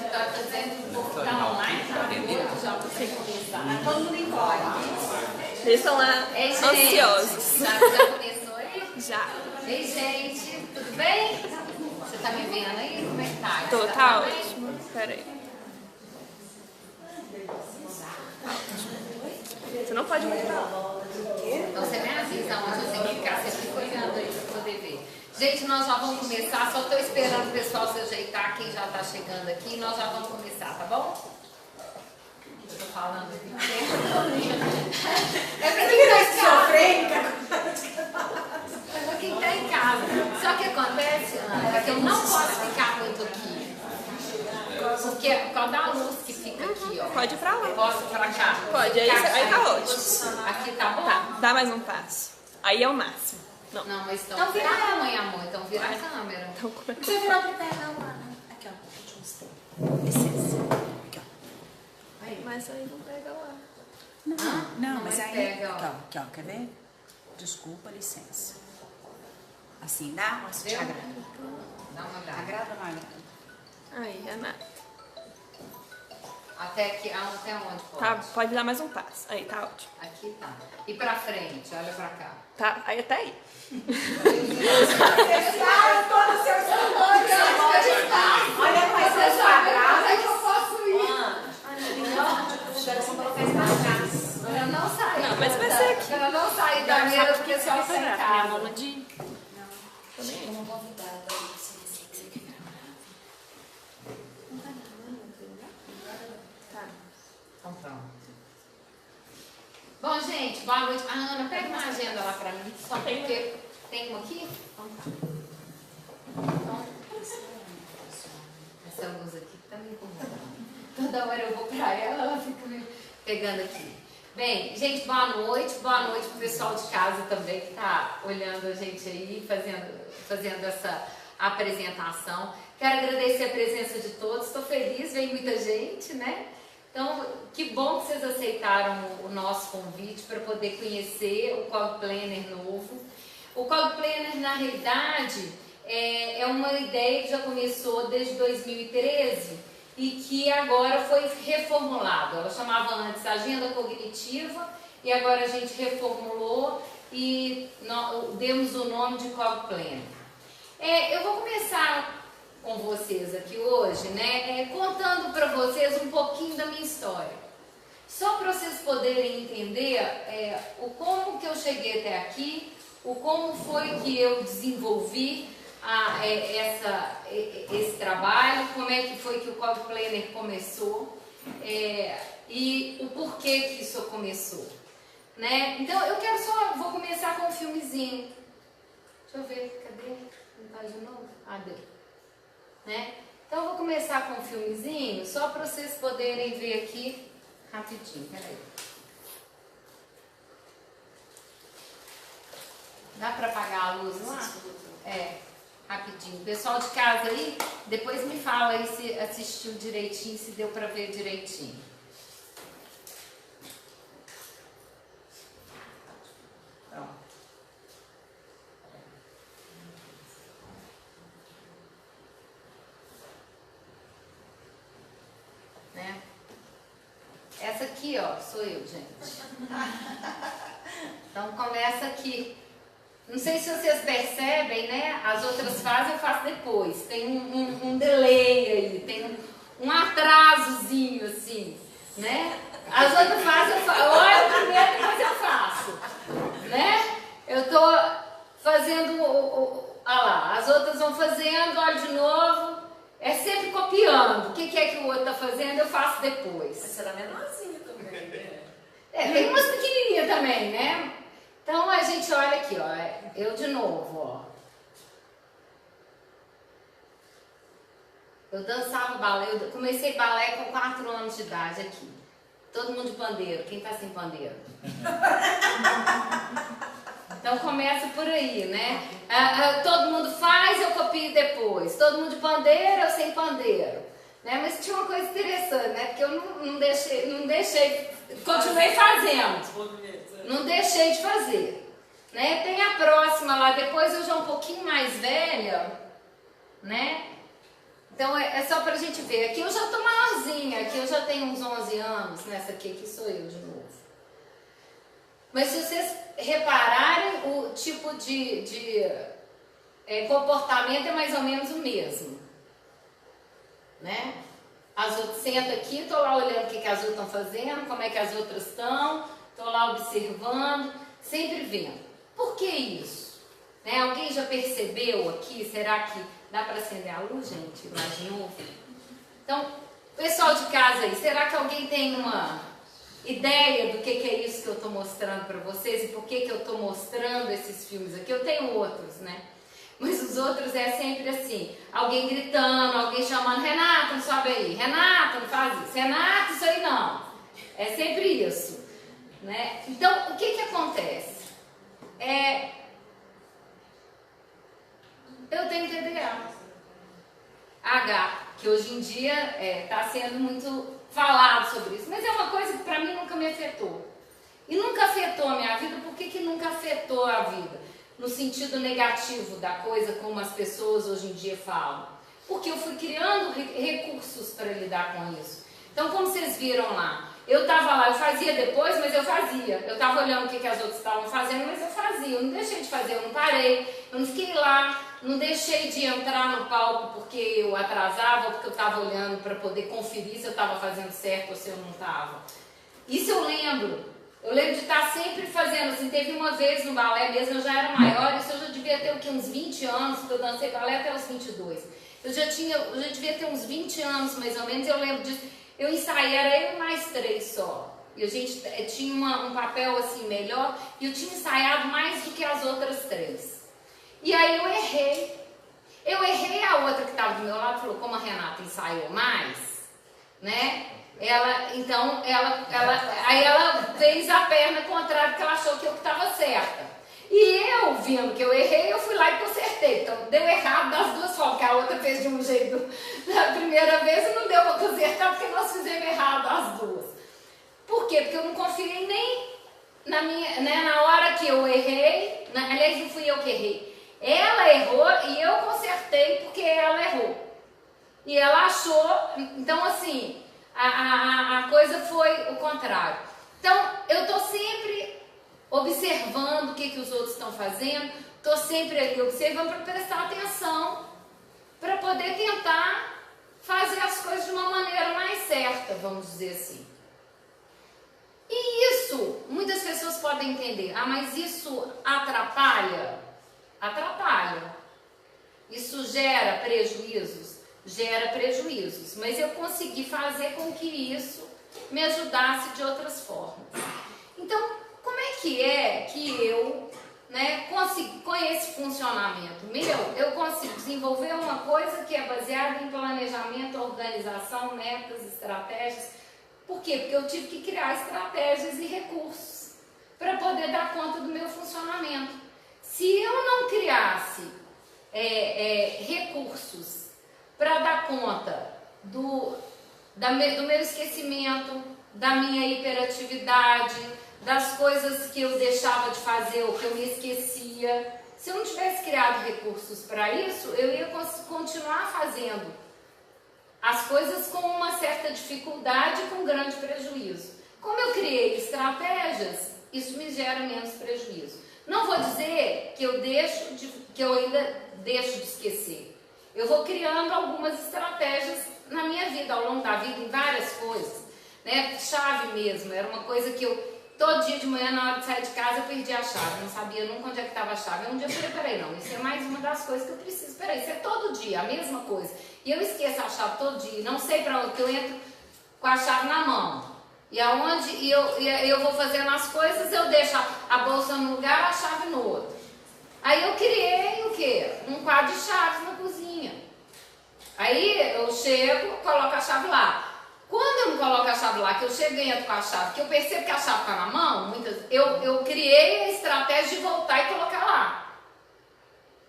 Vitória está dizendo que o povo está online, tá doido já para você começar. Todo mundo embora. Eles estão lá ansiosos. Já começou aí? Já. Ei, gente, tudo bem? Você tá me vendo aí? Como é que tá? Tô, Você tá bem? ótimo. Pera aí. Você não pode muito falar. Então você me avisa onde eu tenho que ficar, você fica olhando aí para poder ver. Gente, nós já vamos começar, só estou esperando o pessoal se ajeitar, quem já está chegando aqui, nós já vamos começar, tá bom? Estou falando aqui. É para quem está em casa. É para quem está em casa. Só que acontece, Ana, é que eu não posso ficar muito aqui. Porque por causa da luz que fica aqui, ó. Pode ir pra lá. Posso ir pra cá? Pode, aí tá ótimo. Aqui tá bom? Tá, dá mais um passo. Aí é o máximo. Não. Não, mas então vira a mãe, amor. Então vira a câmera. Então, como é que... Você virou pra pegar lá. Aqui, ó. Deixa eu mostrar. Licença. Aqui, ó. Aí. Mas aí não pega lá. Não, mas aí... pega, ó. Aqui, ó. Quer ver? Desculpa, licença. Assim, dá? Mas te Deu? agrada. Dá uma olhada. Agrada ou não agrada? Aí, Renata. Até aqui, até onde pode? Tá, pode dar mais um passo. Aí, tá ótimo. Aqui tá. E pra frente, olha pra cá. Tá, aí até aí. Olha quais são os quadrados. É que eu posso ir. Não, Eu não saí. Não, mas vai ser aqui. Eu não saí da mesa porque o pessoal sem casa. Aula de... uma convidada aí, se você quer gravar. Tá. Então pronto. Bom, gente, boa noite. Ah, Ana, pega uma agenda lá pra mim. Só Tem porque... Tem uma aqui? Então tá. Então, essa luz aqui tá me incomodando. Toda hora eu vou pra ela fica me pegando aqui. Bem, gente, boa noite pro pessoal de casa também que tá olhando a gente aí, fazendo essa apresentação. Quero agradecer a presença de todos, estou feliz, vem muita gente, né? Então, que bom que vocês aceitaram o nosso convite para poder conhecer o Cog Planner novo. O Cog Planner, na realidade, é uma ideia que já começou desde 2013 e que agora foi reformulado. Ela chamava antes Agenda Cognitiva e agora a gente reformulou e demos o nome de Cog Planner. Eu vou começar com vocês aqui hoje, né, contando para vocês um pouquinho da minha história. Só para vocês poderem entender o como que eu cheguei até aqui, o como foi que eu desenvolvi esse trabalho, como é que foi que o Cog Planner começou e o porquê que isso começou, né? Então eu vou começar com um filmezinho. Deixa eu ver, cadê? Não tá de novo? Ah, deu. Né? Então eu vou começar com um filmezinho só para vocês poderem ver aqui rapidinho. Peraí. Dá para apagar a luz lá? Rapidinho. Pessoal de casa aí, depois me fala aí se assistiu direitinho, se deu para ver direitinho. Pronto. Né? Essa aqui, ó, sou eu, gente. Então começa aqui. Não sei se vocês percebem, né? As outras fases eu faço depois. Tem um delay aí, tem um atrasozinho assim, né? As outras fases eu faço. Olha primeiro, depois eu faço, né? Eu tô fazendo, olha lá, as outras vão fazendo, olha de novo. É sempre copiando. O que é que o outro tá fazendo, eu faço depois. Mas será menorzinho também, né? Tem umas pequenininhas também, né? Então a gente olha aqui, ó, eu de novo, ó. Eu dançava balé, eu comecei balé com 4 anos de idade aqui. Todo mundo de pandeiro, quem tá sem pandeiro? Então começa por aí, né? Todo mundo faz, eu copio depois. Todo mundo de pandeiro, eu sem pandeiro. Né? Mas tinha uma coisa interessante, né? Porque eu não deixei, continuei fazendo. Não deixei de fazer, né? Tem a próxima lá, depois eu já um pouquinho mais velha, né? Então é só pra gente ver. Aqui eu já tô maiorzinha, aqui eu já tenho uns 11 anos, nessa aqui sou eu de novo. Mas se vocês repararem, o tipo de comportamento é mais ou menos o mesmo, né? As outras sentam aqui, tô lá olhando o que as outras estão fazendo, como é que as outras estão, tô lá observando, sempre vendo. Por que isso? Né? Alguém já percebeu aqui? Será que dá para acender a luz, gente? Imaginou? Então, pessoal de casa aí, será que alguém tem uma ideia do que é isso que eu estou mostrando para vocês e por que eu estou mostrando esses filmes aqui? Eu tenho outros, né? Mas os outros é sempre assim, alguém gritando, alguém chamando, Renata, não sobe aí, Renata, não faz isso, Renata, isso aí não. É sempre isso, né? Então, o que acontece? Eu tenho TDAH, que hoje em dia está sendo muito falado sobre isso, mas é uma coisa que para mim nunca me afetou. E nunca afetou a minha vida. Por que nunca afetou a vida? No sentido negativo da coisa, como as pessoas hoje em dia falam. Porque eu fui criando recursos para lidar com isso. Então, como vocês viram lá, eu estava lá, eu fazia depois, mas eu fazia. Eu estava olhando o que as outras estavam fazendo, mas eu fazia. Eu não deixei de fazer, eu não parei, eu não fiquei lá, não deixei de entrar no palco porque eu atrasava, porque eu estava olhando para poder conferir se eu estava fazendo certo ou se eu não estava. Isso eu lembro. Eu lembro de estar sempre fazendo assim. Teve uma vez no balé mesmo, eu já era maior, isso eu já devia ter uns 20 anos, porque eu dancei balé até os 22. Eu já devia ter uns 20 anos mais ou menos, eu lembro disso. Eu ensaiei, era eu e mais 3 só. E a gente tinha um papel assim melhor, e eu tinha ensaiado mais do que as outras 3. E aí eu errei. A outra que estava do meu lado falou, como a Renata ensaiou mais, né? Aí ela fez a perna contrária, porque ela achou que eu estava certa. E eu, vendo que eu errei, eu fui lá e consertei. Então, deu errado das duas formas, porque a outra fez de um jeito na primeira vez e não deu para consertar, porque nós fizemos errado as duas. Por quê? Porque eu não confiei nem na minha, né, na hora que eu errei, aliás, não fui eu que errei. Ela errou e eu consertei porque ela errou. E ela achou, então assim, a coisa foi o contrário. Então, eu estou sempre observando o que os outros estão fazendo, estou sempre ali observando para prestar atenção, para poder tentar fazer as coisas de uma maneira mais certa, vamos dizer assim. E isso, muitas pessoas podem entender, mas isso atrapalha? Atrapalha. Isso gera prejuízos? Gera prejuízos, mas eu consegui fazer com que isso me ajudasse de outras formas. Então, como é que eu, né, com esse funcionamento meu, eu consigo desenvolver uma coisa que é baseada em planejamento, organização, metas, estratégias? Por quê? Porque eu tive que criar estratégias e recursos para poder dar conta do meu funcionamento. Se eu não criasse recursos para dar conta do meu esquecimento, da minha hiperatividade, das coisas que eu deixava de fazer ou que eu me esquecia. Se eu não tivesse criado recursos para isso, eu ia continuar fazendo as coisas com uma certa dificuldade e com grande prejuízo. Como eu criei estratégias, isso me gera menos prejuízo. Não vou dizer que eu ainda deixo de esquecer. Eu vou criando algumas estratégias na minha vida, ao longo da vida, em várias coisas, né? Chave mesmo, era uma coisa que todo dia de manhã, na hora de sair de casa, eu perdia a chave, não sabia nunca onde é que estava a chave. Um dia eu falei, peraí, não, isso é mais uma das coisas que eu preciso, peraí, isso é todo dia, a mesma coisa. E eu esqueço a chave todo dia, não sei para onde, que eu entro com a chave na mão. E aonde eu vou fazendo as coisas, eu deixo a bolsa num lugar, a chave no outro. Aí eu criei o quê? Um quadro de chaves na cozinha. Aí eu chego, coloco a chave lá. Quando eu não coloco a chave lá, que eu chego e entro com a chave, que eu percebo que a chave está na mão, eu criei a estratégia de voltar e colocar lá.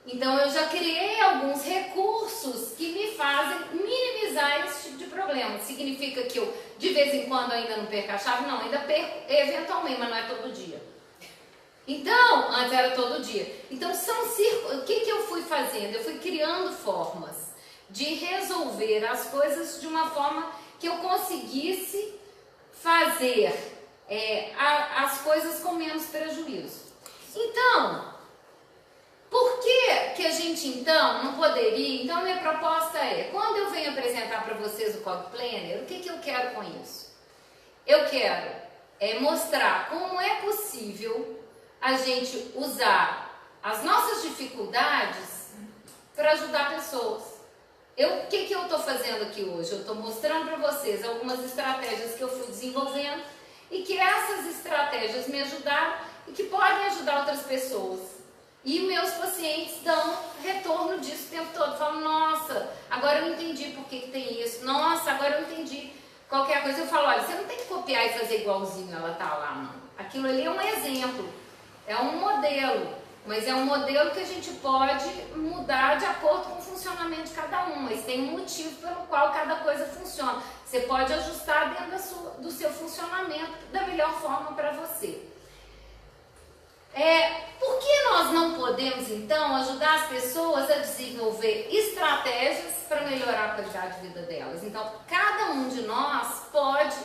Então eu já criei alguns recursos que me fazem minimizar esse tipo de problema. Significa que eu, de vez em quando, ainda não perco a chave? Não, ainda perco eventualmente, mas não é todo dia. Então, antes era todo dia. Então, o que eu fui fazendo? Eu fui criando formas de resolver as coisas de uma forma que eu conseguisse fazer as coisas com menos prejuízo. Então, por que a gente então não poderia? Então, minha proposta é, quando eu venho apresentar para vocês o Cog Planner, o que eu quero com isso? Eu quero mostrar como é possível a gente usar as nossas dificuldades para ajudar pessoas. O que eu estou fazendo aqui hoje? Eu estou mostrando para vocês algumas estratégias que eu fui desenvolvendo e que essas estratégias me ajudaram e que podem ajudar outras pessoas. E meus pacientes dão retorno disso o tempo todo. Falam, nossa, agora eu entendi por que tem isso. Nossa, agora eu entendi qualquer coisa. Eu falo, olha, você não tem que copiar e fazer igualzinho ela tá lá, não. Aquilo ali é um exemplo, é um modelo. Mas é um modelo que a gente pode mudar de acordo com o funcionamento de cada um. Mas tem um motivo pelo qual cada coisa funciona. Você pode ajustar dentro do seu funcionamento da melhor forma para você. Por que nós não podemos, então, ajudar as pessoas a desenvolver estratégias para melhorar a qualidade de vida delas? Então, cada um de nós pode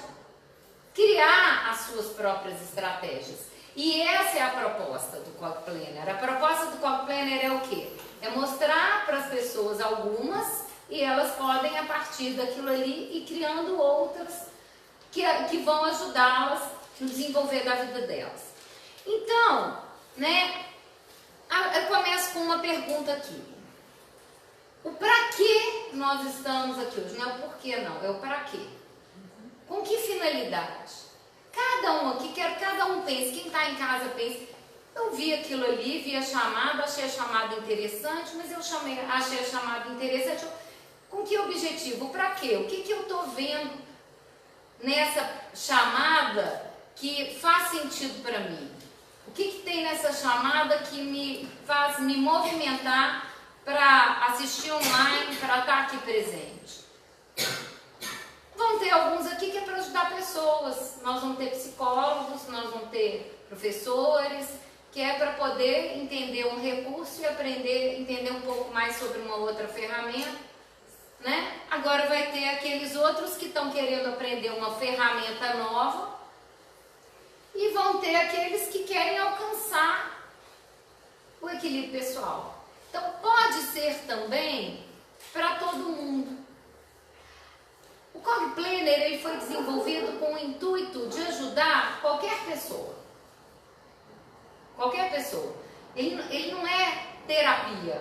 criar as suas próprias estratégias. E essa é a proposta do Cog Planner. A proposta do Cog Planner é o quê? É mostrar para as pessoas algumas e elas podem, a partir daquilo ali, ir criando outras que vão ajudá-las no desenvolver da vida delas. Então, eu começo com uma pergunta aqui. O para que nós estamos aqui hoje? Não é o porquê, não, é o para quê. Com que finalidade? Cada um aqui, quero que cada um pense, quem está em casa pense, eu vi aquilo ali, vi a chamada, achei a chamada interessante, mas eu achei a chamada interessante. Com que objetivo? Para quê? O que eu estou vendo nessa chamada que faz sentido para mim? O que tem nessa chamada que me faz me movimentar para assistir online, para estar aqui presente? Vão ter alguns aqui que é para ajudar pessoas. Nós vamos ter psicólogos, nós vamos ter professores, que é para poder entender um recurso e aprender, entender um pouco mais sobre uma outra ferramenta, né? Agora vai ter aqueles outros que estão querendo aprender uma ferramenta nova e vão ter aqueles que querem alcançar o equilíbrio pessoal. Então pode ser também para todo mundo. O Cog Planner ele foi desenvolvido com o intuito de ajudar qualquer pessoa. Qualquer pessoa. Ele não é terapia.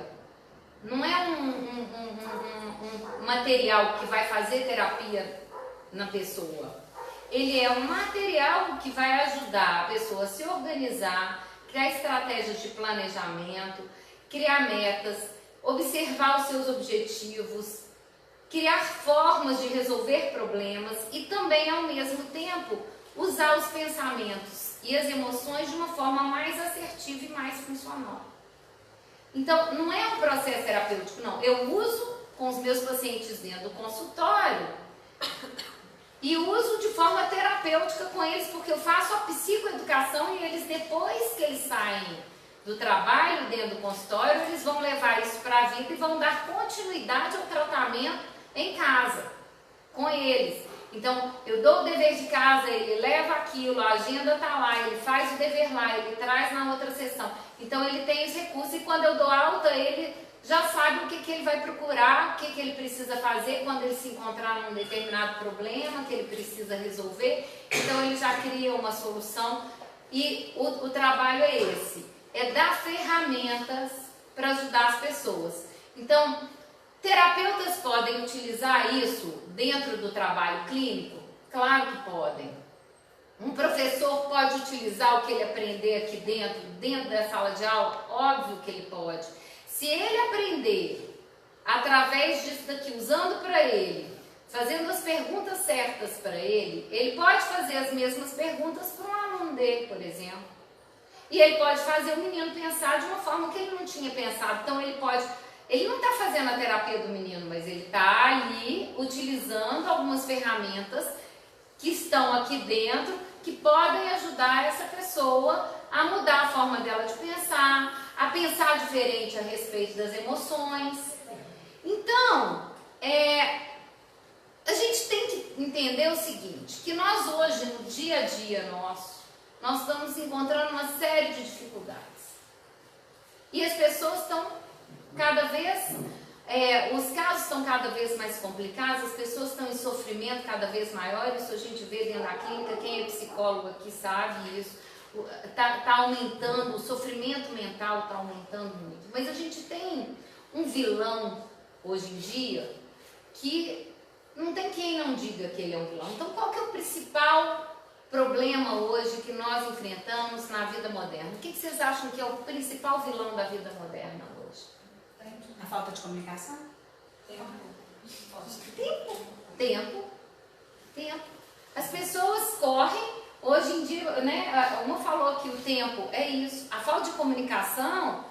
Não é um material que vai fazer terapia na pessoa. Ele é um material que vai ajudar a pessoa a se organizar, criar estratégias de planejamento, criar metas, observar os seus objetivos, criar formas de resolver problemas e também, ao mesmo tempo, usar os pensamentos e as emoções de uma forma mais assertiva e mais funcional. Então, não é um processo terapêutico, não. Eu uso com os meus pacientes dentro do consultório e uso de forma terapêutica com eles, porque eu faço a psicoeducação e eles, depois que eles saem do trabalho dentro do consultório, eles vão levar isso para a vida e vão dar continuidade ao tratamento em casa, com eles. Então, eu dou o dever de casa, ele leva aquilo, a agenda está lá, ele faz o dever lá, ele traz na outra sessão. Então, ele tem os recursos e quando eu dou alta, ele já sabe o que ele vai procurar, o que ele precisa fazer quando ele se encontrar num determinado problema que ele precisa resolver. Então, ele já cria uma solução e o trabalho é esse, é dar ferramentas para ajudar as pessoas. Então, terapeutas podem utilizar isso dentro do trabalho clínico? Claro que podem. Um professor pode utilizar o que ele aprender aqui dentro da sala de aula? Óbvio que ele pode. Se ele aprender através disso daqui, usando para ele, fazendo as perguntas certas para ele, ele pode fazer as mesmas perguntas para um aluno dele, por exemplo. E ele pode fazer o menino pensar de uma forma que ele não tinha pensado. Então ele não está fazendo a terapia do menino, mas ele está ali utilizando algumas ferramentas que estão aqui dentro, que podem ajudar essa pessoa a mudar a forma dela de pensar, a pensar diferente a respeito das emoções. Então, a gente tem que entender o seguinte, que nós hoje, no dia a dia nosso, nós estamos encontrando uma série de dificuldades. E as pessoas estão cada vez, os casos estão cada vez mais complicados, as pessoas estão em sofrimento cada vez maior, isso a gente vê dentro da clínica, quem é psicólogo aqui sabe isso, está aumentando, o sofrimento mental está aumentando muito. Mas a gente tem um vilão hoje em dia que não tem quem não diga que ele é um vilão. Então qual que é o principal problema hoje que nós enfrentamos na vida moderna? O que vocês acham que é o principal vilão da vida moderna hoje? A falta de comunicação? Tempo. As pessoas correm, hoje em dia, né? Uma falou que o tempo é isso. A falta de comunicação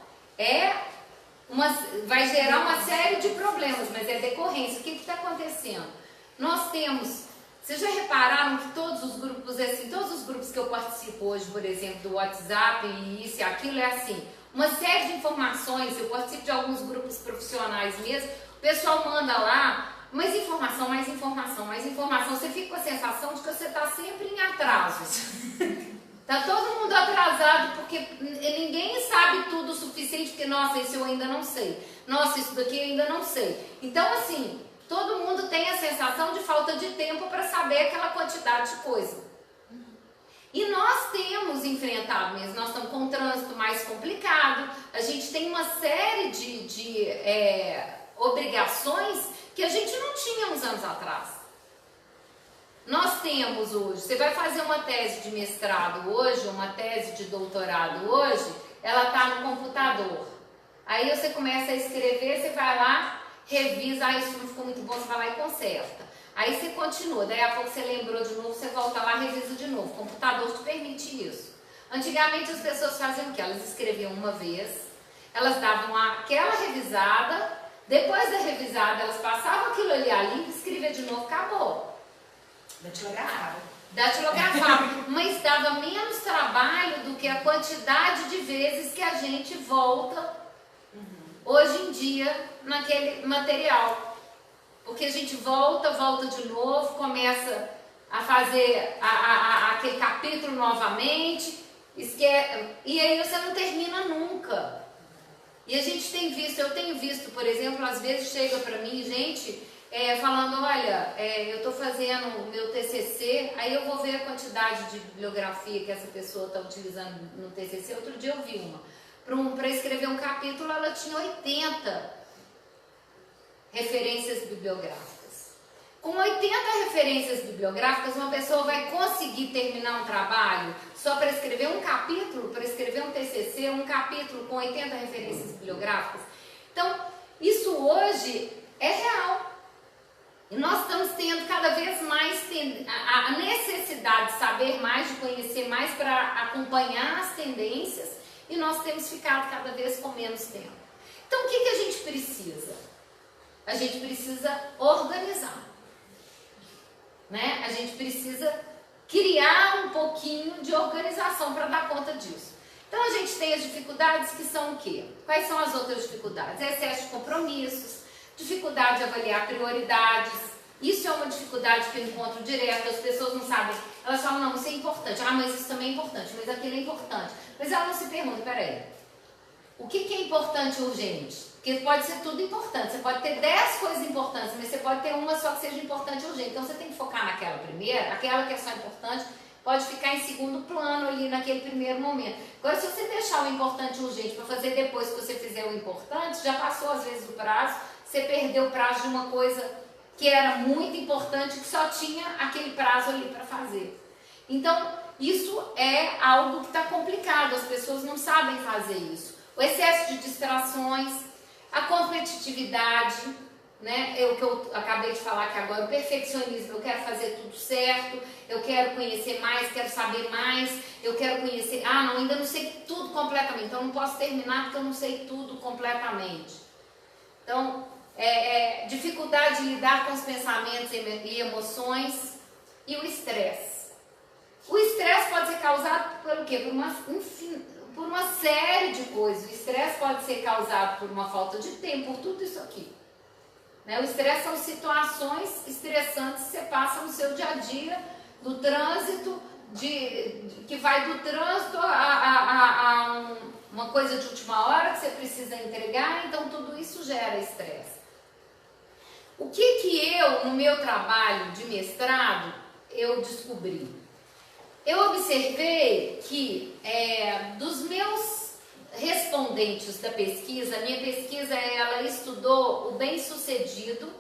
vai gerar uma série de problemas, mas é decorrência. O que está acontecendo? Nós temos... Vocês já repararam que todos os grupos, todos os grupos que eu participo hoje, por exemplo, do WhatsApp e isso e aquilo, é assim, uma série de informações, eu participo de alguns grupos profissionais mesmo, o pessoal manda lá, mais informação, você fica com a sensação de que você está sempre em atraso. Está todo mundo atrasado, porque ninguém sabe tudo o suficiente, porque, nossa, isso eu ainda não sei, nossa, isso daqui eu ainda não sei. Então, assim... Todo mundo tem a sensação de falta de tempo para saber aquela quantidade de coisa. E nós temos enfrentado mesmo, nós estamos com um trânsito mais complicado, a gente tem uma série de obrigações que a gente não tinha uns anos atrás. Nós temos hoje, você vai fazer uma tese de mestrado hoje, uma tese de doutorado hoje, ela está no computador. Aí você começa a escrever, você vai lá, revisa, isso não ficou muito bom, você vai lá e conserta. Aí você continua, daí a pouco você lembrou de novo, você volta lá e revisa de novo. O computador te permite isso. Antigamente as pessoas faziam o quê? Elas escreviam uma vez, elas davam aquela revisada, depois da revisada elas passavam aquilo ali a limpo, escrevia de novo, acabou. Datilografava. Mas dava menos trabalho do que a quantidade de vezes que a gente volta hoje em dia naquele material, porque a gente volta de novo, começa a fazer aquele capítulo novamente, e aí você não termina nunca. E a gente tem visto, eu tenho visto, por exemplo, às vezes chega para mim gente falando, olha, eu estou fazendo o meu TCC, aí eu vou ver a quantidade de bibliografia que essa pessoa está utilizando no TCC. Outro dia eu vi para escrever um capítulo, ela tinha 80 referências bibliográficas. Com 80 referências bibliográficas, uma pessoa vai conseguir terminar um trabalho só para escrever um capítulo, para escrever um TCC, um capítulo com 80 referências bibliográficas? Então, isso hoje é real. E nós estamos tendo cada vez mais a necessidade de saber mais, de conhecer mais para acompanhar as tendências, e nós temos ficado cada vez com menos tempo. Então, o que a gente precisa? A gente precisa organizar, né? A gente precisa criar um pouquinho de organização para dar conta disso. Então, a gente tem as dificuldades que são o quê? Quais são as outras dificuldades? Excesso de compromissos, dificuldade de avaliar prioridades. Isso é uma dificuldade que eu encontro direto, as pessoas não sabem. Elas falam, não, isso é importante. Ah, mas isso também é importante, mas aquilo é importante. Mas ela não se pergunta, peraí, o que é importante e urgente? Porque pode ser tudo importante, você pode ter 10 coisas importantes, mas você pode ter uma só que seja importante e urgente. Então você tem que focar naquela primeira, aquela que é só importante, pode ficar em segundo plano ali naquele primeiro momento. Agora, se você deixar o importante e urgente para fazer depois que você fizer o importante, já passou às vezes do prazo, você perdeu o prazo de uma coisa que era muito importante, que só tinha aquele prazo ali para fazer. Então, isso é algo que está complicado, as pessoas não sabem fazer isso. O excesso de distrações, a competitividade, né? O que eu acabei de falar aqui agora, o perfeccionismo, eu quero fazer tudo certo, eu quero conhecer mais, quero saber mais, eu quero conhecer, não, ainda não sei tudo completamente, então não posso terminar porque eu não sei tudo completamente. Então, dificuldade de lidar com os pensamentos e emoções e o estresse. O estresse pode ser causado por quê? Por uma série de coisas. O estresse pode ser causado por uma falta de tempo, por tudo isso aqui. Né? O estresse são situações estressantes que você passa no seu dia a dia, do trânsito, que vai do trânsito a uma coisa de última hora que você precisa entregar, então tudo isso gera estresse. O que eu, no meu trabalho de mestrado, eu descobri? Eu observei que dos meus respondentes da pesquisa, a minha pesquisa ela estudou o bem-sucedido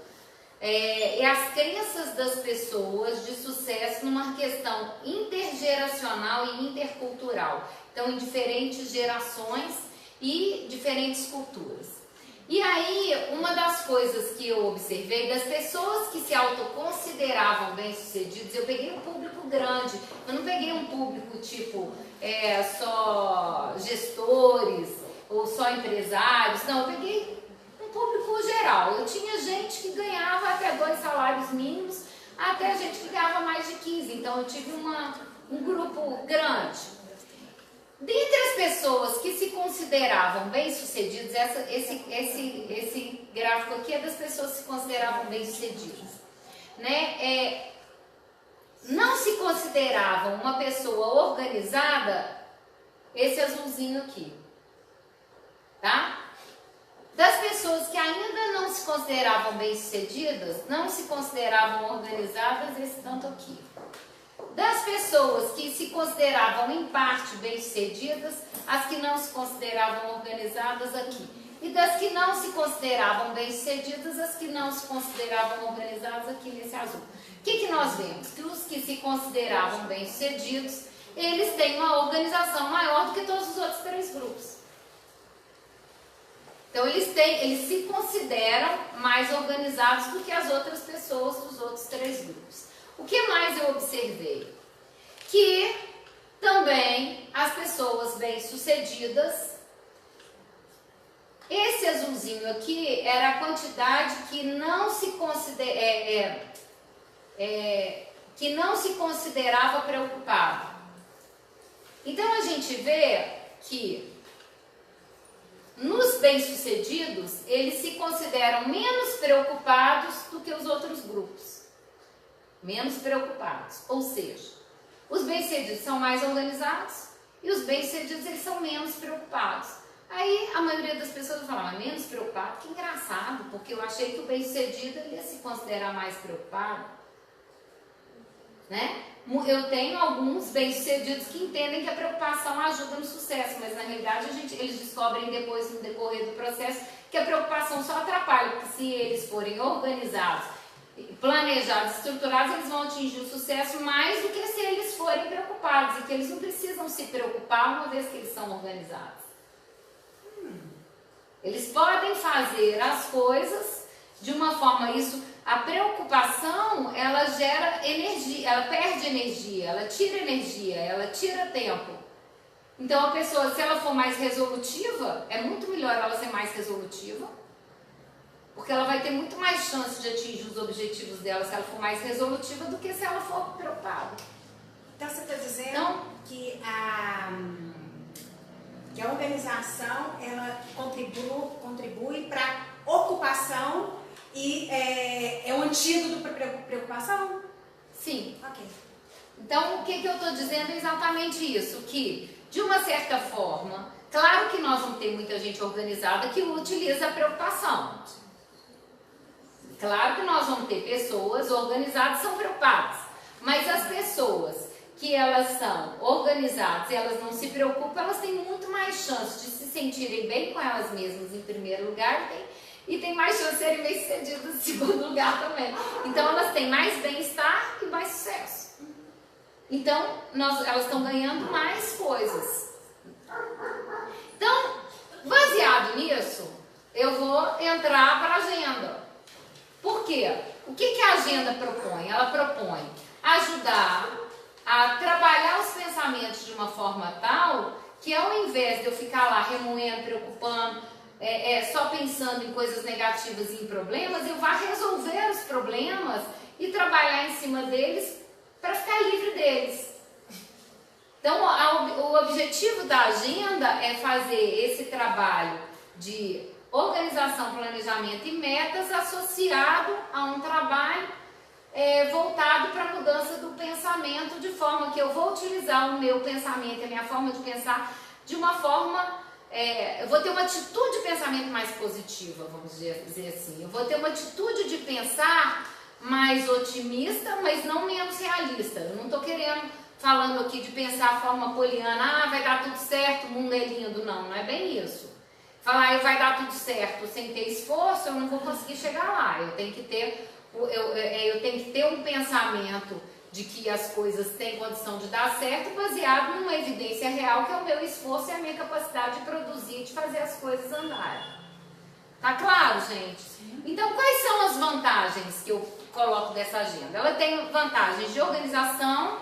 e as crenças das pessoas de sucesso numa questão intergeracional e intercultural. Então, em diferentes gerações e diferentes culturas. E aí, uma das coisas que eu observei, das pessoas que se autoconsideravam bem-sucedidos, eu peguei um público grande, eu não peguei um público tipo só gestores ou só empresários, não, eu peguei um público geral. Eu tinha gente que ganhava até 2 salários mínimos, até gente que ganhava mais de 15, então eu tive um grupo grande. Dentre as pessoas que se consideravam bem-sucedidos, esse gráfico aqui é das pessoas que se consideravam bem-sucedidas, né? Não se consideravam uma pessoa organizada, esse azulzinho aqui, tá? Das pessoas que ainda não se consideravam bem-sucedidas, não se consideravam organizadas, esse tanto aqui. Das pessoas que se consideravam em parte bem-sucedidas, as que não se consideravam organizadas aqui. E das que não se consideravam bem-sucedidas, as que não se consideravam organizadas aqui nesse azul. O que nós vemos? Que os que se consideravam bem-sucedidos, eles têm uma organização maior do que todos os outros 3 grupos. Então eles se consideram mais organizados do que as outras pessoas dos outros 3 grupos. O que mais eu observei? Que também as pessoas bem-sucedidas, esse azulzinho aqui era a quantidade que não se considerava preocupado. Então a gente vê que nos bem-sucedidos, eles se consideram menos preocupados do que os outros grupos. Menos preocupados, ou seja, os bem-sucedidos são mais organizados e os bem-sucedidos eles são menos preocupados. Aí a maioria das pessoas fala, mas menos preocupado? Que engraçado, porque eu achei que o bem-sucedido ele ia se considerar mais preocupado, né? Eu tenho alguns bem-sucedidos que entendem que a preocupação ajuda no sucesso, mas na realidade eles descobrem depois, no decorrer do processo, que a preocupação só atrapalha, porque se eles forem organizados, planejados, estruturados, eles vão atingir o sucesso mais do que se eles forem preocupados, e que eles não precisam se preocupar uma vez que eles são organizados. Eles podem fazer as coisas de uma forma, a preocupação, ela gera energia, ela perde energia, ela tira tempo. Então a pessoa, se ela for mais resolutiva, é muito melhor ela ser mais resolutiva, porque ela vai ter muito mais chance de atingir os objetivos dela se ela for mais resolutiva do que se ela for preocupada. Então você está dizendo que a organização ela contribui para a ocupação e é um antídoto para preocupação? Sim. Ok. Então o que eu estou dizendo é exatamente isso, que de uma certa forma, claro que nós vamos ter muita gente organizada que utiliza a preocupação. Claro que nós vamos ter pessoas organizadas que são preocupadas, mas as pessoas que elas são organizadas e elas não se preocupam, elas têm muito mais chance de se sentirem bem com elas mesmas em primeiro lugar e tem mais chance de serem bem-sucedidas em segundo lugar também. Então elas têm mais bem-estar e mais sucesso. Então elas estão ganhando mais coisas. Então, baseado nisso, eu vou entrar para a agenda. Por quê? O que a agenda propõe? Ela propõe ajudar a trabalhar os pensamentos de uma forma tal que ao invés de eu ficar lá remoendo, preocupando, só pensando em coisas negativas e em problemas, eu vá resolver os problemas e trabalhar em cima deles para ficar livre deles. Então, o objetivo da agenda é fazer esse trabalho de organização, planejamento e metas associado a um trabalho voltado para a mudança do pensamento, de forma que eu vou utilizar o meu pensamento, a minha forma de pensar, de uma forma, eu vou ter uma atitude de pensamento mais positiva, vamos dizer assim. Eu vou ter uma atitude de pensar mais otimista, mas não menos realista. Eu não estou falando aqui de pensar a forma poliana, vai dar tudo certo, o mundo é lindo. Não, não é bem isso. Falar, vai dar tudo certo sem ter esforço, eu não vou conseguir chegar lá. Eu tenho que ter um pensamento de que as coisas têm condição de dar certo, baseado numa evidência real, que é o meu esforço e a minha capacidade de produzir, de fazer as coisas andarem. Tá claro, gente? Então, quais são as vantagens que eu coloco dessa agenda? Ela tem vantagens de organização,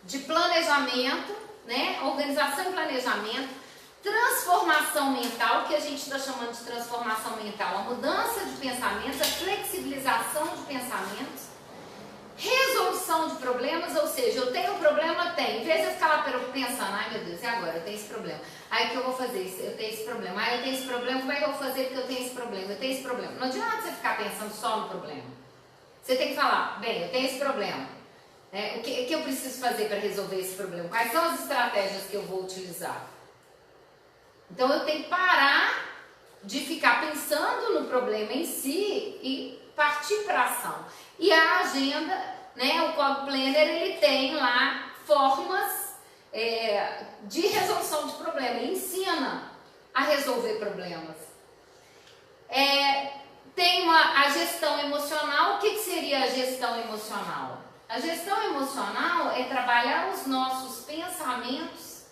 de planejamento, né? Organização e planejamento, transformação mental, que a gente está chamando de transformação mental, a mudança de pensamentos, a flexibilização de pensamentos, resolução de problemas, ou seja, eu tenho um problema, em vez de eu ficar lá pensando, ai meu Deus, e agora? Eu tenho esse problema. Aí o que eu vou fazer? Eu tenho esse problema. Aí eu tenho esse problema, como é que eu vou fazer porque eu tenho esse problema? Eu tenho esse problema. Não adianta você ficar pensando só no problema. Você tem que falar, bem, eu tenho esse problema. O que eu preciso fazer para resolver esse problema? Quais são as estratégias que eu vou utilizar? Então eu tenho que parar de ficar pensando no problema em si e partir para a ação. E a agenda, né, o Cog Planner, ele tem lá formas de resolução de problema, ele ensina a resolver problemas. Tem a gestão emocional. O que seria a gestão emocional? A gestão emocional é trabalhar os nossos pensamentos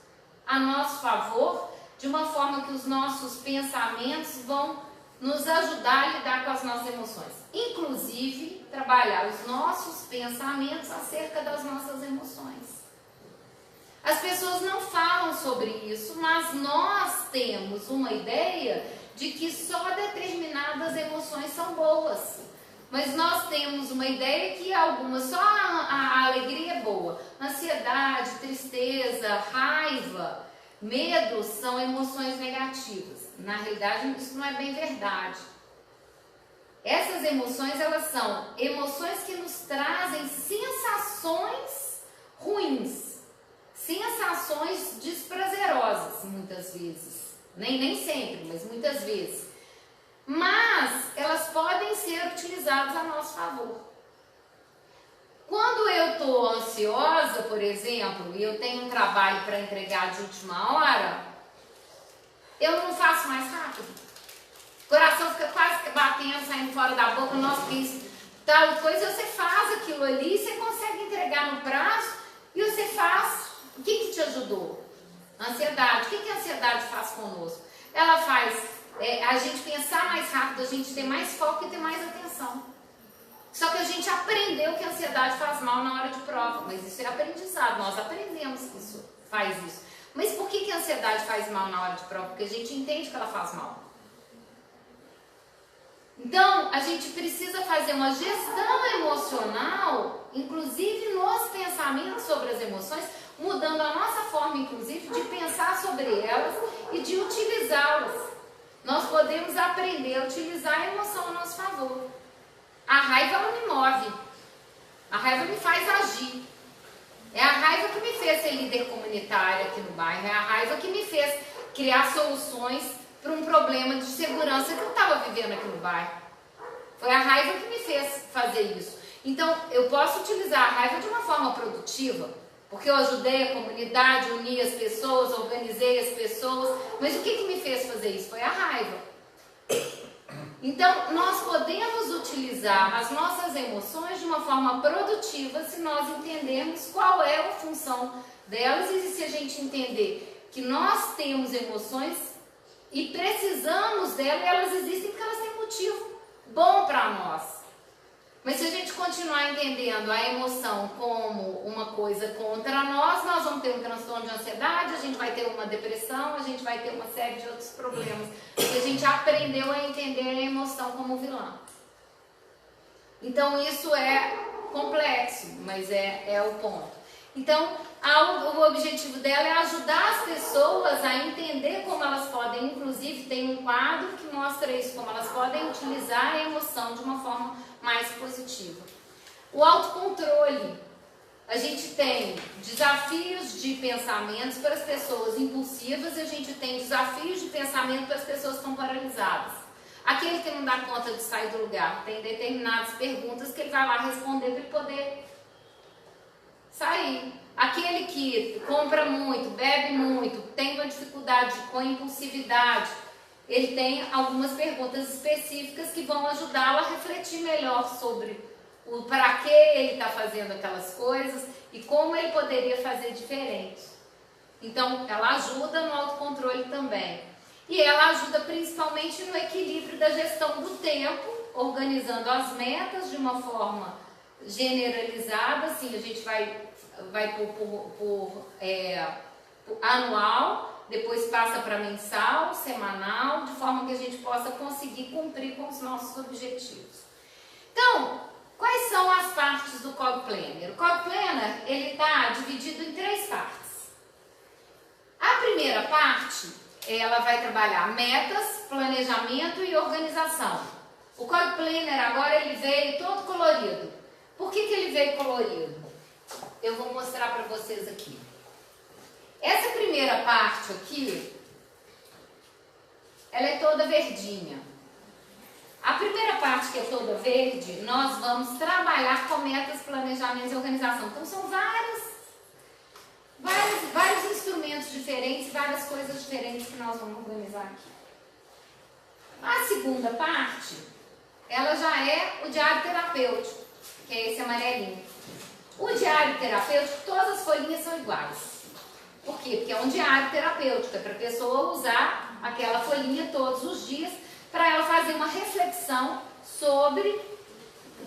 a nosso favor, de uma forma que os nossos pensamentos vão nos ajudar a lidar com as nossas emoções. Inclusive, trabalhar os nossos pensamentos acerca das nossas emoções. As pessoas não falam sobre isso, mas nós temos uma ideia de que só determinadas emoções são boas. Mas nós temos uma ideia que algumas, só a alegria é boa. Ansiedade, tristeza, raiva, medo são emoções negativas. Na realidade, isso não é bem verdade. Essas emoções, elas são emoções que nos trazem sensações ruins, sensações desprazerosas, muitas vezes. Nem sempre, mas muitas vezes. Mas elas podem ser utilizadas a nosso favor. Quando eu estou ansiosa, por exemplo, e eu tenho um trabalho para entregar de última hora, eu não faço mais rápido. O coração fica quase batendo, saindo fora da boca, nossa, isso, tal coisa, você faz aquilo ali, você consegue entregar no prazo e você faz. O que te ajudou? Ansiedade. O que a ansiedade faz conosco? Ela faz a gente pensar mais rápido, a gente ter mais foco e ter mais atenção. Só que a gente aprendeu que a ansiedade faz mal na hora de prova, mas isso é aprendizado, nós aprendemos que isso faz isso. Mas por que a ansiedade faz mal na hora de prova? Porque a gente entende que ela faz mal. Então, a gente precisa fazer uma gestão emocional, inclusive nos pensamentos sobre as emoções, mudando a nossa forma, inclusive, de pensar sobre elas e de utilizá-las. Nós podemos aprender a utilizar a emoção a nosso favor. A raiva, ela me move. A raiva me faz agir. É a raiva que me fez ser líder comunitária aqui no bairro. É a raiva que me fez criar soluções para um problema de segurança que eu estava vivendo aqui no bairro. Foi a raiva que me fez fazer isso. Então, eu posso utilizar a raiva de uma forma produtiva, porque eu ajudei a comunidade, uni as pessoas, organizei as pessoas. Mas o que me fez fazer isso? Foi a raiva. Então, nós podemos utilizar as nossas emoções de uma forma produtiva se nós entendermos qual é a função delas e se a gente entender que nós temos emoções e precisamos delas, e elas existem porque elas têm motivo bom para nós. Mas se a gente continuar entendendo a emoção como uma coisa contra nós, nós vamos ter um transtorno de ansiedade, a gente vai ter uma depressão, a gente vai ter uma série de outros problemas. Porque a gente aprendeu a entender a emoção como vilã. Então isso é complexo, mas é o ponto. Então, o objetivo dela é ajudar as pessoas a entender como elas podem, inclusive tem um quadro que mostra isso, como elas podem utilizar a emoção de uma forma mais positiva. O autocontrole. A gente tem desafios de pensamentos para as pessoas impulsivas e a gente tem desafios de pensamento para as pessoas que estão paralisadas. Aquele que não dá conta de sair do lugar, tem determinadas perguntas que ele vai lá responder para ele poder sair. Aquele que compra muito, bebe muito, tem uma dificuldade com impulsividade, ele tem algumas perguntas específicas que vão ajudá-lo a refletir melhor sobre o para que ele está fazendo aquelas coisas e como ele poderia fazer diferente. Então, ela ajuda no autocontrole também. E ela ajuda principalmente no equilíbrio da gestão do tempo, organizando as metas de uma forma generalizada, assim, a gente vai por anual, depois passa para mensal, semanal, de forma que a gente possa conseguir cumprir com os nossos objetivos. Então, quais são as partes do Cog Planner? O Cog Planner, ele está dividido em 3 partes. A primeira parte, ela vai trabalhar metas, planejamento e organização. O Cog Planner agora ele veio todo colorido. Por que ele veio colorido? Eu vou mostrar para vocês aqui. Essa primeira parte aqui, ela é toda verdinha. A primeira parte que é toda verde, nós vamos trabalhar com metas, planejamentos e organização. Então são vários instrumentos diferentes, várias coisas diferentes que nós vamos organizar aqui. A segunda parte, ela já é o diário terapêutico, que é esse amarelinho. O diário terapêutico, todas as folhinhas são iguais. Por quê? Porque é um diário terapêutico, é para a pessoa usar aquela folhinha todos os dias para ela fazer uma reflexão sobre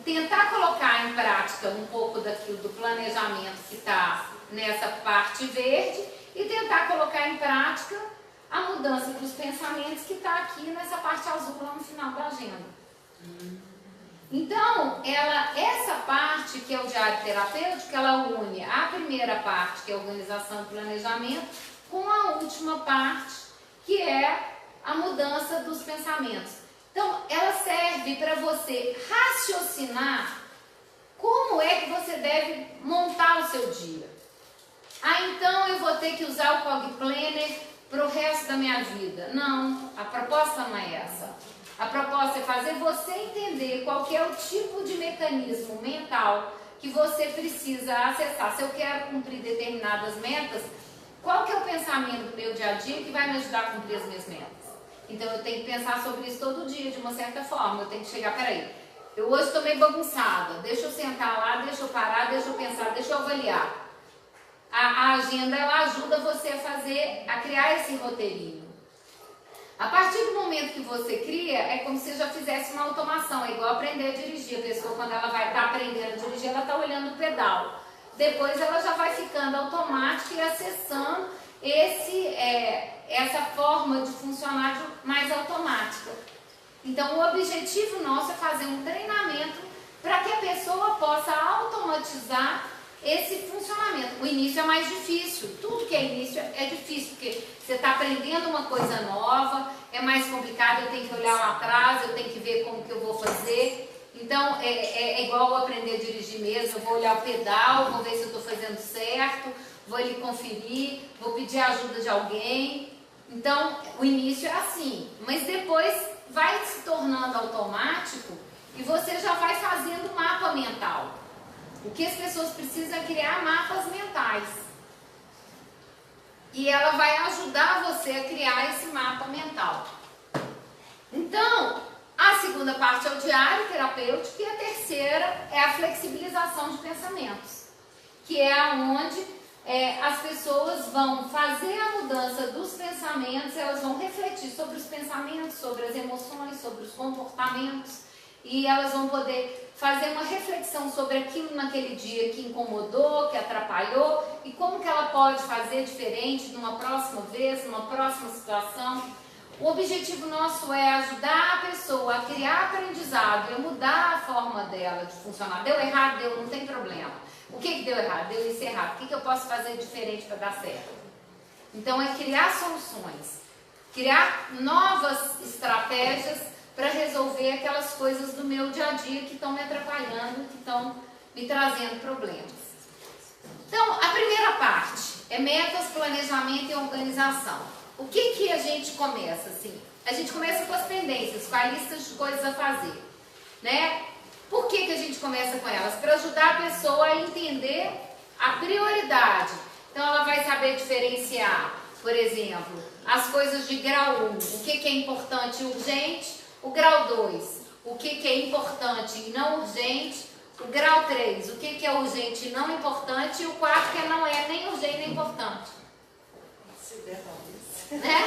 tentar colocar em prática um pouco daquilo do planejamento que está nessa parte verde e tentar colocar em prática a mudança dos pensamentos que está aqui nessa parte azul lá no final da agenda. Então, essa parte que é o diário terapêutico, ela une a primeira parte, que é a organização e planejamento, com a última parte, que é a mudança dos pensamentos. Então, ela serve para você raciocinar como é que você deve montar o seu dia. Então eu vou ter que usar o Cog Planner para o resto da minha vida. Não, a proposta não é essa. A proposta é fazer você entender qual que é o tipo de mecanismo mental que você precisa acessar. Se eu quero cumprir determinadas metas, qual que é o pensamento do meu dia a dia que vai me ajudar a cumprir as minhas metas? Então eu tenho que pensar sobre isso todo dia, de uma certa forma. Eu tenho que chegar, peraí, eu hoje estou meio bagunçada, deixa eu sentar lá, deixa eu parar, deixa eu pensar, deixa eu avaliar. A agenda, ela ajuda você a criar esse roteirinho. A partir do momento que você cria, é como se já fizesse uma automação, é igual aprender a dirigir. A pessoa, quando ela vai estar aprendendo a dirigir, ela está olhando o pedal. Depois ela já vai ficando automática e acessando essa forma de funcionar mais automática. Então, o objetivo nosso é fazer um treinamento para que a pessoa possa automatizar esse funcionamento. O início é mais difícil, tudo que é início é difícil, porque você está aprendendo uma coisa nova, é mais complicado, eu tenho que olhar lá atrás, eu tenho que ver como que eu vou fazer. Então, é igual aprender a dirigir mesmo, eu vou olhar o pedal, vou ver se eu estou fazendo certo, vou ali conferir, vou pedir a ajuda de alguém. Então, o início é assim, mas depois vai se tornando automático e você já vai fazendo um mapa mental. O que as pessoas precisam é criar mapas mentais. E ela vai ajudar você a criar esse mapa mental. Então, a segunda parte é o diário terapêutico e a terceira é a flexibilização de pensamentos, que é onde as pessoas vão fazer a mudança dos pensamentos, elas vão refletir sobre os pensamentos, sobre as emoções, sobre os comportamentos, e elas vão poder fazer uma reflexão sobre aquilo naquele dia que incomodou, que atrapalhou, e como que ela pode fazer diferente numa próxima vez, numa próxima situação. O objetivo nosso é ajudar a pessoa a criar aprendizado e a mudar a forma dela de funcionar. Deu errado? Deu, não tem problema. O que deu errado? Deu isso errado. O que eu posso fazer diferente para dar certo? Então é criar soluções, criar novas estratégias para resolver aquelas coisas do meu dia a dia que estão me atrapalhando, que estão me trazendo problemas. Então, a primeira parte é metas, planejamento e organização. O que a gente começa assim? A gente começa com as pendências, com a lista de coisas a fazer, né? Por que a gente começa com elas? Para ajudar a pessoa a entender a prioridade. Então, ela vai saber diferenciar, por exemplo, as coisas de grau 1, o que é importante e urgente, o grau 2, o que é importante e não urgente, o grau 3, o que é urgente e não importante, e o 4, que não é nem urgente nem importante. Né?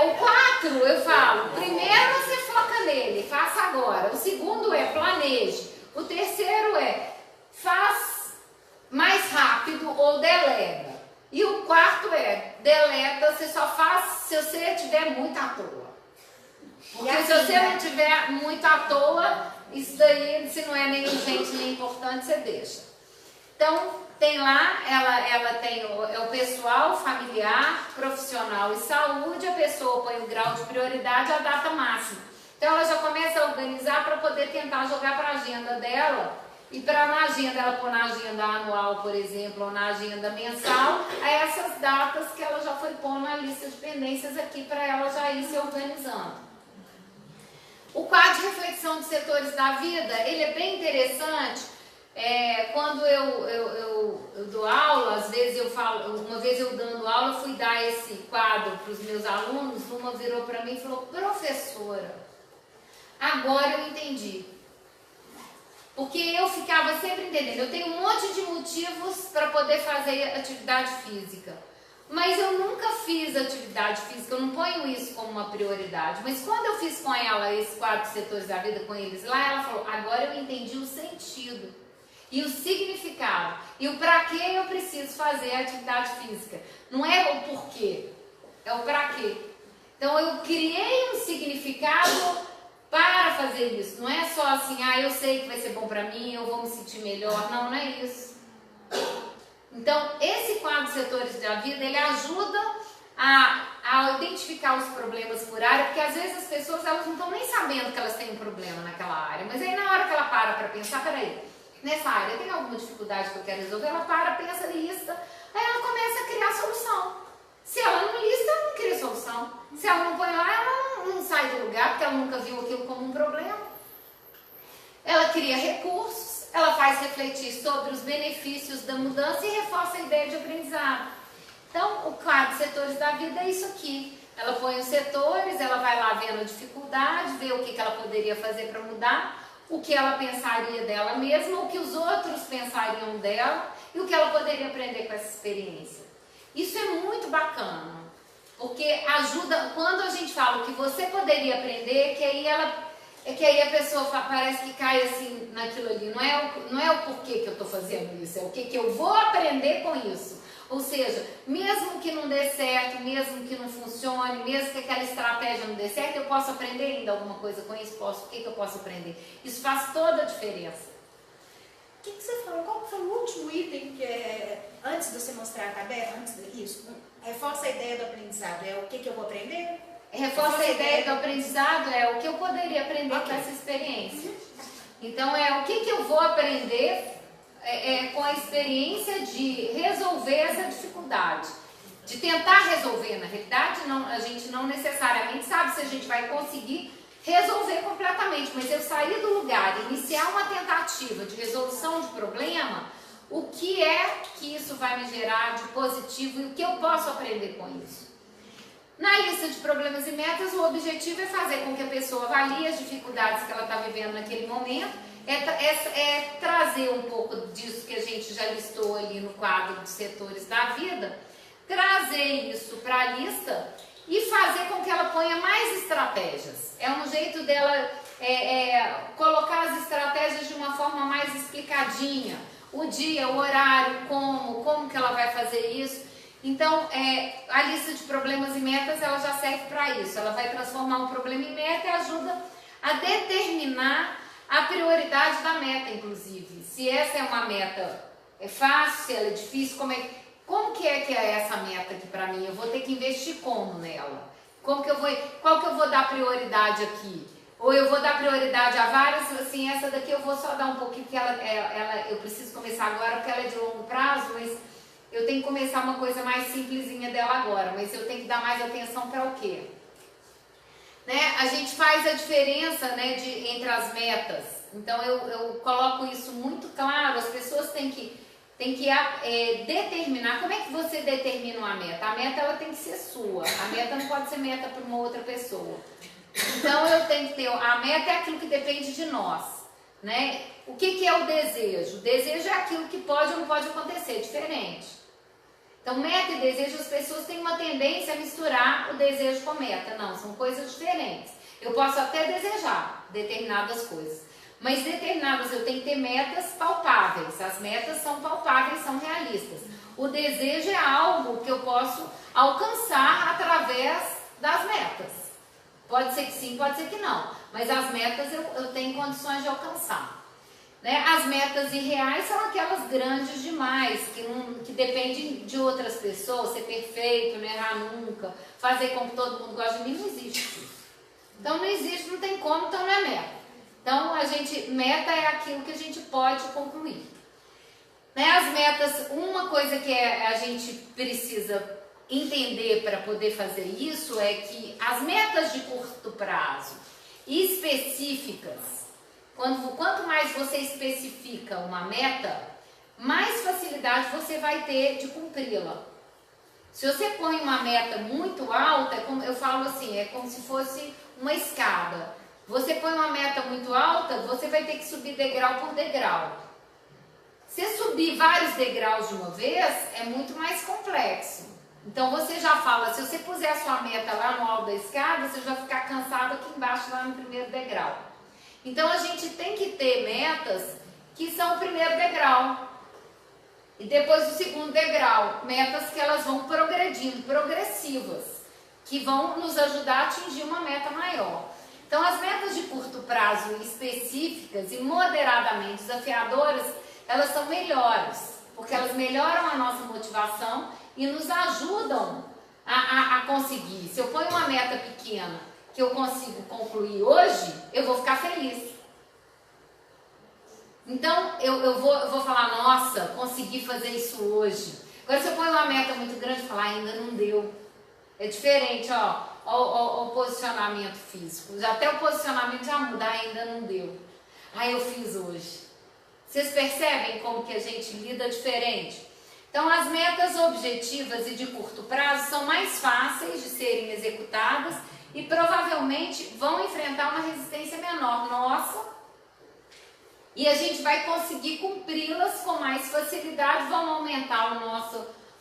O 4, eu falo, primeiro você foca nele, faça agora. O segundo é planeje. O terceiro é faz mais rápido ou delega. E o quarto é deleta, você só faz se você estiver muito à toa. Porque se você não estiver muito à toa, isso daí, se não é nem urgente nem importante, você deixa. Então, tem lá, ela tem o pessoal, familiar, profissional e saúde, a pessoa põe o grau de prioridade e a data máxima. Então, ela já começa a organizar para poder tentar jogar para a agenda dela, e para na agenda, ela pôr na agenda anual, por exemplo, ou na agenda mensal, a essas datas que ela já foi pondo na lista de pendências aqui para ela já ir se organizando. O quadro de reflexão dos setores da vida, ele é bem interessante. Quando eu dou aula, às vezes eu falo, uma vez eu dando aula, eu fui dar esse quadro para os meus alunos, uma virou para mim e falou, professora, agora eu entendi. Porque eu ficava sempre entendendo, eu tenho um monte de motivos para poder fazer atividade física. Mas eu nunca fiz atividade física, eu não ponho isso como uma prioridade. Mas quando eu fiz com ela esse quadro de setores da vida com eles lá, ela falou, agora eu entendi o sentido e o significado e o para que eu preciso fazer a atividade física. Não é o porquê, é o para quê. Então eu criei um significado para fazer isso. Não é só assim, eu sei que vai ser bom para mim, eu vou me sentir melhor. Não, não é isso. Então, esse quadro de setores da vida, ele ajuda a identificar os problemas por área, porque às vezes as pessoas elas não estão nem sabendo que elas têm um problema naquela área, mas aí na hora que ela para pensar, peraí, nessa área tem alguma dificuldade que eu quero resolver, ela pensa, lista, aí ela começa a criar solução. Se ela não lista, ela não cria solução. Se ela não põe lá, ela não sai do lugar, porque ela nunca viu aquilo como um problema. Ela cria recursos. Ela faz refletir sobre os benefícios da mudança e reforça a ideia de aprendizado. Então, o quadro de setores da vida é isso aqui. Ela põe os setores, ela vai lá vendo a dificuldade, vê o que ela poderia fazer para mudar, o que ela pensaria dela mesma, o que os outros pensariam dela e o que ela poderia aprender com essa experiência. Isso é muito bacana, porque ajuda, quando a gente fala o que você poderia aprender, que aí a pessoa parece que cai assim naquilo ali. Não é o porquê que eu estou fazendo isso, é o que eu vou aprender com isso. Ou seja, mesmo que não dê certo, mesmo que não funcione, mesmo que aquela estratégia não dê certo, eu posso aprender ainda alguma coisa com isso? Posso. O que eu posso aprender? Isso faz toda a diferença. O que você falou? Qual foi o último item que antes de você mostrar a tabela, antes disso? Reforça a ideia do aprendizado. É o que eu vou aprender? Reforça a ideia do aprendizado é o que eu poderia aprender com essa experiência. Então, é o que eu vou aprender com a experiência de resolver essa dificuldade. De tentar resolver. Na realidade, a gente não necessariamente sabe se a gente vai conseguir resolver completamente. Mas eu sair do lugar, iniciar uma tentativa de resolução de problema, o que é que isso vai me gerar de positivo e o que eu posso aprender com isso. Na lista de problemas e metas, o objetivo é fazer com que a pessoa avalie as dificuldades que ela está vivendo naquele momento, é trazer um pouco disso que a gente já listou ali no quadro dos setores da vida, trazer isso para a lista e fazer com que ela ponha mais estratégias. É um jeito dela colocar as estratégias de uma forma mais explicadinha, o dia, o horário, como que ela vai fazer isso. Então, a lista de problemas e metas, ela já serve para isso. Ela vai transformar um problema em meta e ajuda a determinar a prioridade da meta, inclusive. Se essa é uma meta fácil, se ela é difícil, como que é essa meta aqui para mim? Eu vou ter que investir como nela? Qual que eu vou dar prioridade aqui? Ou eu vou dar prioridade a várias, assim, essa daqui eu vou só dar um pouquinho, porque eu preciso começar agora, porque ela é de longo prazo, mas eu tenho que começar uma coisa mais simplesinha dela agora, mas eu tenho que dar mais atenção para o quê? Né? A gente faz a diferença, né, entre as metas. Então eu coloco isso muito claro, as pessoas têm que determinar. Como é que você determina uma meta? A meta, ela tem que ser sua, a meta não pode ser meta para uma outra pessoa. Então eu tenho que ter, a meta é aquilo que depende de nós, né? O que é o desejo? O desejo é aquilo que pode ou não pode acontecer, diferente. Então meta e desejo, as pessoas têm uma tendência a misturar o desejo com a meta. Não, são coisas diferentes. Eu posso até desejar determinadas coisas, mas determinadas eu tenho que ter metas palpáveis. As metas são palpáveis, são realistas. O desejo é algo que eu posso alcançar através das metas. Pode ser que sim, pode ser que não. Mas as metas eu tenho condições de alcançar. Né? As metas irreais são aquelas grandes demais, que dependem de outras pessoas, ser perfeito, não errar nunca, fazer com que todo mundo goste de mim, não existe isso. Então não existe, não tem como, então não é meta. Então meta é aquilo que a gente pode concluir. Né? As metas, uma coisa que a gente precisa entender para poder fazer isso é que as metas de curto prazo específicas, quanto mais você especifica uma meta, mais facilidade você vai ter de cumpri-la. Se você põe uma meta muito alta, eu falo assim, é como se fosse uma escada. Você põe uma meta muito alta, você vai ter que subir degrau por degrau. Se subir vários degraus de uma vez, é muito mais complexo. Então você já fala, se você puser a sua meta lá no alto da escada, você já vai ficar cansado aqui embaixo, lá no primeiro degrau. Então a gente tem que ter metas que são o primeiro degrau. E depois o segundo degrau, metas que elas vão progredindo, progressivas, que vão nos ajudar a atingir uma meta maior. Então as metas de curto prazo específicas e moderadamente desafiadoras, elas são melhores, porque elas melhoram a nossa motivação e nos ajudam a conseguir. Se eu ponho uma meta pequena que eu consigo concluir hoje, eu vou ficar feliz. Então eu vou falar, nossa, consegui fazer isso hoje. Agora se eu ponho uma meta muito grande e falar, ainda não deu. É diferente, o posicionamento físico. Até o posicionamento já muda, ainda não deu. Eu fiz hoje. Vocês percebem como que a gente lida diferente? Então, as metas objetivas e de curto prazo são mais fáceis de serem executadas e provavelmente vão enfrentar uma resistência menor nossa e a gente vai conseguir cumpri-las com mais facilidade, vão aumentar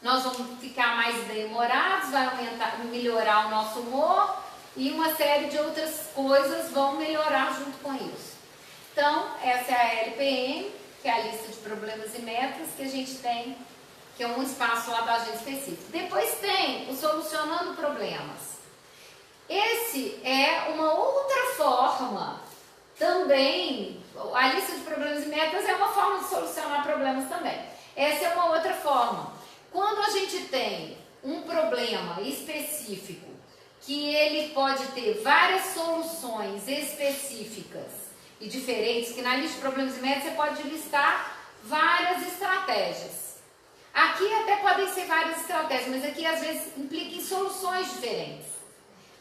nós vamos ficar mais bem-humorados, vai melhorar o nosso humor e uma série de outras coisas vão melhorar junto com isso. Então, essa é a LPM, que é a lista de problemas e metas que a gente tem, que é um espaço lá da agenda específica. Depois tem o Solucionando Problemas. Esse é uma outra forma também, a lista de problemas e metas é uma forma de solucionar problemas também. Essa é uma outra forma. Quando a gente tem um problema específico, que ele pode ter várias soluções específicas e diferentes, que na lista de problemas e metas você pode listar várias estratégias. Aqui até podem ser várias estratégias, mas aqui às vezes implica em soluções diferentes.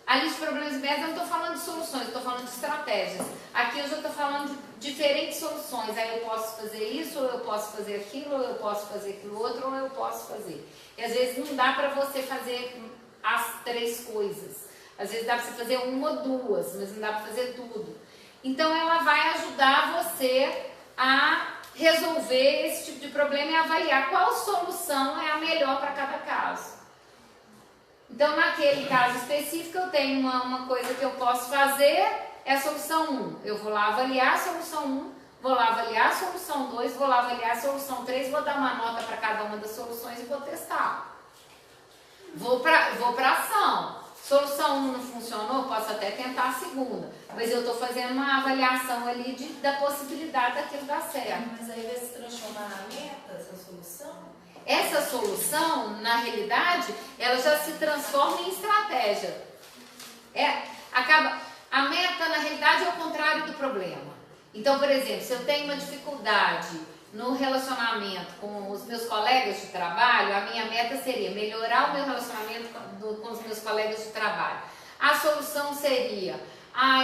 A lista de problemas e metas eu não estou falando de soluções, eu estou falando de estratégias. Aqui eu já estou falando de diferentes soluções. Aí eu posso fazer isso, ou eu posso fazer aquilo, ou eu posso fazer aquilo outro, ou eu posso fazer. E às vezes não dá para você fazer as três coisas. Às vezes dá para você fazer uma ou duas, mas não dá para fazer tudo. Então ela vai ajudar você a resolver esse tipo de problema e avaliar qual solução é a melhor para cada caso. Então, naquele caso específico, eu tenho uma coisa que eu posso fazer, é a solução 1. Eu vou lá avaliar a solução 1, vou lá avaliar a solução 2, vou lá avaliar a solução 3, vou dar uma nota para cada uma das soluções e vou testar. Vou para ação. Solução 1 não funcionou, posso até tentar a segunda. Mas eu estou fazendo uma avaliação ali da possibilidade daquilo dar certo. Mas aí vai se transformar na meta, essa solução? Essa solução, na realidade, ela já se transforma em estratégia. A meta, na realidade, é o contrário do problema. Então, por exemplo, se eu tenho uma dificuldade no relacionamento com os meus colegas de trabalho, a minha meta seria melhorar o meu relacionamento com os meus colegas de trabalho. A solução seria,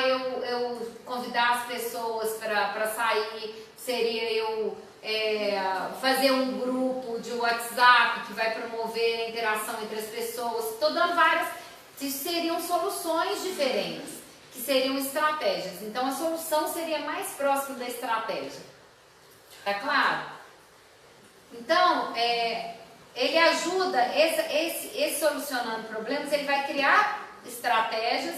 eu convidar as pessoas para sair, seria eu fazer um grupo de WhatsApp que vai promover a interação entre as pessoas. Estou dando várias, seriam soluções diferentes, que seriam estratégias. Então, a solução seria mais próxima da estratégia. Tá claro? Então, ele ajuda, esse solucionando problemas, ele vai criar estratégias,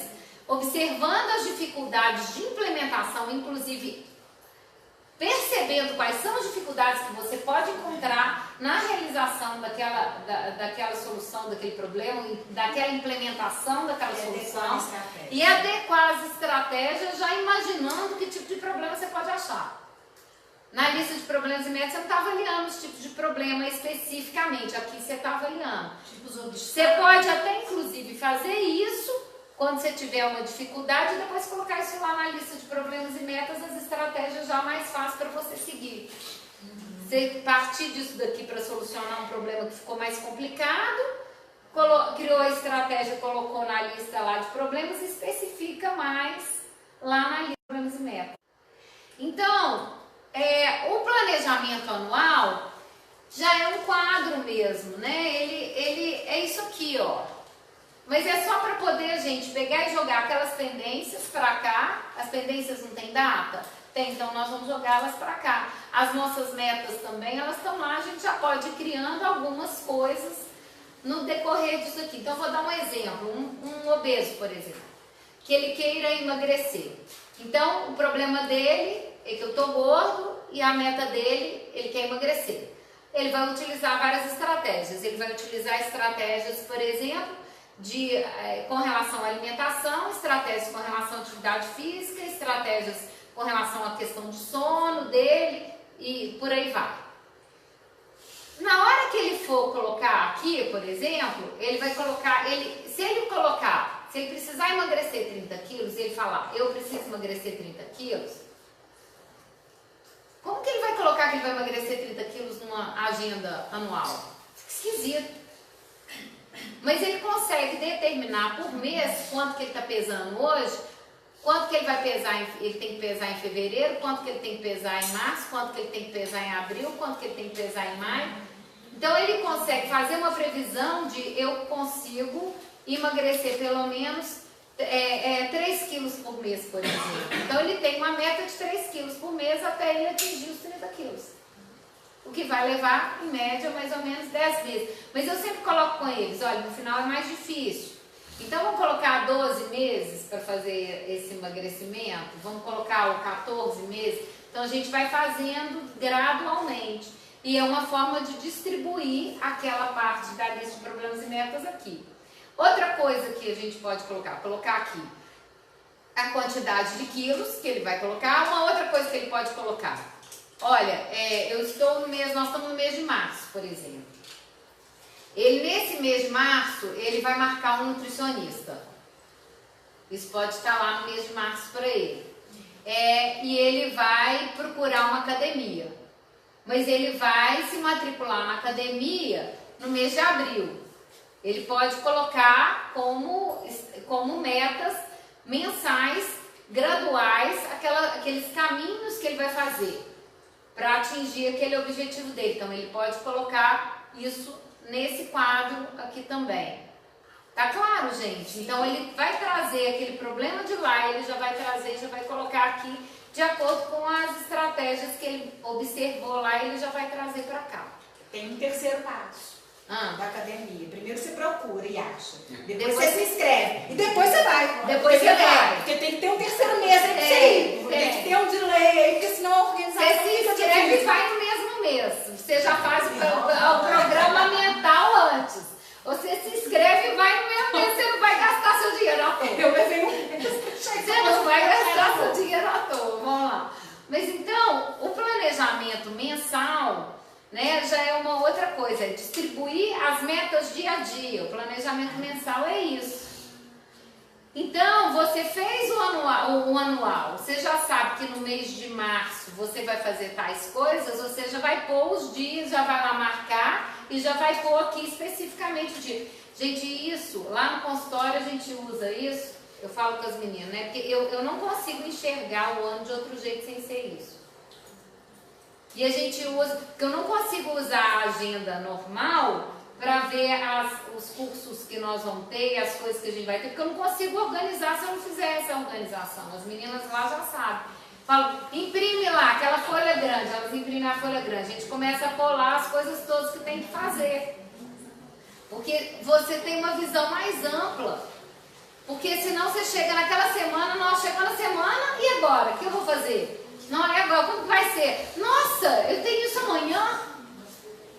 observando as dificuldades de implementação, inclusive percebendo quais são as dificuldades que você pode encontrar na realização daquela solução, daquele problema, daquela implementação daquela solução, e adequar as estratégias já imaginando que tipo de problema você pode achar. Na lista de problemas e metas, você não está avaliando os tipos de problema especificamente, aqui você está avaliando. Você pode até, inclusive, fazer isso quando você tiver uma dificuldade e depois colocar isso lá na lista de problemas e metas, as estratégias já mais fáceis para você seguir. Você partir disso daqui para solucionar um problema que ficou mais complicado, criou a estratégia, colocou na lista lá de problemas e especifica mais lá na lista de problemas e metas. Então, o planejamento anual já é um quadro mesmo, né? Ele é isso aqui, ó. Mas é só para poder a gente pegar e jogar aquelas pendências para cá. As pendências não têm data? Tem, então nós vamos jogá-las para cá. As nossas metas também, elas estão lá, a gente já pode ir criando algumas coisas no decorrer disso aqui. Então, vou dar um exemplo, um obeso, por exemplo, que ele queira emagrecer. Então, o problema dele é que eu estou gordo e a meta dele, ele quer emagrecer. Ele vai utilizar várias estratégias. Ele vai utilizar estratégias, por exemplo, com relação à alimentação, estratégias com relação à atividade física, estratégias com relação à questão de sono dele e por aí vai. Na hora que ele for colocar aqui, por exemplo, ele vai colocar, se ele precisar emagrecer 30 quilos, ele falar, eu preciso emagrecer 30 quilos, como que ele vai colocar que ele vai emagrecer 30 quilos numa agenda anual? Esquisito. Mas ele consegue determinar por mês quanto que ele está pesando hoje, quanto que ele vai pesar, ele tem que pesar em fevereiro, quanto que ele tem que pesar em março, quanto que ele tem que pesar em abril, quanto que ele tem que pesar em maio. Então ele consegue fazer uma previsão de eu consigo emagrecer pelo menos 3 quilos por mês, por exemplo. Então ele tem uma meta de 3 quilos por mês até ele atingir os 30 quilos. O que vai levar, em média, mais ou menos 10 meses. Mas eu sempre coloco com eles, olha, no final é mais difícil. Então vamos colocar 12 meses para fazer esse emagrecimento, vamos colocar 14 meses. Então a gente vai fazendo gradualmente. E é uma forma de distribuir aquela parte da lista de problemas e metas aqui. Outra coisa que a gente pode colocar aqui a quantidade de quilos que ele vai colocar. Uma outra coisa que ele pode colocar. Olha, nós estamos no mês de março, por exemplo. Nesse mês de março, ele vai marcar um nutricionista. Isso pode estar lá no mês de março para ele. E ele vai procurar uma academia. Mas ele vai se matricular na academia no mês de abril. Ele pode colocar como metas mensais, graduais, aqueles caminhos que ele vai fazer para atingir aquele objetivo dele. Então, ele pode colocar isso nesse quadro aqui também. Tá claro, gente? Então, ele vai trazer aquele problema de lá, ele já vai trazer, já vai colocar aqui de acordo com as estratégias que ele observou lá, ele já vai trazer para cá. Tem um terceiro passo da academia. Primeiro você procura e acha. Depois você se inscreve. E depois você vai. Depois você vai. Porque tem que ter um terceiro mês aí pra você ir. Tem que ter um delay, porque senão a organização... Você se inscreve e vai no mesmo mês. Você já faz o programa mental antes. Você se inscreve mensal, né, já é uma outra coisa, é distribuir as metas dia a dia. O planejamento mensal é isso. Então, você fez o anual, você já sabe que no mês de março você vai fazer tais coisas, você já vai pôr os dias, já vai lá marcar e já vai pôr aqui especificamente o dia. Gente, isso, lá no consultório a gente usa isso, eu falo com as meninas, né? Porque eu não consigo enxergar o ano de outro jeito sem ser isso. E a gente usa, porque eu não consigo usar a agenda normal para ver os cursos que nós vamos ter, as coisas que a gente vai ter, porque eu não consigo organizar se eu não fizer essa organização. As meninas lá já sabem. Falo, imprime lá, aquela folha grande, elas imprimem a folha grande. A gente começa a colar as coisas todas que tem que fazer. Porque você tem uma visão mais ampla. Porque senão você chega naquela semana, nós chegamos na semana, e agora? O que eu vou fazer? Não, e agora? Como que vai ser? Nossa, eu tenho isso amanhã?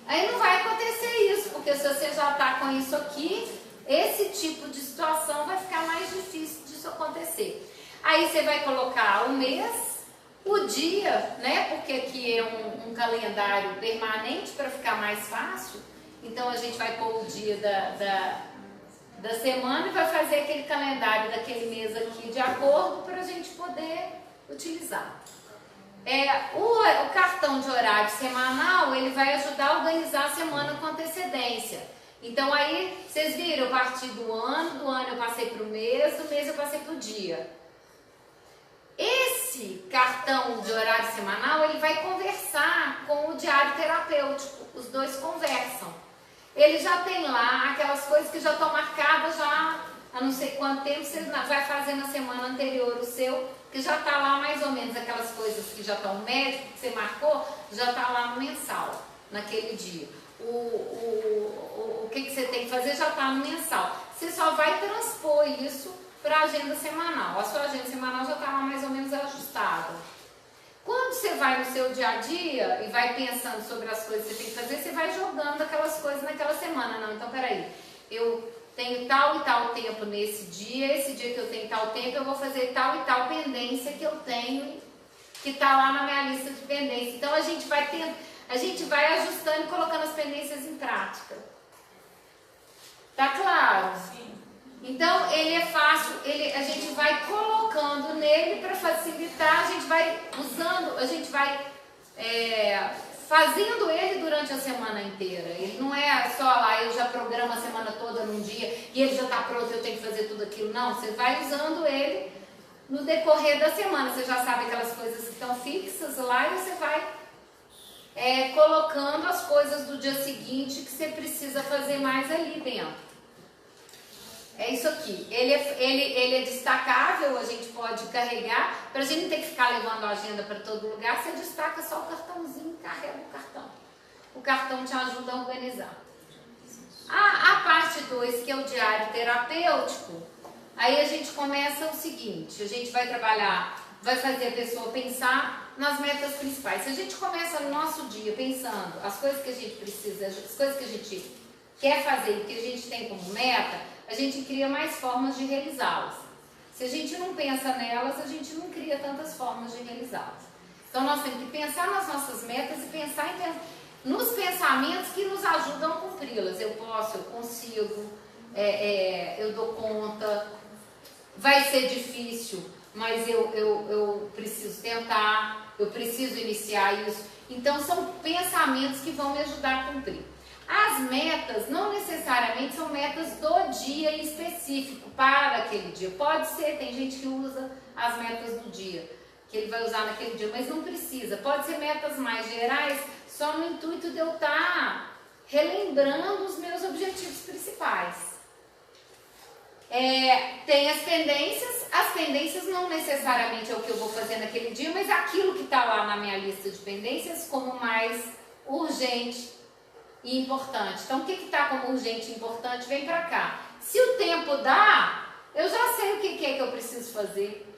Aí não vai acontecer isso, porque se você já está com isso aqui, esse tipo de situação vai ficar mais difícil disso acontecer. Aí você vai colocar o mês, o dia, né? Porque aqui é um calendário permanente para ficar mais fácil. Então a gente vai pôr o dia da semana e vai fazer aquele calendário daquele mês aqui de acordo para a gente poder utilizar. O cartão de horário semanal, ele vai ajudar a organizar a semana com antecedência. Então aí, vocês viram, eu parti do ano eu passei para o mês, do mês eu passei para o dia. Esse cartão de horário semanal, ele vai conversar com o diário terapêutico, os dois conversam. Ele já tem lá aquelas coisas que já estão marcadas já há não sei quanto tempo, você vai fazer na semana anterior o seu, que já está lá mais ou menos aquelas coisas que já estão médico, que você marcou, já está lá no mensal, naquele dia. O que você tem que fazer já está no mensal. Você só vai transpor isso para a agenda semanal. A sua agenda semanal já está lá mais ou menos ajustada. Quando você vai no seu dia a dia e vai pensando sobre as coisas que você tem que fazer, você vai jogando aquelas coisas naquela semana. Não, então peraí, eu tenho tal e tal tempo nesse dia, esse dia que eu tenho tal tempo, eu vou fazer tal e tal pendência que eu tenho, que está lá na minha lista de pendência. Então a gente vai ajustando e colocando as pendências em prática. Tá claro? Sim. Então ele é fácil, a gente vai colocando nele para facilitar, a gente vai usando, a gente vai fazendo ele durante a semana inteira. Ele não é só lá, eu já programo a semana toda num dia e ele já está pronto, eu tenho que fazer tudo aquilo. Não, você vai usando ele no decorrer da semana. Você já sabe aquelas coisas que estão fixas lá e você vai colocando as coisas do dia seguinte que você precisa fazer mais ali dentro. É isso aqui. Ele é destacável, a gente pode carregar. Para a gente não ter que ficar levando a agenda para todo lugar, você destaca só o cartãozinho e carrega o cartão. O cartão te ajuda a organizar. A parte 2, que é o diário terapêutico, aí a gente começa o seguinte, a gente vai trabalhar, vai fazer a pessoa pensar nas metas principais. Se a gente começa no nosso dia pensando as coisas que a gente precisa, as coisas que a gente quer fazer e que a gente tem como meta, a gente cria mais formas de realizá-las. Se a gente não pensa nelas, a gente não cria tantas formas de realizá-las. Então nós temos que pensar nas nossas metas e pensar nos pensamentos que nos ajudam a cumpri-las. Eu posso, eu consigo, eu dou conta, vai ser difícil, mas eu preciso tentar, eu preciso iniciar isso. Então são pensamentos que vão me ajudar a cumprir. As metas não necessariamente são metas do dia em específico, para aquele dia. Pode ser, tem gente que usa as metas do dia, que ele vai usar naquele dia, mas não precisa. Pode ser metas mais gerais, só no intuito de eu estar relembrando os meus objetivos principais. Tem as pendências não necessariamente é o que eu vou fazer naquele dia, mas aquilo que está lá na minha lista de pendências como mais urgente e importante. Então, o que está como urgente e importante vem para cá. Se o tempo dá, eu já sei o que é que eu preciso fazer.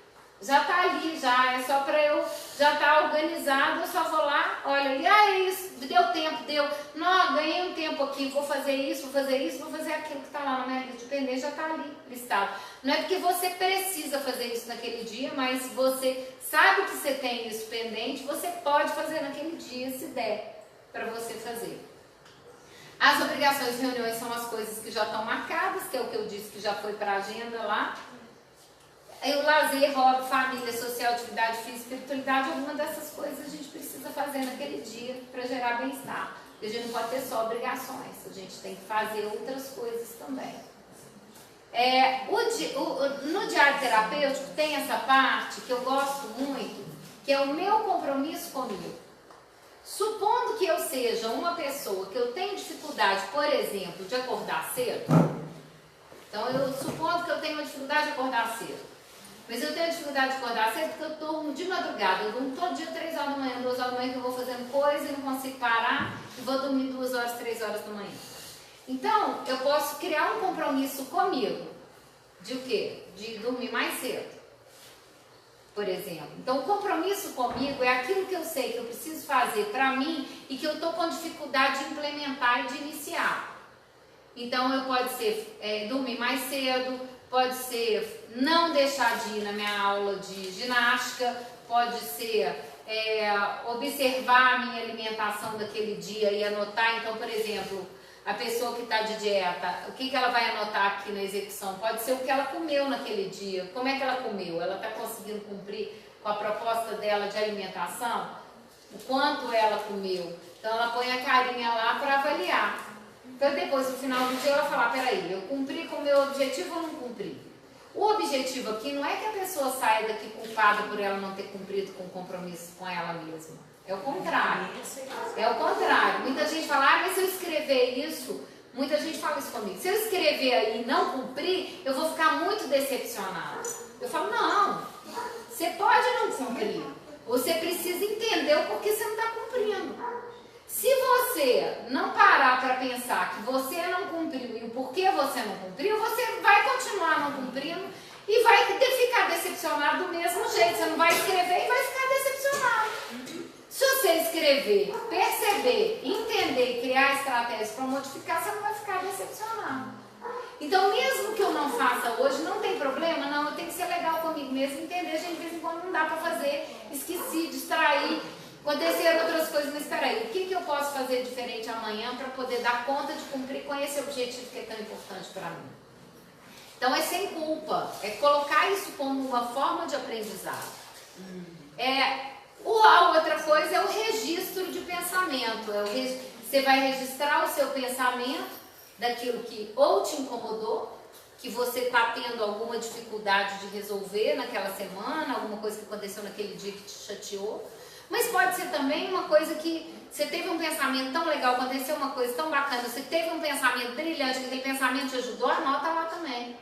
Já está ali, já é só para eu, já está organizado, eu só vou lá, olha ali, isso, deu tempo, deu. Não, ganhei um tempo aqui, vou fazer isso, vou fazer aquilo que está lá na minha lista de pendência, já está ali listado. Não é porque você precisa fazer isso naquele dia, mas você sabe que você tem isso pendente, você pode fazer naquele dia se der. para você fazer. As obrigações de reuniões são as coisas que já estão marcadas, que é o que eu disse que já foi para a agenda lá. E o lazer, hobby, família, social, atividade física, espiritualidade, alguma dessas coisas a gente precisa fazer naquele dia para gerar bem-estar. Porque a gente não pode ter só obrigações, a gente tem que fazer outras coisas também. No diário terapêutico tem essa parte que eu gosto muito, que é o meu compromisso comigo. Supondo que eu seja uma pessoa que eu tenho dificuldade, por exemplo, de acordar cedo, então eu supondo que eu tenho uma dificuldade de acordar cedo, mas eu tenho dificuldade de acordar cedo porque eu durmo de madrugada, eu durmo todo dia 3 horas da manhã, 2 horas da manhã que eu vou fazendo coisa e não consigo parar e vou dormir 2 horas, 3 horas da manhã. Então, eu posso criar um compromisso comigo, de o quê? De dormir mais cedo, por exemplo. Então, o compromisso comigo é aquilo que eu sei que eu preciso fazer para mim e que eu estou com dificuldade de implementar e de iniciar. Então, pode ser dormir mais cedo, pode ser não deixar de ir na minha aula de ginástica, pode ser observar a minha alimentação daquele dia e anotar. Então, por exemplo, a pessoa que está de dieta, o que ela vai anotar aqui na execução? Pode ser o que ela comeu naquele dia. Como é que ela comeu? Ela está conseguindo cumprir com a proposta dela de alimentação? O quanto ela comeu? Então ela põe a carinha lá para avaliar. Então depois, no final do dia, ela fala, peraí, eu cumpri com o meu objetivo ou não cumpri? O objetivo aqui não é que a pessoa saia daqui culpada por ela não ter cumprido com o compromisso com ela mesma. É o contrário. É o contrário. Muita gente fala, mas se eu escrever isso, muita gente fala isso comigo. Se eu escrever aí e não cumprir, eu vou ficar muito decepcionada. Eu falo, não, você pode não cumprir. Você precisa entender o porquê você não está cumprindo. Se você não parar para pensar que você não cumpriu e o porquê você não cumpriu, você vai continuar não cumprindo e vai ficar decepcionado do mesmo jeito. Você não vai escrever e vai ficar decepcionado. Se você escrever, perceber, entender e criar estratégias para modificar, você não vai ficar decepcionado. Então, mesmo que eu não faça hoje, não tem problema, não, eu tenho que ser legal comigo mesmo, entender, gente, de vez em quando não dá para fazer, esqueci, distrair, aconteceram outras coisas, mas espera aí, o que eu posso fazer diferente amanhã para poder dar conta de cumprir com esse objetivo que é tão importante para mim? Então, é sem culpa, é colocar isso como uma forma de aprendizado. A outra coisa é o registro de pensamento. Você vai registrar o seu pensamento daquilo que ou te incomodou, que você está tendo alguma dificuldade de resolver naquela semana, alguma coisa que aconteceu naquele dia que te chateou. Mas pode ser também uma coisa que você teve um pensamento tão legal, aconteceu uma coisa tão bacana, você teve um pensamento brilhante, que aquele pensamento te ajudou, anota lá também.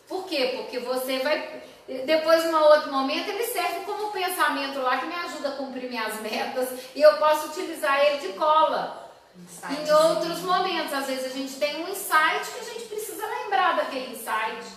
Por quê? Porque você vai... Depois, em um outro momento, ele serve como pensamento lá que me ajuda a cumprir minhas metas e eu posso utilizar ele de cola em outros momentos. Às vezes a gente tem um insight que a gente precisa lembrar daquele insight.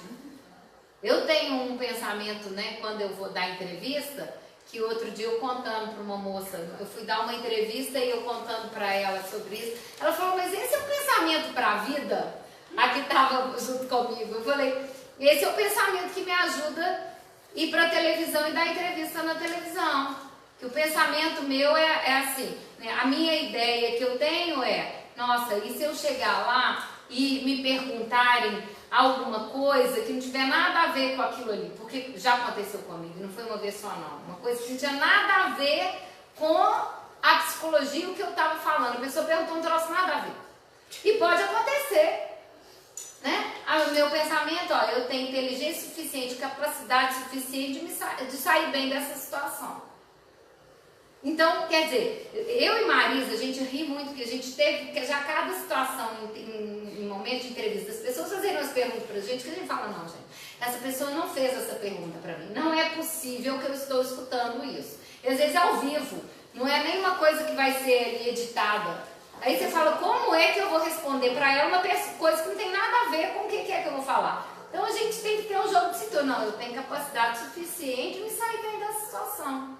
Eu tenho um pensamento, né, quando eu vou dar entrevista, que outro dia eu contando para uma moça, eu fui dar uma entrevista e eu contando para ela sobre isso, ela falou, mas esse é um pensamento para a vida? A que estava junto comigo. Eu falei... Esse é o pensamento que me ajuda a ir para a televisão e dar entrevista na televisão. Que o pensamento meu é assim, né? A minha ideia que eu tenho é, nossa, e se eu chegar lá e me perguntarem alguma coisa que não tiver nada a ver com aquilo ali? Porque já aconteceu comigo, não foi uma vez só não. Uma coisa que não tinha nada a ver com a psicologia, o que eu estava falando. A pessoa perguntou, não trouxe nada a ver. E pode acontecer. Né? O meu pensamento, ó, eu tenho inteligência suficiente, capacidade suficiente de sair bem dessa situação. Então, quer dizer, eu e Marisa, a gente ri muito, porque a gente teve, porque já cada situação, em momento de entrevista, as pessoas fazerem umas perguntas pra gente, que a gente fala, não, gente, essa pessoa não fez essa pergunta pra mim, não é possível que eu estou escutando isso. E às vezes é ao vivo, não é nenhuma coisa que vai ser ali editada. Aí você fala, como é que eu vou responder para ela uma coisa que não tem nada a ver com o que é que eu vou falar? Então a gente tem que ter um jogo de cintura. Não, eu tenho capacidade suficiente de me sair bem dessa situação.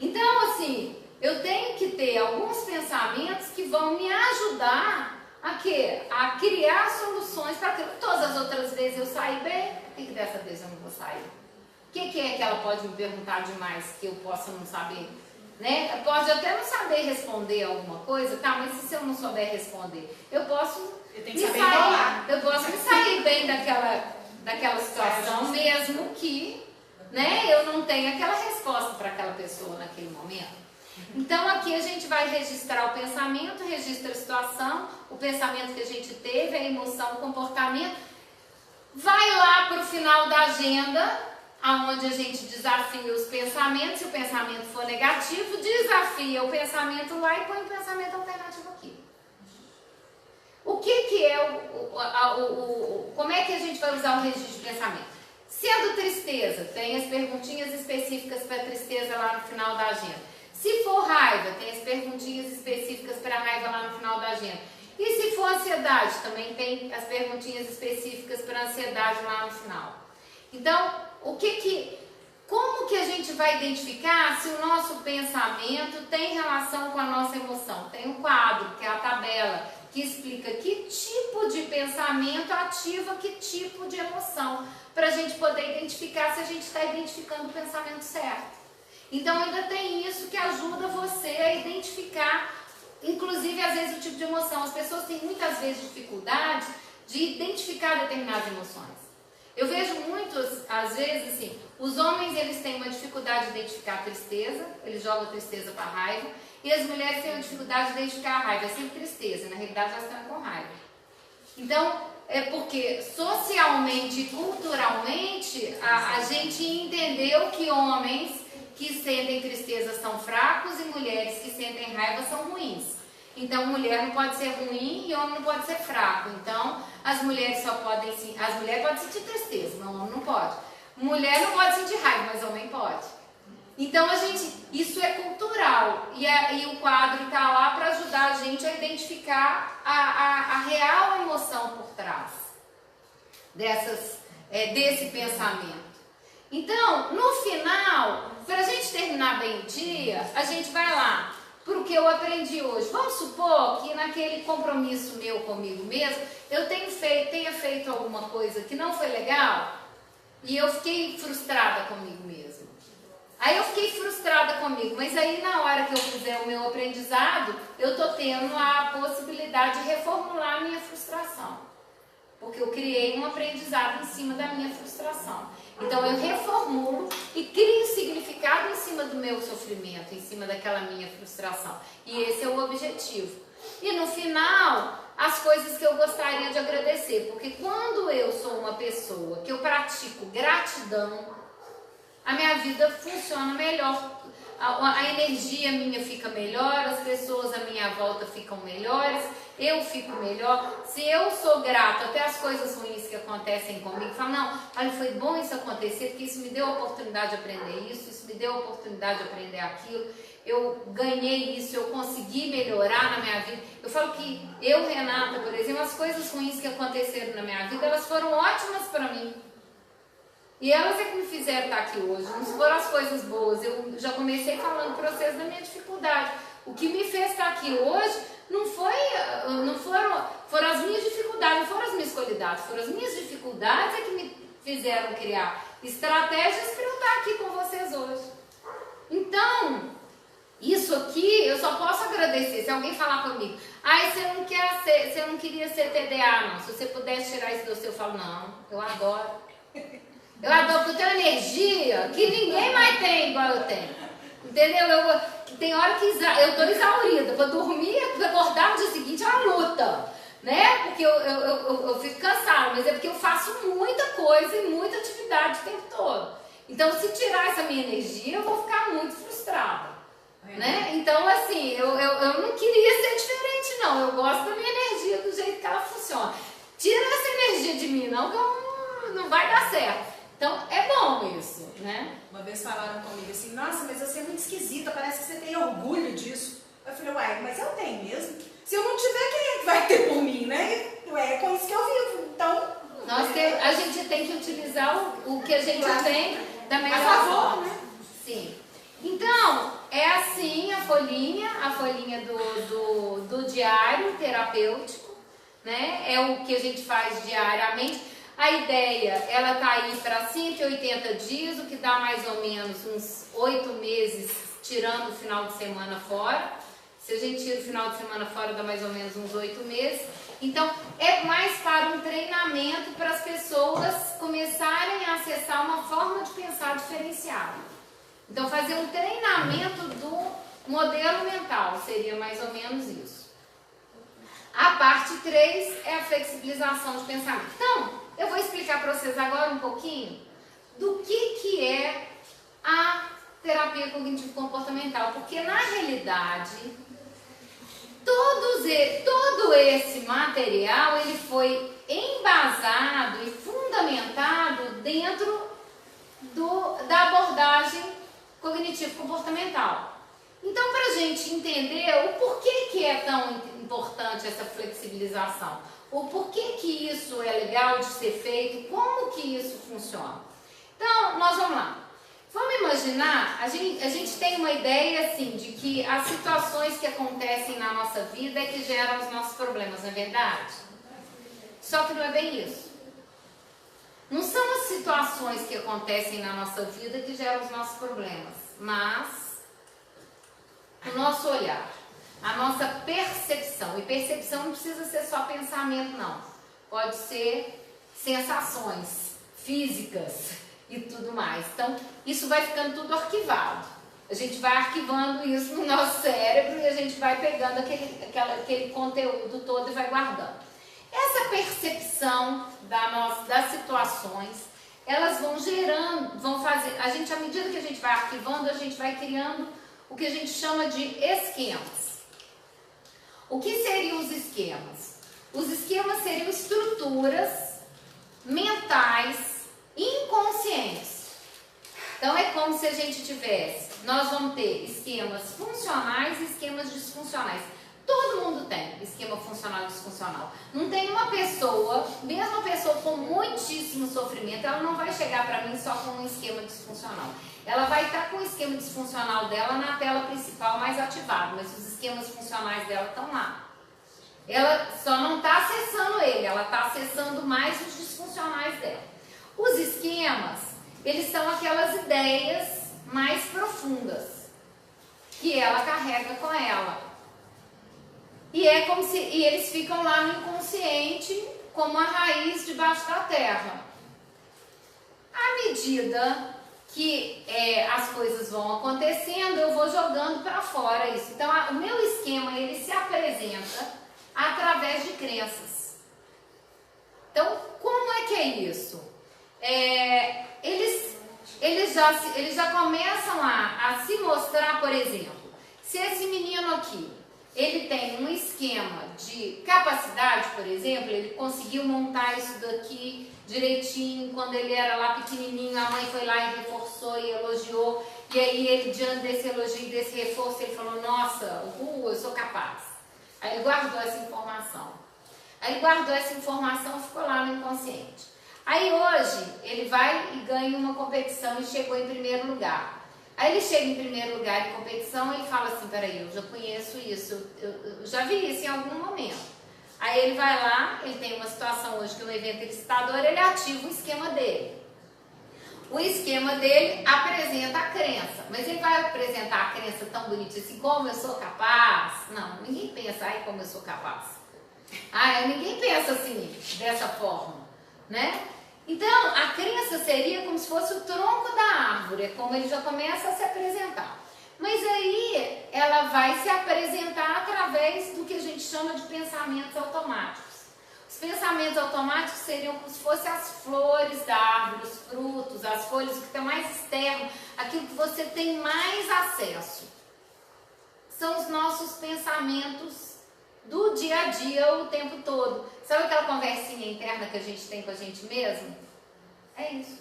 Então, assim, eu tenho que ter alguns pensamentos que vão me ajudar a quê? A criar soluções para que todas as outras vezes eu sair bem, e que dessa vez eu não vou sair. O que é que ela pode me perguntar demais que eu possa não saber? né? Pode até não saber responder alguma coisa, tá? Mas se eu não souber responder, eu posso eu posso me sair bem daquela situação, mesmo que, né, eu não tenha aquela resposta para aquela pessoa naquele momento. Então aqui a gente vai registrar o pensamento, registra a situação, o pensamento que a gente teve, a emoção, o comportamento. Vai lá para o final da agenda, onde a gente desafia os pensamentos. Se o pensamento for negativo, desafia o pensamento lá e põe o pensamento alternativo aqui. O que é como é que a gente vai usar o registro de pensamento? Sendo tristeza, tem as perguntinhas específicas para tristeza lá no final da agenda. Se for raiva, tem as perguntinhas específicas para raiva lá no final da agenda. E se for ansiedade, também tem as perguntinhas específicas para ansiedade lá no final. Então, como que a gente vai identificar se o nosso pensamento tem relação com a nossa emoção? Tem um quadro, que é a tabela, que explica que tipo de pensamento ativa que tipo de emoção, para a gente poder identificar se a gente está identificando o pensamento certo. Então ainda tem isso que ajuda você a identificar, inclusive às vezes o tipo de emoção. As pessoas têm muitas vezes dificuldade de identificar determinadas emoções. Eu vejo muitos, às vezes assim, os homens eles têm uma dificuldade de identificar a tristeza, eles jogam a tristeza para a raiva, e as mulheres têm uma dificuldade de identificar a raiva, é sempre tristeza, na realidade elas estão com raiva. Então, é porque socialmente e culturalmente a gente entendeu que homens que sentem tristeza são fracos e mulheres que sentem raiva são ruins. Então, mulher não pode ser ruim e homem não pode ser fraco. Então, as mulheres podem sentir tristeza, mas o homem não pode. Mulher não pode sentir raiva, mas o homem pode. Então, isso é cultural. E o quadro está lá para ajudar a gente a identificar a real emoção por trás desse pensamento. Então, no final, para a gente terminar bem o dia, a gente vai lá para o que eu aprendi hoje. Vamos supor que naquele compromisso meu comigo mesmo, eu tenha feito alguma coisa que não foi legal e eu fiquei frustrada comigo mesmo. Aí eu fiquei frustrada comigo, mas aí na hora que eu fizer o meu aprendizado, eu estou tendo a possibilidade de reformular a minha frustração. Porque eu criei um aprendizado em cima da minha frustração. Então eu reformulo e crio um significado em cima do meu sofrimento, em cima daquela minha frustração. E esse é o objetivo. E no final, as coisas que eu gostaria de agradecer. Porque quando eu sou uma pessoa que eu pratico gratidão, a minha vida funciona melhor. A energia minha fica melhor, as pessoas à minha volta ficam melhores, eu fico melhor. Se eu sou grato até as coisas ruins que acontecem comigo, falo, não, olha, foi bom isso acontecer, porque isso me deu a oportunidade de aprender isso me deu a oportunidade de aprender aquilo, eu ganhei isso, eu consegui melhorar na minha vida. Eu falo que eu, Renata, por exemplo, as coisas ruins que aconteceram na minha vida, elas foram ótimas para mim. E elas é que me fizeram estar aqui hoje, não foram as coisas boas. Eu já comecei falando o processo da minha dificuldade. O que me fez estar aqui hoje foram as minhas dificuldades, não foram as minhas qualidades, foram as minhas dificuldades que me fizeram criar estratégias para eu estar aqui com vocês hoje. Então, isso aqui eu só posso agradecer se alguém falar comigo. Você não queria ser TDA, não. Se você pudesse tirar isso do seu, eu falo, não, eu adoro. Eu adoro, porque eu tenho energia que ninguém mais tem igual eu tenho. Entendeu? Tem hora que eu tô exaurida. Para dormir, para acordar no dia seguinte é uma luta. Né? Porque eu fico cansada, mas é porque eu faço muita coisa e muita atividade o tempo todo. Então, se tirar essa minha energia, eu vou ficar muito frustrada. Né? Então, assim, eu não queria ser diferente, não. Eu gosto da minha energia do jeito que ela funciona. Tira essa energia de mim, não, que não vai dar certo. Então, é bom isso, né? Uma vez falaram comigo assim, nossa, mas você é muito esquisita, parece que você tem orgulho disso. Eu falei, uai, mas eu tenho mesmo. Se eu não tiver, quem é que vai ter por mim, né? É com isso que eu vivo. Então, a gente tem que utilizar o que a gente tem da melhor forma. Né? Sim. Então, é assim a folhinha do diário terapêutico, né? É o que a gente faz diariamente. A ideia, ela tá aí para 180 dias, o que dá mais ou menos uns 8 meses tirando o final de semana fora. Se a gente tira o final de semana fora, dá mais ou menos uns 8 meses. Então, é mais para um treinamento para as pessoas começarem a acessar uma forma de pensar diferenciada. Então, fazer um treinamento do modelo mental seria mais ou menos isso. A parte 3 é a flexibilização de pensamento. Então, eu vou explicar para vocês agora um pouquinho do que é a terapia cognitivo-comportamental, porque na realidade todo esse material ele foi embasado e fundamentado dentro da abordagem cognitivo-comportamental. Então, para a gente entender o porquê que é tão importante essa flexibilização, o porquê que isso é legal de ser feito, como que isso funciona. Então, nós vamos lá. Vamos imaginar, a gente tem uma ideia assim de que as situações que acontecem na nossa vida é que geram os nossos problemas, não é verdade? Só que não é bem isso. Não são as situações que acontecem na nossa vida que geram os nossos problemas, mas o nosso olhar, a nossa percepção. E percepção não precisa ser só pensamento, não. Pode ser sensações físicas e tudo mais. Então, isso vai ficando tudo arquivado. A gente vai arquivando isso no nosso cérebro e a gente vai pegando aquele conteúdo todo e vai guardando. Essa percepção das situações, elas vão gerando, vão fazer, a gente, à medida que a gente vai arquivando, a gente vai criando o que a gente chama de esquemas. O que seriam os esquemas? Os esquemas seriam estruturas mentais inconscientes. Então é como se a gente tivesse, nós vamos ter esquemas funcionais e esquemas disfuncionais. Todo mundo tem esquema funcional e disfuncional. Não tem uma pessoa, mesmo uma pessoa com muitíssimo sofrimento, ela não vai chegar para mim só com um esquema disfuncional. Ela vai estar com o esquema disfuncional dela na tela principal mais ativado, mas os esquemas funcionais dela estão lá. Ela só não está acessando ele, ela está acessando mais os disfuncionais dela. Os esquemas, eles são aquelas ideias mais profundas que ela carrega com ela. E é como se eles ficam lá no inconsciente como a raiz debaixo da terra. À medida que as coisas vão acontecendo, eu vou jogando para fora isso. Então, o meu esquema, ele se apresenta através de crenças. Então, como é que é isso? Eles já começam a se mostrar, por exemplo, se esse menino aqui, ele tem um esquema de capacidade, por exemplo, ele conseguiu montar isso daqui direitinho, quando ele era lá pequenininho, a mãe foi lá e reforçou e elogiou, e aí ele, diante desse elogio e desse reforço, ele falou, nossa, eu sou capaz. Aí ele guardou essa informação. Ficou lá no inconsciente. Aí hoje, ele vai e ganha uma competição e chegou em primeiro lugar. Aí ele chega em primeiro lugar em competição e ele fala assim, peraí, eu já conheço isso, eu já vi isso em algum momento. Aí ele vai lá, ele tem uma situação hoje que é um evento excitador, ele ativa o esquema dele. O esquema dele apresenta a crença, mas ele vai apresentar a crença tão bonitinha assim, como eu sou capaz? Não, ninguém pensa, ai, como eu sou capaz. Ninguém pensa assim, dessa forma, né? Então, a crença seria como se fosse o tronco da árvore, é como ele já começa a se apresentar. Mas aí, ela vai se apresentar através do que a gente chama de pensamentos automáticos. Os pensamentos automáticos seriam como se fossem as flores da árvore, os frutos, as folhas, o que está mais externo, aquilo que você tem mais acesso. São os nossos pensamentos do dia a dia, o tempo todo. Sabe aquela conversinha interna que a gente tem com a gente mesmo? É isso.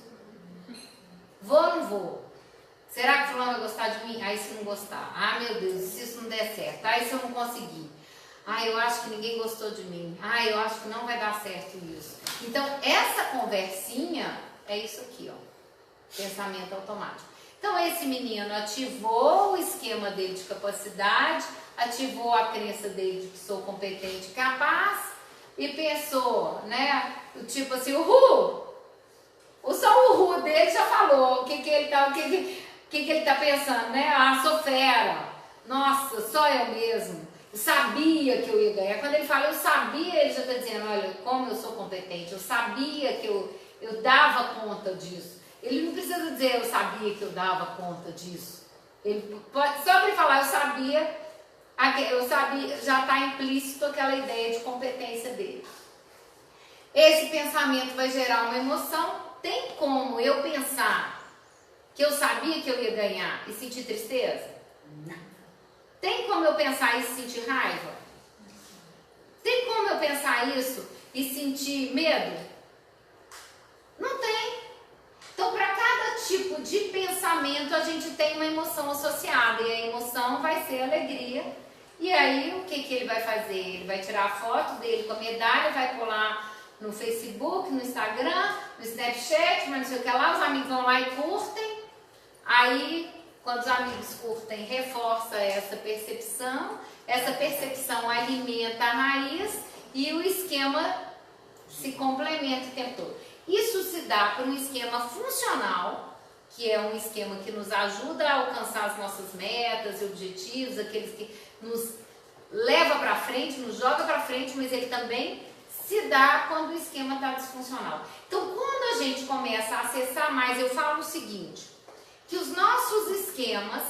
Vou ou não vou? Será que fulano vai gostar de mim? Aí se não gostar. Meu Deus, se isso não der certo. Se eu não conseguir. Eu acho que ninguém gostou de mim. Eu acho que não vai dar certo isso. Então, essa conversinha é isso aqui, ó. Pensamento automático. Então, esse menino ativou o esquema dele de capacidade, ativou a crença dele de que sou competente e capaz, e pensou, né? Tipo assim, uhul! Só o uhul dele já falou o que que ele está pensando, né? Ah, sou fera. Nossa, só eu mesmo. Eu sabia que eu ia ganhar. Quando ele fala eu sabia, ele já está dizendo, olha, como eu sou competente. Eu sabia que eu dava conta disso. Ele não precisa dizer eu sabia que eu dava conta disso. Ele pode, só para ele falar eu sabia, já está implícito aquela ideia de competência dele. Esse pensamento vai gerar uma emoção. Tem como eu pensar que eu sabia que eu ia ganhar e sentir tristeza? Não. Tem como eu pensar isso e sentir raiva? Tem como eu pensar isso e sentir medo? Não tem. Então, para cada tipo de pensamento, a gente tem uma emoção associada. E a emoção vai ser alegria. E aí, o que ele vai fazer? Ele vai tirar a foto dele com a medalha, vai pular no Facebook, no Instagram, no Snapchat, mas não sei o que lá. Os amigos vão lá e curtem. Aí, quando os amigos curtem, reforça essa percepção alimenta a raiz e o esquema se complementa o tempo todo. Isso se dá por um esquema funcional, que é um esquema que nos ajuda a alcançar as nossas metas e objetivos, aqueles que nos leva para frente, nos joga para frente, mas ele também se dá quando o esquema está disfuncional. Então, quando a gente começa a acessar mais, eu falo o seguinte, que os nossos esquemas,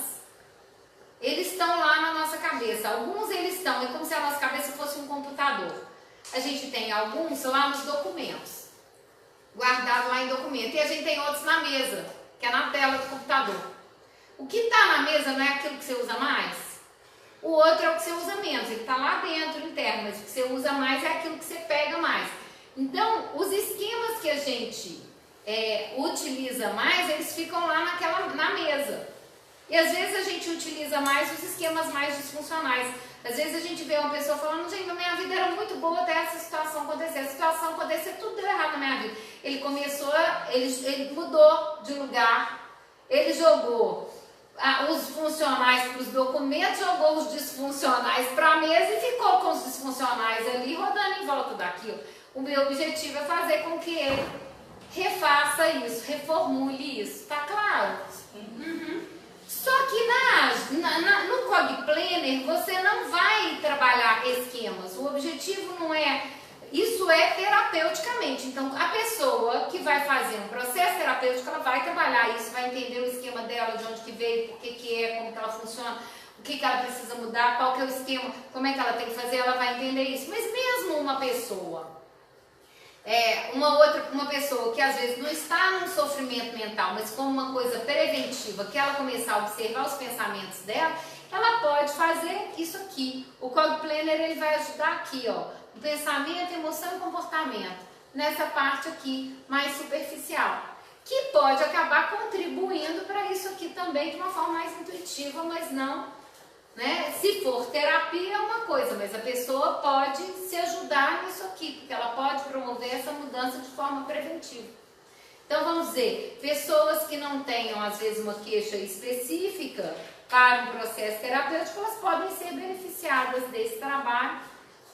eles estão lá na nossa cabeça. Alguns eles estão, é como se a nossa cabeça fosse um computador. A gente tem alguns lá nos documentos, guardado lá em documento, e a gente tem outros na mesa, que é na tela do computador. O que está na mesa não é aquilo que você usa mais? O outro é o que você usa menos, ele está lá dentro, interno, mas o que você usa mais é aquilo que você pega mais. Então, os esquemas que a gente utiliza mais, eles ficam lá na mesa. E às vezes a gente utiliza mais os esquemas mais disfuncionais. Às vezes a gente vê uma pessoa falando, gente, minha vida era muito boa até essa situação acontecer. A situação acontecer, tudo deu errado na minha vida. Ele mudou de lugar, ele jogou os funcionais para os documentos, jogou os disfuncionais para a mesa e ficou com os disfuncionais ali rodando em volta daquilo. O meu objetivo é fazer com que ele refaça isso, reformule isso, tá claro? Uhum. Só que no Cog Planner você não vai trabalhar esquemas, o objetivo não é, isso é terapeuticamente, então a pessoa que vai fazer um processo terapêutico, ela vai trabalhar isso, vai entender o esquema dela, de onde que veio, por que é, como que ela funciona, o que ela precisa mudar, qual que é o esquema, como é que ela tem que fazer, ela vai entender isso, mas mesmo uma pessoa, uma pessoa que às vezes não está num sofrimento mental, mas como uma coisa preventiva, que ela começar a observar os pensamentos dela, ela pode fazer isso aqui. O Cog Planner ele vai ajudar aqui, ó, o pensamento, emoção e comportamento, nessa parte aqui mais superficial, que pode acabar contribuindo para isso aqui também de uma forma mais intuitiva, mas não, né? Se for terapia é uma coisa, mas a pessoa pode se ajudar nisso aqui, porque ela pode promover essa mudança de forma preventiva. Então vamos dizer, pessoas que não tenham às vezes uma queixa específica para um processo terapêutico, elas podem ser beneficiadas desse trabalho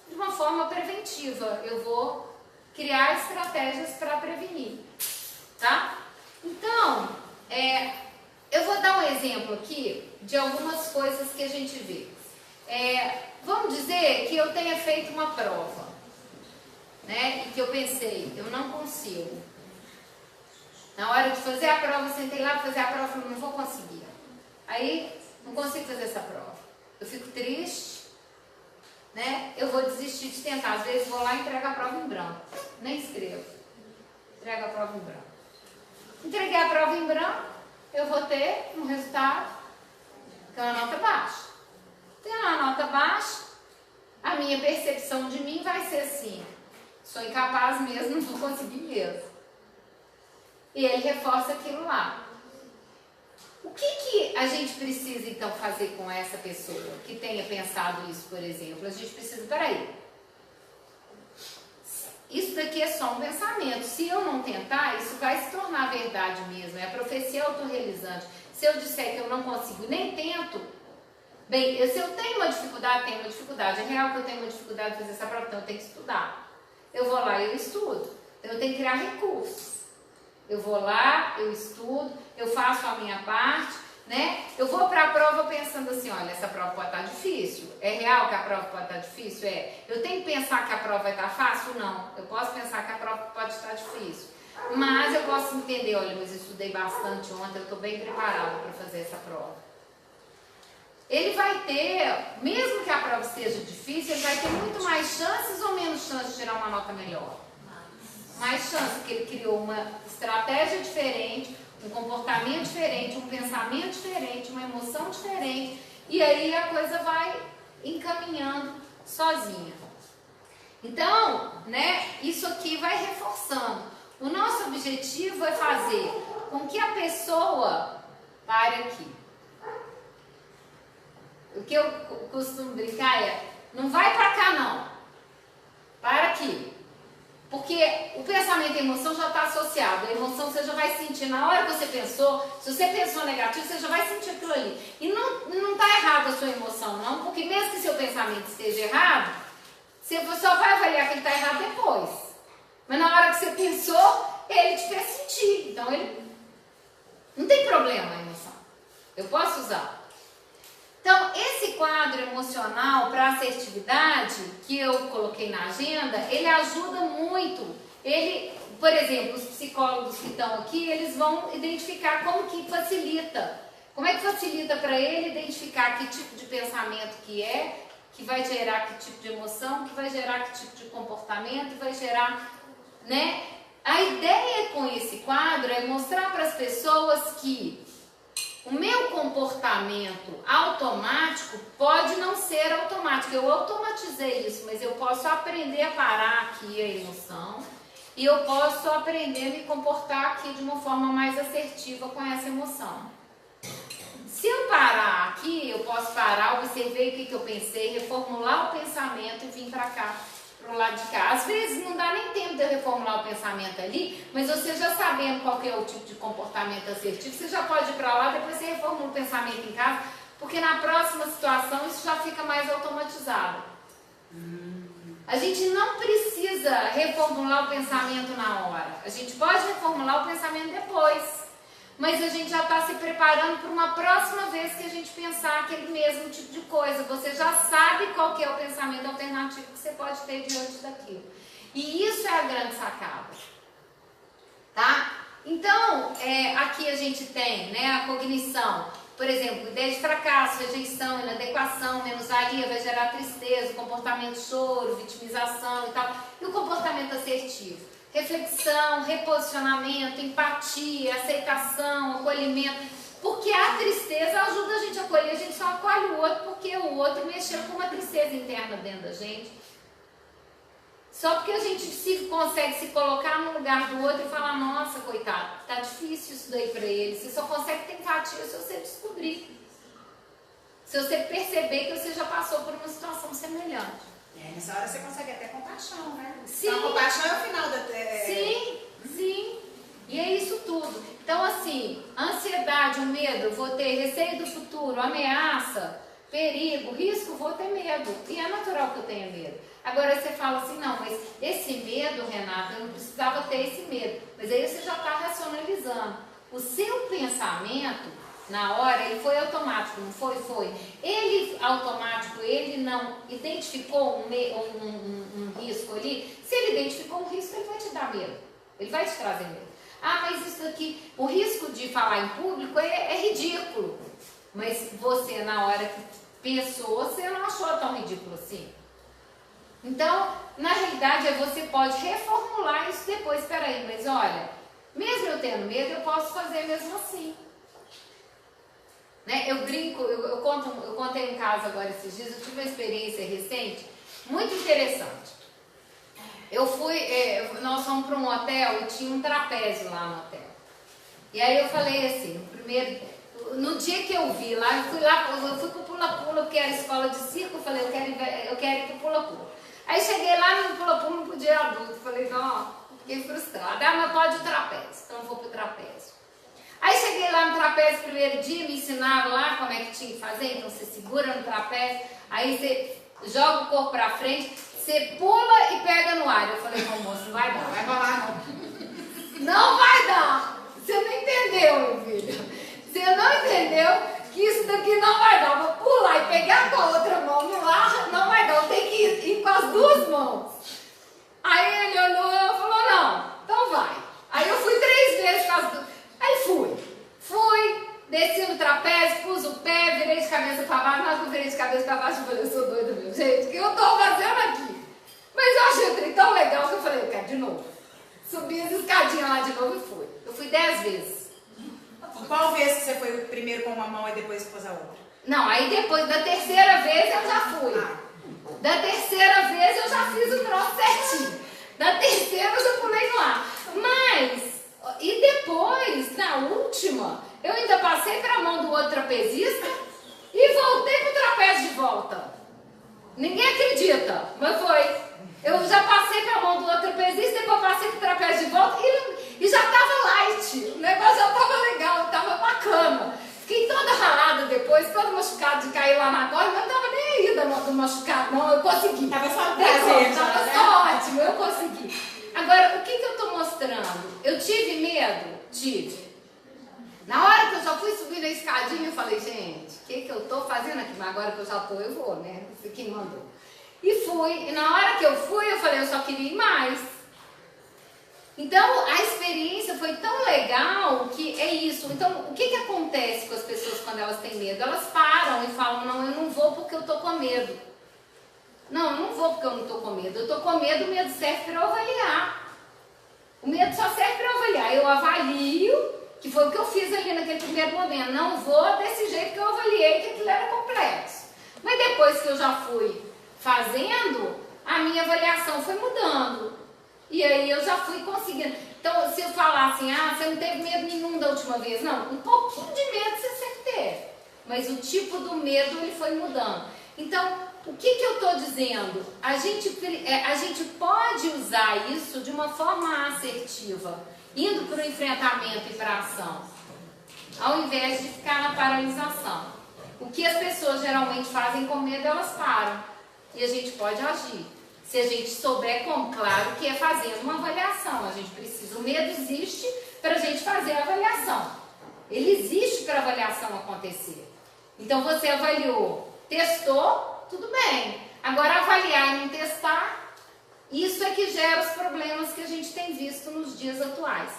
de uma forma preventiva. Eu vou criar estratégias para prevenir, tá? Então, eu vou dar um exemplo aqui de algumas coisas que a gente vê. Vamos dizer que eu tenha feito uma prova, né? E que eu pensei, eu não consigo. Na hora de fazer a prova, eu sentei lá para fazer a prova e falei, não vou conseguir. Aí, não consigo fazer essa prova. Eu fico triste, né? Eu vou desistir de tentar. Às vezes vou lá e entrego a prova em branco. Nem escrevo. Entrego a prova em branco. Entreguei a prova em branco, eu vou ter um resultado com uma nota baixa. Tendo uma nota baixa, a minha percepção de mim vai ser assim, sou incapaz mesmo, não vou conseguir mesmo. E ele reforça aquilo lá. O que a gente precisa então fazer com essa pessoa que tenha pensado isso, por exemplo? A gente precisa, peraí, isso daqui é só um pensamento. Se eu não tentar, isso vai se tornar verdade mesmo. É a profecia autorrealizante. Se eu disser que eu não consigo, nem tento, bem, se eu tenho uma dificuldade, tenho uma dificuldade. É real que eu tenho uma dificuldade de fazer essa prova, então eu tenho que estudar. Eu vou lá e eu estudo. Eu tenho que criar recursos. Eu vou lá, eu estudo, eu faço a minha parte, né? Eu vou para a prova pensando assim, olha, essa prova pode estar difícil. É real que a prova pode estar difícil? É. Eu tenho que pensar que a prova vai estar fácil? Não. Eu posso pensar que a prova pode estar difícil. Mas eu posso entender, olha, mas eu estudei bastante ontem, eu estou bem preparada para fazer essa prova. Ele vai ter, mesmo que a prova seja difícil, ele vai ter muito mais chances ou menos chances de tirar uma nota melhor? Mais chances, porque ele criou uma estratégia diferente, um comportamento diferente, um pensamento diferente, uma emoção diferente, e aí a coisa vai encaminhando sozinha. Então, né, isso aqui vai reforçando. O nosso objetivo é fazer com que a pessoa pare aqui. O que eu costumo brincar é, não vai para cá não, para aqui. Porque o pensamento e a emoção já está associado. A emoção você já vai sentir na hora que você pensou. Se você pensou negativo, você já vai sentir aquilo ali. E não está errado a sua emoção, não. Porque mesmo que seu pensamento esteja errado, você só vai avaliar que ele está errado depois. Mas na hora que você pensou, ele te fez sentir. Então, ele não tem problema a emoção. Eu posso usar. Então, esse quadro emocional para assertividade que eu coloquei na agenda, ele ajuda muito. Ele, por exemplo, os psicólogos que estão aqui, eles vão identificar como que facilita. Como é que facilita para ele identificar que tipo de pensamento que vai gerar que tipo de emoção, que vai gerar que tipo de comportamento, vai gerar, né? A ideia com esse quadro é mostrar para as pessoas que o meu comportamento automático pode não ser automático. Eu automatizei isso, mas eu posso aprender a parar aqui a emoção e eu posso aprender a me comportar aqui de uma forma mais assertiva com essa emoção. Se eu parar aqui, eu posso parar, observei o que eu pensei, reformular o pensamento e vir para cá, pro lado de cá. Às vezes não dá nem tempo de eu reformular o pensamento ali, mas você já sabendo qual que é o tipo de comportamento assertivo, você já pode ir para lá, depois você reformula o pensamento em casa, porque na próxima situação isso já fica mais automatizado. A gente não precisa reformular o pensamento na hora. A gente pode reformular o pensamento depois. Mas a gente já está se preparando para uma próxima vez que a gente pensar aquele mesmo tipo de coisa. Você já sabe qual que é o pensamento alternativo que você pode ter diante daquilo. E isso é a grande sacada. Tá? Então, aqui a gente tem, né, a cognição. Por exemplo, ideia de fracasso, rejeição, inadequação, menos-valia, vai gerar tristeza, comportamento choro, vitimização e tal. E o comportamento assertivo? Reflexão, reposicionamento, empatia, aceitação, acolhimento. Porque a tristeza ajuda a gente a acolher, a gente só acolhe o outro porque o outro mexeu com uma tristeza interna dentro da gente. Só porque a gente consegue se colocar no lugar do outro e falar, nossa, coitado, tá difícil isso daí pra ele. Você só consegue ter empatia se você descobrir. Se você perceber que você já passou por uma situação semelhante. Nessa hora você consegue até compaixão, né? Sim. Então, a compaixão é o final da... Sim. E é isso tudo. Então, assim, ansiedade, o medo, eu vou ter receio do futuro, ameaça, perigo, risco, vou ter medo. E é natural que eu tenha medo. Agora você fala assim, não, mas esse medo, Renata, eu não precisava ter esse medo. Mas aí você já está racionalizando. O seu pensamento, na hora, ele foi automático, não foi? Foi. Ele, automático, ele não identificou um risco ali. Se ele identificou um risco, ele vai te dar medo. Ele vai te trazer medo. Ah, mas isso aqui, o risco de falar em público é ridículo. Mas você, na hora que pensou, você não achou tão ridículo assim. Então, na realidade, você pode reformular isso depois. Espera aí, mas olha, mesmo eu tendo medo, eu posso fazer mesmo assim. Né? Eu brinco, eu contei um caso agora esses dias, eu tive uma experiência recente, muito interessante. Nós fomos para um hotel e tinha um trapézio lá no hotel. E aí eu falei assim, no dia que eu vi lá, eu fui pro pula-pula, porque era escola de circo, eu falei, eu quero ir pro pula-pula. Aí cheguei lá no pula-pula, não podia ir adulto, falei, não, fiquei frustrada. Ah, mas pode o trapézio, então eu vou pro trapézio. Aí cheguei lá no trapézio, primeiro dia, me ensinaram lá como é que tinha que fazer, então você segura no trapézio, aí você joga o corpo pra frente, você pula e pega no ar. Eu falei, não, moço, não vai dar, vai rolar não. Não vai dar, você não entendeu, meu filho. Você não entendeu que isso daqui não vai dar. Vou pular e pegar com a outra mão no ar, não vai dar. Eu tenho que ir com as duas mãos. Aí ele olhou e falou, não, então vai. Aí eu fui 3 vezes com as duas. Aí fui, desci no trapézio, pus o pé, virei de cabeça para baixo. Na hora que eu virei de cabeça para baixo, eu falei, eu sou doida, meu gente, o que eu tô fazendo aqui? Mas eu achei o trem tão legal que eu falei, eu quero de novo. Subi as escadinhas lá de novo e fui. Eu fui 10 vezes. Qual vez que você foi primeiro com uma mão e depois pôs a outra? Não, aí depois da terceira vez eu já fui. Da terceira vez eu já fiz o troço certinho. Da terceira eu já pulei no ar. Mas, e depois, na última, eu ainda passei para a mão do outro trapezista e voltei pro trapézio de volta. Ninguém acredita, mas foi. Eu já passei para a mão do outro trapezista, depois passei pro trapézio de volta e já estava light. O negócio já estava legal, estava bacana. Fiquei toda ralada depois, toda machucada de cair lá na corda, mas não estava nem aí do machucado, não, eu consegui. Tava só prazer, estava né? só ótimo, eu consegui. Agora, o que eu estou mostrando? Eu tive medo? Tive. Na hora que eu já fui subir na escadinha, eu falei, gente, o que eu estou fazendo aqui? Mas agora que eu já estou, eu vou, né? Quem mandou. E fui, e na hora que eu fui, eu falei, eu só queria ir mais. Então, a experiência foi tão legal que é isso. Então, o que acontece com as pessoas quando elas têm medo? Elas param e falam, não, eu não vou porque eu tô com medo. Não, eu não vou porque eu não tô com medo. Eu tô com medo, o medo serve para eu avaliar. O medo só serve para eu avaliar. Eu avalio, que foi o que eu fiz ali naquele primeiro momento. Não vou desse jeito que eu avaliei, que aquilo era complexo. Mas depois que eu já fui fazendo, a minha avaliação foi mudando. E aí eu já fui conseguindo. Então, se eu falar assim, você não teve medo nenhum da última vez. Não, um pouquinho de medo você sempre teve. Mas o tipo do medo, ele foi mudando. Então, o que eu estou dizendo? A gente pode usar isso de uma forma assertiva, indo para o enfrentamento e para a ação, ao invés de ficar na paralisação. O que as pessoas geralmente fazem com medo, elas param. E a gente pode agir. Se a gente souber como, claro que é fazendo uma avaliação. A gente precisa, o medo existe para a gente fazer a avaliação. Ele existe para a avaliação acontecer. Então você avaliou, testou, tudo bem. Agora avaliar e não testar, isso é que gera os problemas que a gente tem visto nos dias atuais.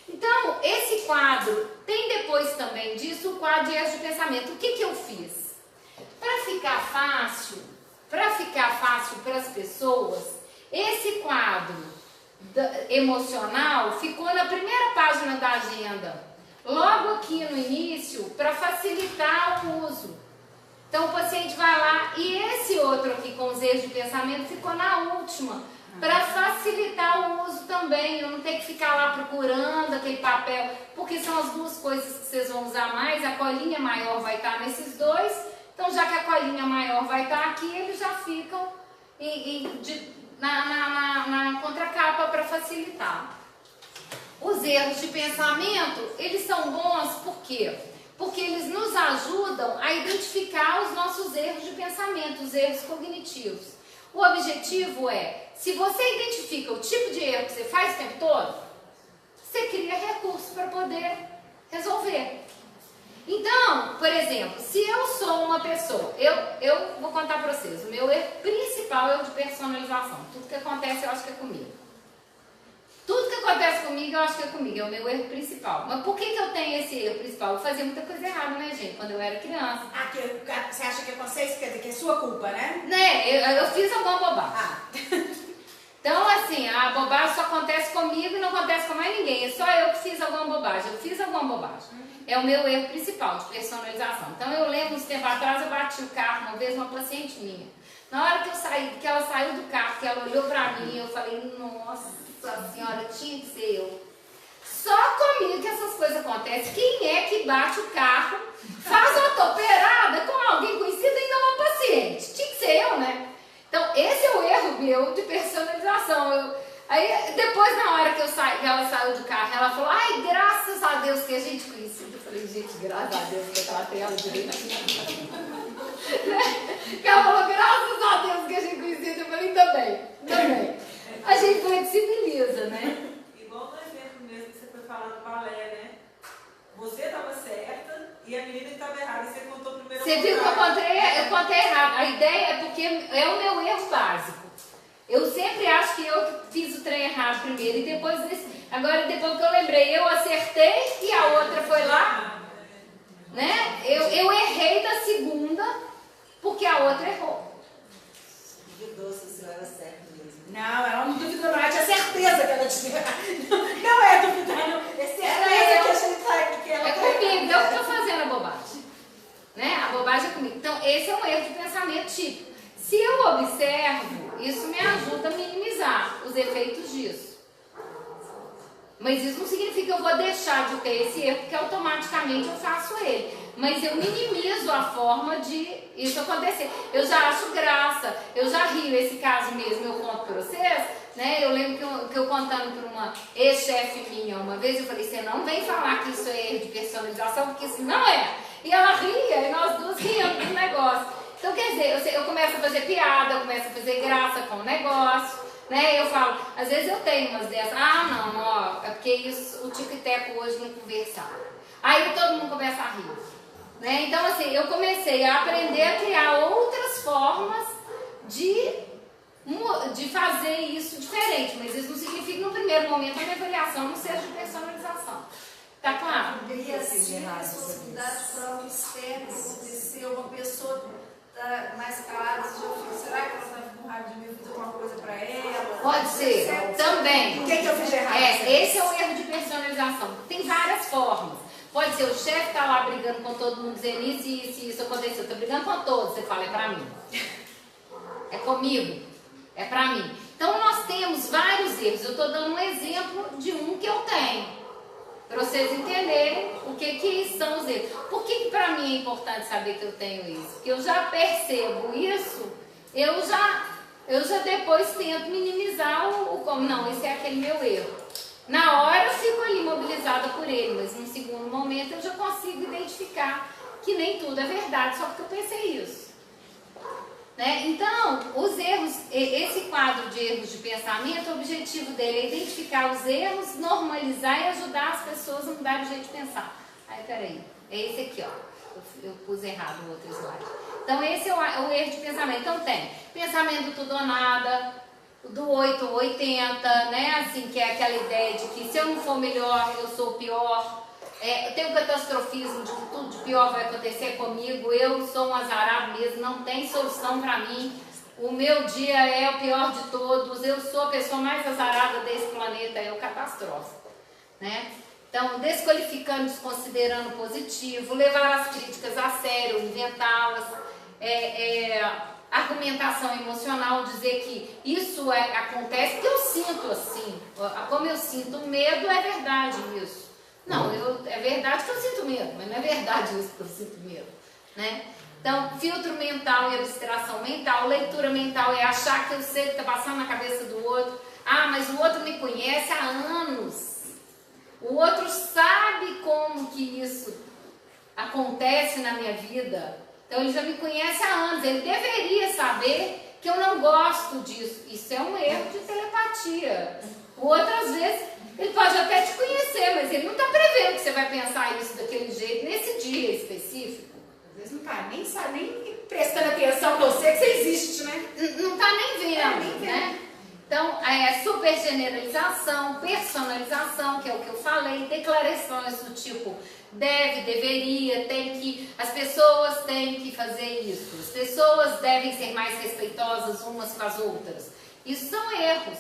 Então, esse quadro, tem depois também disso o quadro de erros de pensamento. O que eu fiz? Para ficar fácil para as pessoas, esse quadro emocional ficou na primeira página da agenda, logo aqui no início, para facilitar o uso. Então o paciente vai lá e esse outro aqui com os erros de pensamento ficou na última, para facilitar o uso também, eu não ter que ficar lá procurando aquele papel, porque são as duas coisas que vocês vão usar mais, a colinha maior vai estar nesses dois. Então, já que a colinha maior vai estar aqui, eles já ficam na contracapa para facilitar. Os erros de pensamento, eles são bons por quê? Porque eles nos ajudam a identificar os nossos erros de pensamento, os erros cognitivos. O objetivo é, se você identifica o tipo de erro que você faz o tempo todo, você cria recursos para poder resolver. Então, por exemplo, se eu sou uma pessoa, eu vou contar para vocês, o meu erro principal é o de personalização. Tudo que acontece eu acho que é comigo. Tudo que acontece comigo eu acho que é comigo, é o meu erro principal. Mas por que eu tenho esse erro principal? Eu fazia muita coisa errada, né, gente, quando eu era criança. Você acha que é você, que é sua culpa, né? Né, eu fiz alguma bobagem. Então, assim, a bobagem só acontece comigo e não acontece com mais ninguém. É só eu que fiz alguma bobagem. Eu fiz alguma bobagem. É o meu erro principal de personalização. Então, eu lembro, uns tempo atrás, eu bati o carro uma vez, uma paciente minha. Na hora que eu saí, que ela saiu do carro, que ela olhou pra mim, eu falei, nossa senhora, tinha que ser eu. Só comigo que essas coisas acontecem. Quem é que bate o carro, faz autooperada com alguém conhecido e ainda uma paciente? Tinha que ser eu, né? Então, esse é o erro meu de personalização. Aí, depois, na hora que ela saiu do carro, ela falou, ai, graças a Deus que a gente conhecida. Eu falei, gente, graças a Deus que eu tratei ela direitinho. Ela falou, graças a Deus que a gente conhecida. Eu falei, também. A gente flexibiliza, né? Igual no exemplo mesmo que você foi falando do balé, né? Você estava certa, quanto é errado. A ideia é porque é o meu erro básico. Eu sempre acho que eu fiz o trem errado primeiro e depois agora depois que eu lembrei, eu acertei e a outra foi lá, né? Eu errei da segunda porque a outra errou. Duvidou se o senhor era certo mesmo. Não, ela não duvidou, não. Ela tinha certeza que ela tinha. Não é duvidar, não. É certeza que a gente sabe que ela É comigo, eu que estou fazendo a bobagem. Né? A bobagem é comigo. Então, esse é um erro de pensamento típico. Se eu observo, isso me ajuda a minimizar os efeitos disso. Mas isso não significa que eu vou deixar de ter esse erro, porque automaticamente eu faço ele. Mas eu minimizo a forma de isso acontecer. Eu já acho graça, eu já rio. Esse caso mesmo eu conto para vocês, né? Eu lembro que eu contando para uma ex-chefe minha uma vez, eu falei, você não vem falar que isso é erro de personalização, porque isso não é. E ela ria, e nós duas riamos do negócio. Então, quer dizer, eu começo a fazer piada, eu começo a fazer graça com o negócio, né? Eu falo, às vezes eu tenho umas dessas, não, ó, é porque isso, o Tico e Teco hoje não conversaram. Aí todo mundo começa a rir, né? Então, assim, eu comecei a aprender a criar outras formas de fazer isso diferente, mas isso não significa que no primeiro momento a minha avaliação não seja de personalização. Tá claro? E assim, a responsabilidade própria externa que aconteceu, uma pessoa tá mais calada, você já fica, será que ela está com raiva de mim, fazer alguma coisa para ela? Pode ser, também. O que eu fiz de errado? Esse é o erro de personalização. Tem várias formas. Pode ser o chefe tá lá brigando com todo mundo, dizendo isso aconteceu. Tô brigando com todos, você fala, é pra mim. É comigo, é pra mim. Então nós temos vários erros. Eu tô dando um exemplo de um que eu tenho. Para vocês entenderem o que são os erros. Por que para mim é importante saber que eu tenho isso? Porque eu já percebo isso, eu já depois tento minimizar não, esse é aquele meu erro. Na hora eu fico ali mobilizada por ele, mas num segundo momento eu já consigo identificar que nem tudo é verdade, só porque eu pensei isso. Né? Então, os erros, esse quadro de erros de pensamento, o objetivo dele é identificar os erros, normalizar e ajudar as pessoas a mudar o jeito de pensar. Aí, peraí, é esse aqui, ó. Eu pus errado no outro slide. Então, esse é o erro de pensamento. Então, tem pensamento do tudo ou nada, do 8 ou 80, né? Assim, que é aquela ideia de que se eu não for melhor, eu sou o pior. Tem o catastrofismo de que tudo de pior vai acontecer comigo, eu sou um azarado mesmo, não tem solução para mim, o meu dia é o pior de todos, eu sou a pessoa mais azarada desse planeta, é o catastrófico, né? Então, desqualificando, desconsiderando positivo, levar as críticas a sério, inventá-las, argumentação emocional, dizer que isso acontece porque eu sinto assim, como eu sinto medo, é verdade isso. Não, é verdade que eu sinto medo, mas não é verdade isso que eu sinto medo, né? Então, filtro mental e abstração mental, leitura mental é achar que eu sei o que está passando na cabeça do outro. Mas o outro me conhece há anos. O outro sabe como que isso acontece na minha vida. Então, ele já me conhece há anos. Ele deveria saber que eu não gosto disso. Isso é um erro de telepatia. O outro, às vezes, ele pode até te conhecer, mas ele não está prevendo que você vai pensar isso daquele jeito nesse dia específico. Às vezes não está nem prestando atenção que eu sei que você existe, né? Não está nem vendo, né? Então, super generalização, personalização, que é o que eu falei, declarações do tipo deve, deveria, tem que, as pessoas têm que fazer isso, as pessoas devem ser mais respeitosas umas com as outras. Isso são erros,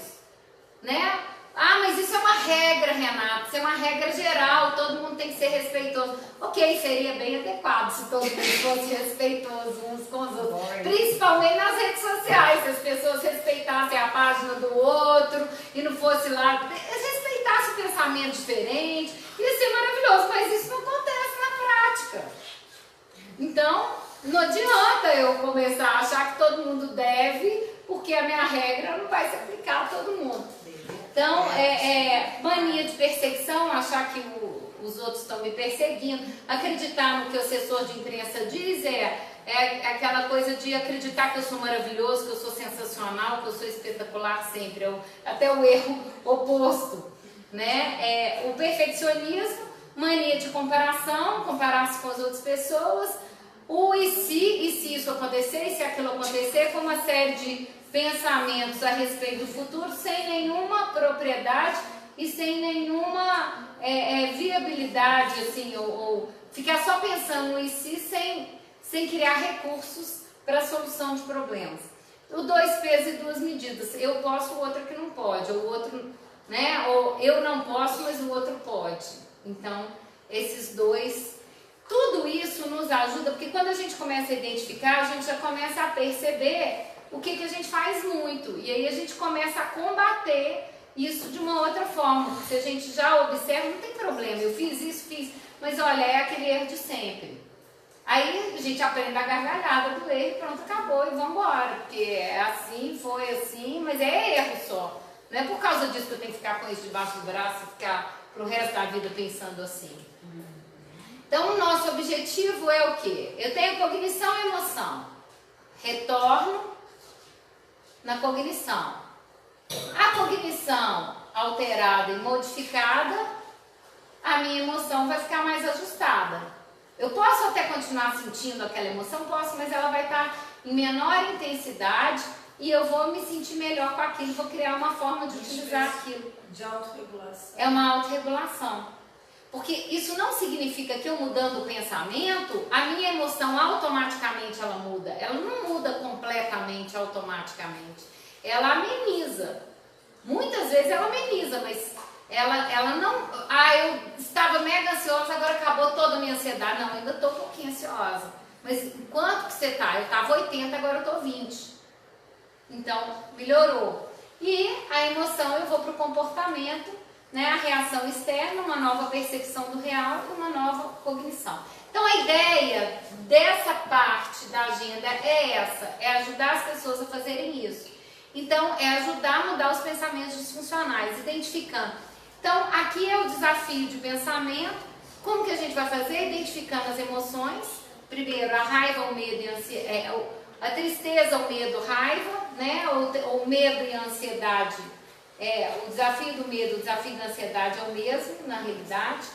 né? Mas isso é uma regra, Renato, isso é uma regra geral, todo mundo tem que ser respeitoso. Ok, seria bem adequado se todo mundo fosse respeitoso uns com os outros. Principalmente nas redes sociais, se as pessoas respeitassem a página do outro e não fosse lá, respeitasse o pensamento diferente, ia ser maravilhoso, mas isso não acontece na prática. Então, não adianta eu começar a achar que todo mundo deve, porque a minha regra não vai se aplicar a todo mundo. Então, mania de perseguição, achar que os outros estão me perseguindo, acreditar no que o assessor de imprensa diz, aquela coisa de acreditar que eu sou maravilhoso, que eu sou sensacional, que eu sou espetacular sempre, até o erro oposto, né? O perfeccionismo, mania de comparação, comparar-se com as outras pessoas, O e se isso acontecer, e se aquilo acontecer, com uma série de pensamentos a respeito do futuro, sem nenhuma propriedade e sem nenhuma viabilidade, assim, ou ficar só pensando no e se sem criar recursos para a solução de problemas. O 2 pesos e 2 medidas. Eu posso, o outro que não pode. Ou o outro, né? Ou eu não posso, mas o outro pode. Então, esses dois, tudo isso nos ajuda, porque quando a gente começa a identificar, a gente já começa a perceber o que a gente faz muito. E aí a gente começa a combater isso de uma outra forma. Se a gente já observa, não tem problema. Eu fiz isso, mas olha, é aquele erro de sempre. Aí a gente aprende a gargalhada do erro e pronto, acabou e vamos embora. Porque é assim, foi assim, mas é erro só. Não é por causa disso que eu tenho que ficar com isso debaixo do braço e ficar pro resto da vida pensando assim. Então o nosso objetivo é o quê? Eu tenho cognição e emoção. Retorno na cognição. A cognição alterada e modificada, a minha emoção vai ficar mais ajustada. Eu posso até continuar sentindo aquela emoção, posso, mas ela vai estar em menor intensidade e eu vou me sentir melhor com aquilo, vou criar uma forma de utilizar aquilo. De autorregulação. É uma autorregulação. Porque isso não significa que eu mudando o pensamento, a minha emoção automaticamente ela muda. Ela não muda completamente automaticamente. Ela ameniza. Muitas vezes ela ameniza, mas ela não... eu estava mega ansiosa, agora acabou toda a minha ansiedade. Não, ainda estou um pouquinho ansiosa. Mas quanto que você está? Eu estava 80, agora eu estou 20. Então, melhorou. E a emoção, eu vou para o comportamento, né? A reação externa, uma nova percepção do real e uma nova cognição. Então, a ideia dessa parte da agenda é essa, é ajudar as pessoas a fazerem isso. Então, é ajudar a mudar os pensamentos disfuncionais, identificando. Então, aqui é o desafio de pensamento. Como que a gente vai fazer? Identificando as emoções. Primeiro, a raiva, o medo e a ansiedade. A tristeza, o medo, raiva, né? O medo e a ansiedade. O desafio do medo, o desafio da ansiedade é o mesmo, na realidade.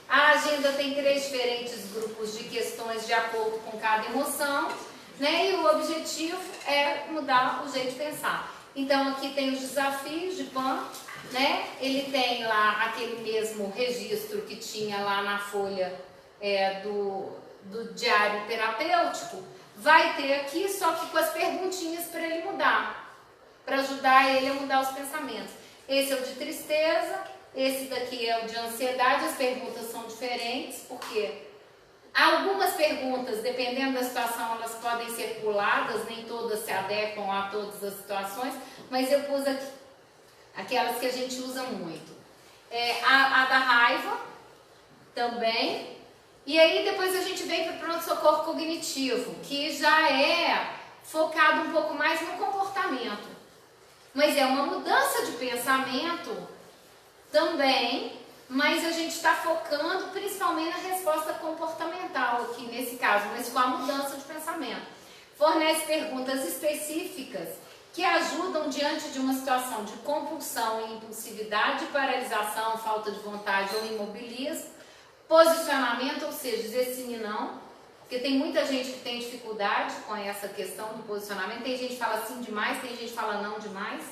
A agenda tem 3 diferentes grupos de questões de acordo com cada emoção, né? E o objetivo é mudar o jeito de pensar. Então, aqui tem os desafios de PAN, né? Ele tem lá aquele mesmo registro que tinha lá na folha do diário terapêutico. Vai ter aqui, só que com as perguntinhas para ele mudar, para ajudar ele a mudar os pensamentos. Esse é o de tristeza, esse daqui é o de ansiedade. As perguntas são diferentes, porque algumas perguntas, dependendo da situação, elas podem ser puladas, nem todas se adequam a todas as situações, mas eu pus aqui aquelas que a gente usa muito. A da raiva também. E aí depois a gente vem para o pronto-socorro cognitivo, que já é focado um pouco mais no comportamento. Mas é uma mudança de pensamento também, mas a gente está focando principalmente na resposta comportamental aqui nesse caso, mas com a mudança de pensamento. Fornece perguntas específicas que ajudam diante de uma situação de compulsão e impulsividade, paralisação, falta de vontade ou imobilismo. Posicionamento, ou seja, dizer sim e não, porque tem muita gente que tem dificuldade com essa questão do posicionamento. Tem gente que fala sim demais, tem gente que fala não demais.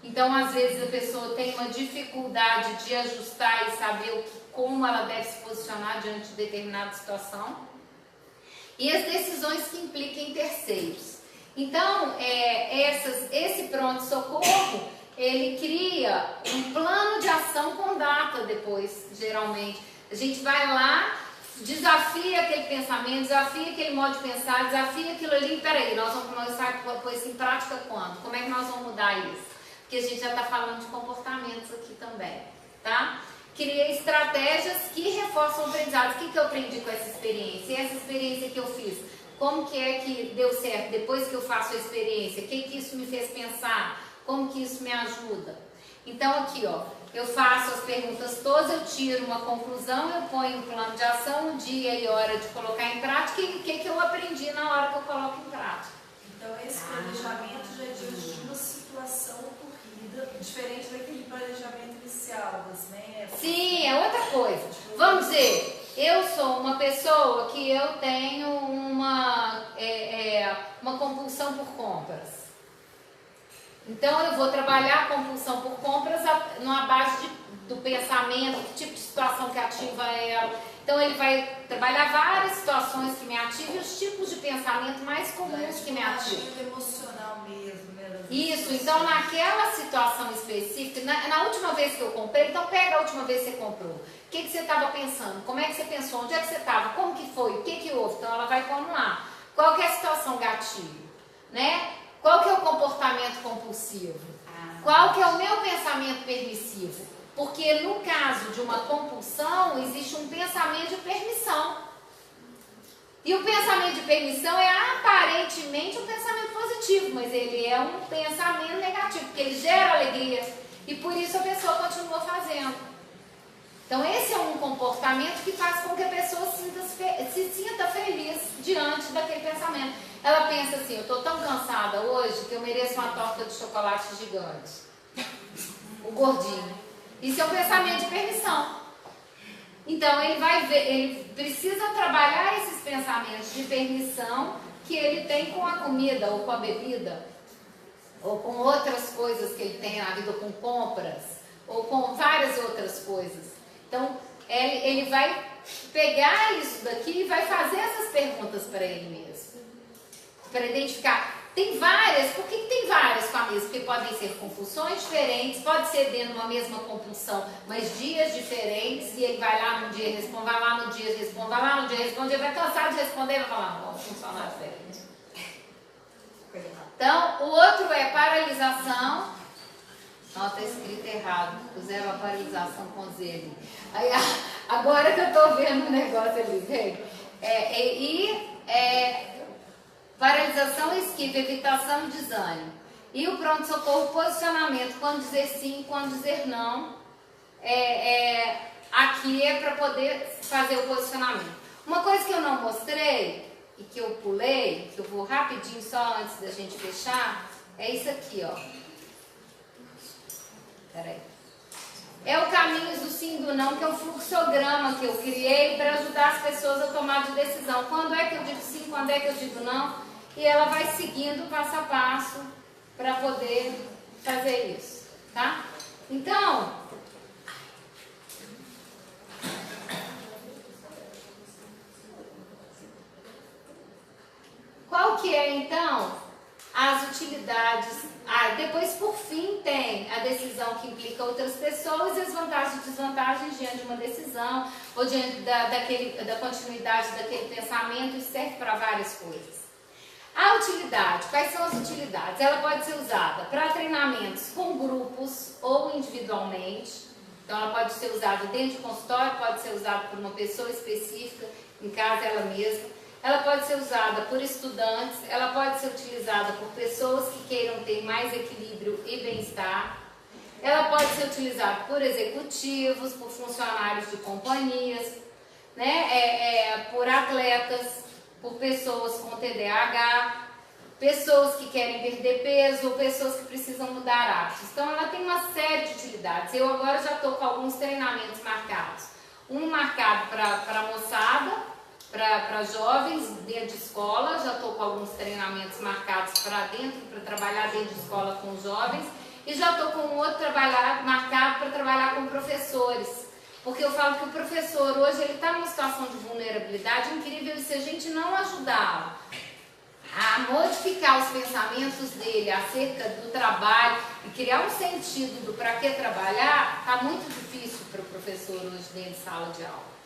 Então, às vezes, a pessoa tem uma dificuldade de ajustar e saber como ela deve se posicionar diante de determinada situação. E as decisões que impliquem terceiros. Então, esse pronto-socorro, ele cria um plano de ação com data depois, geralmente. A gente vai lá, desafia aquele pensamento, desafia aquele modo de pensar, desafia aquilo ali. Peraí, nós vamos começar a pôr isso em prática quando? Como é que nós vamos mudar isso? Porque a gente já está falando de comportamentos aqui também, tá? Cria estratégias que reforçam o aprendizado. O que eu aprendi com essa experiência? E essa experiência que eu fiz? Como que é que deu certo depois que eu faço a experiência? O que isso me fez pensar? Como que isso me ajuda? Então aqui, ó, eu faço as perguntas todas, eu tiro uma conclusão, eu ponho um plano de ação, um dia e hora de colocar em prática e o que eu aprendi na hora que eu coloco em prática. Então esse planejamento já é diante de uma situação ocorrida, diferente daquele planejamento inicial, das metas. Sim, é outra coisa. Vamos dizer, eu sou uma pessoa que eu tenho uma compulsão por compras. Então eu vou trabalhar a compulsão por compras numa base do pensamento, que tipo de situação que ativa ela. Então ele vai trabalhar várias situações que me ativam e os tipos de pensamento mais comuns que me ativam. Emocional mesmo, né? Isso, então naquela situação específica, na última vez que eu comprei, então pega a última vez que você comprou. O que você estava pensando? Como é que você pensou? Onde é que você estava? Como que foi? O que houve? Então ela vai pondo lá. Qual que é a situação gatilho? Né? Qual que é o comportamento compulsivo? Qual que é o meu pensamento permissivo? Porque no caso de uma compulsão, existe um pensamento de permissão. E o pensamento de permissão é aparentemente um pensamento positivo, mas ele é um pensamento negativo, porque ele gera alegria e por isso a pessoa continua fazendo. Então esse é um comportamento que faz com que a pessoa se sinta feliz diante daquele pensamento. Ela pensa assim, eu estou tão cansada hoje que eu mereço uma torta de chocolate gigante. O gordinho. Isso é um pensamento de permissão. Então ele vai ver, ele precisa trabalhar esses pensamentos de permissão que ele tem com a comida ou com a bebida, ou com outras coisas que ele tem na vida, ou com compras, ou com várias outras coisas. Então ele vai pegar isso daqui e vai fazer essas perguntas para ele mesmo, para identificar. Tem várias, por que tem várias com a mesma? Porque podem ser compulsões diferentes, pode ser dentro de uma mesma compulsão, mas dias diferentes, e ele vai lá no dia e responde, vai lá no dia e responde, vai lá no dia e responde, ele vai cansar de responder e vai falar, não, funcionar diferente. Então, o outro é paralisação. Não, está escrito errado, puseram a paralisação com Z ali. Aí, agora que eu estou vendo o negócio ali, vem. Paralisação, esquiva, evitação e desânimo. E o pronto-socorro, posicionamento, quando dizer sim, quando dizer não. Aqui é para poder fazer o posicionamento. Uma coisa que eu não mostrei e que eu pulei, que eu vou rapidinho só antes da gente fechar, é isso aqui, ó. Peraí. É o caminho do sim e do não, que é um fluxograma que eu criei para ajudar as pessoas a tomar de decisão. Quando é que eu digo sim, quando é que eu digo não? E ela vai seguindo passo a passo para poder fazer isso, tá? Então, qual que é então as utilidades? Depois, por fim, tem a decisão que implica outras pessoas e as vantagens e desvantagens diante de uma decisão ou diante da continuidade daquele pensamento. Isso serve para várias coisas. A utilidade, quais são as utilidades? Ela pode ser usada para treinamentos com grupos ou individualmente. Então, ela pode ser usada dentro de consultório, pode ser usada por uma pessoa específica, em casa ela mesma. Ela pode ser usada por estudantes, ela pode ser utilizada por pessoas que queiram ter mais equilíbrio e bem-estar. Ela pode ser utilizada por executivos, por funcionários de companhias, né? Por atletas, por pessoas com TDAH, pessoas que querem perder peso ou pessoas que precisam mudar hábitos. Então ela tem uma série de utilidades. Eu agora já estou com alguns treinamentos marcados. Um marcado para moçada, para jovens dentro de escola, já estou com alguns treinamentos marcados para trabalhar dentro de escola com jovens, e já estou com outro marcado para trabalhar com professores. Porque eu falo que o professor hoje ele está numa situação de vulnerabilidade incrível, e se a gente não ajudá-lo a modificar os pensamentos dele acerca do trabalho e criar um sentido do para que trabalhar, está muito difícil para o professor hoje dentro de sala de aula.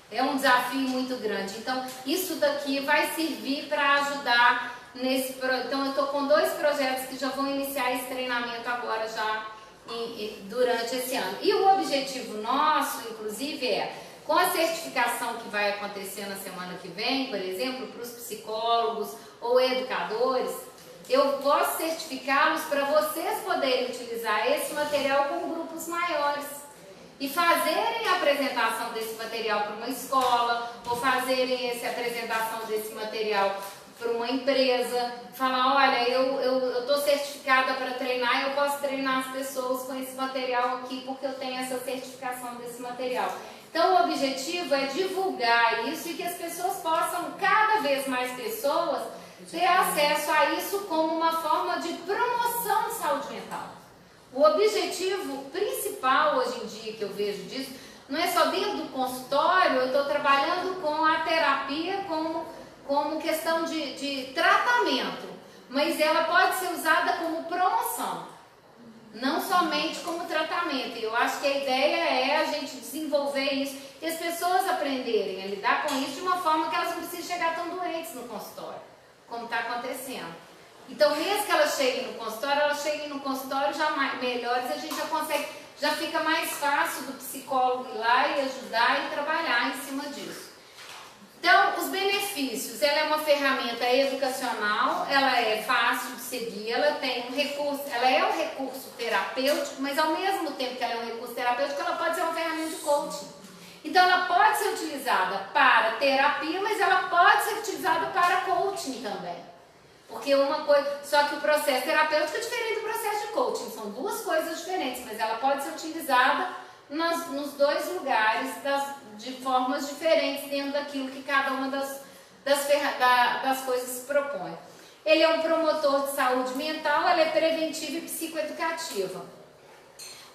É um desafio muito grande. Então, isso daqui vai servir para ajudar nesse... Então, eu estou com 2 projetos que já vão iniciar esse treinamento agora já durante esse ano. E o objetivo nosso, inclusive, com a certificação que vai acontecer na semana que vem, por exemplo, para os psicólogos ou educadores, eu posso certificá-los para vocês poderem utilizar esse material com grupos maiores e fazerem a apresentação desse material para uma escola, ou fazerem essa apresentação desse material para uma empresa, falar, olha, eu estou certificada para treinar, eu posso treinar as pessoas com esse material aqui porque eu tenho essa certificação desse material. Então, Então o objetivo é divulgar isso e que as pessoas possam, cada vez mais pessoas, ter acesso a isso como uma forma de promoção de saúde mental. O objetivo principal hoje em dia que eu vejo disso, não é só dentro do consultório, eu estou trabalhando com a terapia como questão de tratamento, mas ela pode ser usada como promoção, não somente como tratamento. E eu acho que a ideia é a gente desenvolver isso e as pessoas aprenderem a lidar com isso de uma forma que elas não precisem chegar tão doentes no consultório, como está acontecendo. Então, mesmo que elas cheguem no consultório já melhores, a gente já consegue, já fica mais fácil do psicólogo ir lá e ajudar e trabalhar em cima disso. Então, os benefícios, ela é uma ferramenta educacional, ela é fácil de seguir, ela tem um recurso, ela é um recurso terapêutico, mas ao mesmo tempo que ela é um recurso terapêutico, ela pode ser uma ferramenta de coaching. Então, ela pode ser utilizada para terapia, mas ela pode ser utilizada para coaching também. Porque uma coisa, só que o processo terapêutico é diferente do processo de coaching, são duas coisas diferentes, mas ela pode ser utilizada nos dois lugares, de formas diferentes, dentro daquilo que cada uma das coisas se propõe. Ele é um promotor de saúde mental, ela é preventiva e psicoeducativa.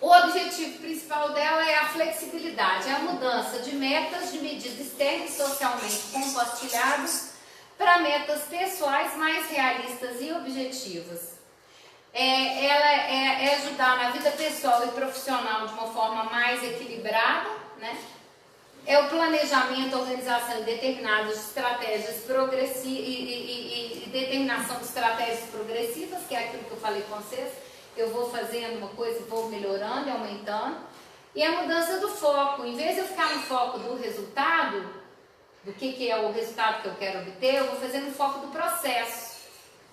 O objetivo principal dela é a flexibilidade, é a mudança de metas de medidas externas e socialmente compartilhadas para metas pessoais mais realistas e objetivas. Ela é ajudar na vida pessoal e profissional de uma forma mais equilibrada, né? É o planejamento, a organização de determinadas estratégias progressivas e determinação de estratégias progressivas, que é aquilo que eu falei com vocês. Eu vou fazendo uma coisa e vou melhorando e aumentando. E a mudança do foco. Em vez de eu ficar no foco do resultado, do que é o resultado que eu quero obter, eu vou fazer no foco do processo.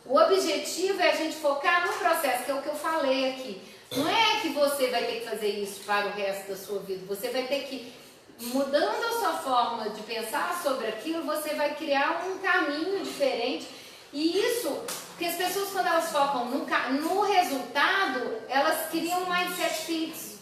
O objetivo é a gente focar no processo, que é o que eu falei aqui. Não é que você vai ter que fazer isso para o resto da sua vida. Você vai ter que, mudando a sua forma de pensar sobre aquilo, você vai criar um caminho diferente. E isso, porque as pessoas, quando elas focam no resultado, elas criam um mindset fixo.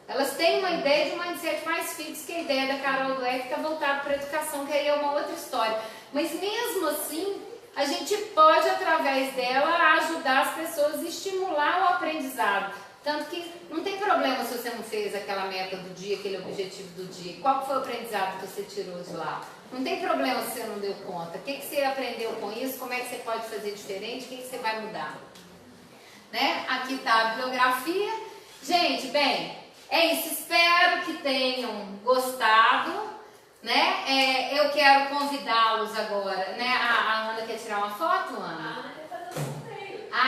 Elas têm uma ideia de um mindset mais fixo, que a ideia da Carol Dweck, que está voltada para a educação, que aí é uma outra história. Mas mesmo assim, a gente pode, através dela, ajudar as pessoas a estimular o aprendizado. Tanto que não tem problema se você não fez aquela meta do dia, aquele objetivo do dia. Qual foi o aprendizado que você tirou de lá? Não tem problema se você não deu conta. O que você aprendeu com isso? Como é que você pode fazer diferente? O que você vai mudar? Né? Aqui está a bibliografia. Gente, bem, é isso. Espero que tenham gostado. Né? Eu quero convidá-los agora. Né? A Ana quer tirar uma foto, Ana?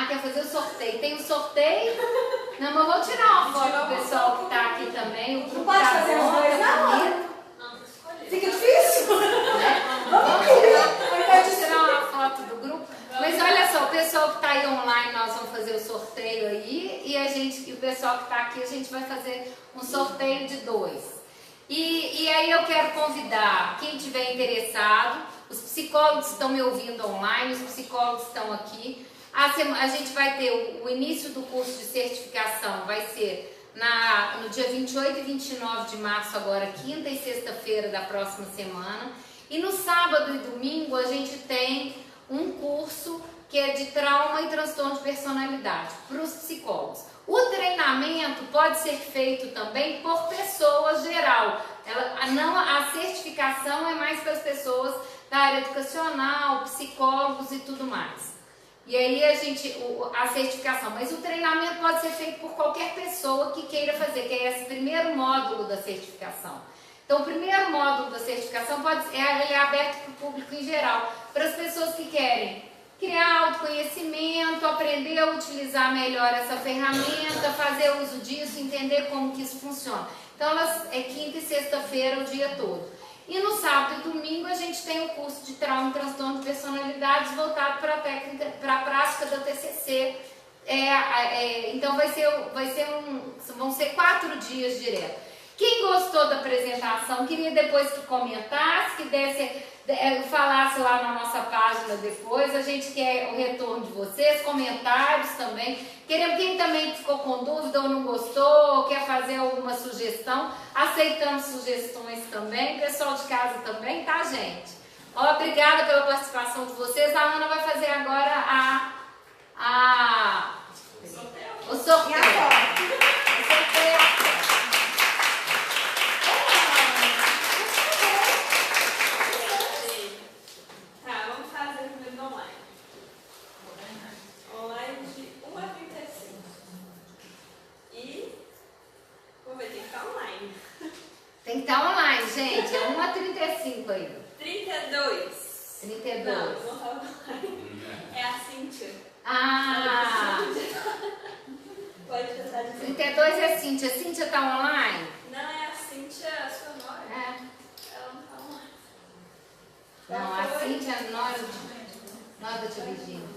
Quer fazer o sorteio. Tem um sorteio? Não, mas eu vou tirar uma foto do pessoal que está aqui também. O grupo pode fazer os dois, não? Fica difícil? Né? Vamos tirar uma foto do grupo. Mas olha só, o pessoal que está aí online, nós vamos fazer o sorteio aí. E o pessoal que está aqui, a gente vai fazer um sorteio de 2. E aí eu quero convidar quem tiver interessado. Os psicólogos estão me ouvindo online, os psicólogos estão aqui. A gente vai ter o início do curso de certificação, vai ser no dia 28 e 29 de março, agora quinta e sexta-feira da próxima semana. E no sábado e domingo a gente tem um curso que é de trauma e transtorno de personalidade para os psicólogos. O treinamento pode ser feito também por pessoas geral. A certificação é mais para as pessoas da área educacional, psicólogos e tudo mais. E aí a certificação, mas o treinamento pode ser feito por qualquer pessoa que queira fazer, que é esse primeiro módulo da certificação. Então, o primeiro módulo da certificação ele é aberto para o público em geral, para as pessoas que querem criar autoconhecimento, aprender a utilizar melhor essa ferramenta, fazer uso disso, entender como que isso funciona. Então, é quinta e sexta-feira o dia todo. E no sábado e domingo a gente tem o curso de trauma e transtorno de personalidades voltado para a prática da TCC. Então vão ser 4 dias direto. Quem gostou da apresentação, queria depois que comentasse, que falasse lá na nossa página depois. A gente quer o retorno de vocês, comentários também. Queremos, quem também ficou com dúvida ou não gostou, ou quer fazer alguma sugestão, aceitamos sugestões também. Pessoal de casa também, tá, gente? Obrigada pela participação de vocês. A Ana vai fazer agora o sorteio. Tá, vamos fazer primeiro no online. Online de 1 a 35. E vamos ver, tem que estar online. Tem que estar online, gente. É 1 a 35 aí. 32. 32. Não tá online. É a Cíntia. Pode tentar de 32 é Cíntia. Cíntia tá online? Não, é a Cíntia, a sua nora. É. Ela não tá online. Não, a Cíntia é nora da tia Virgínia.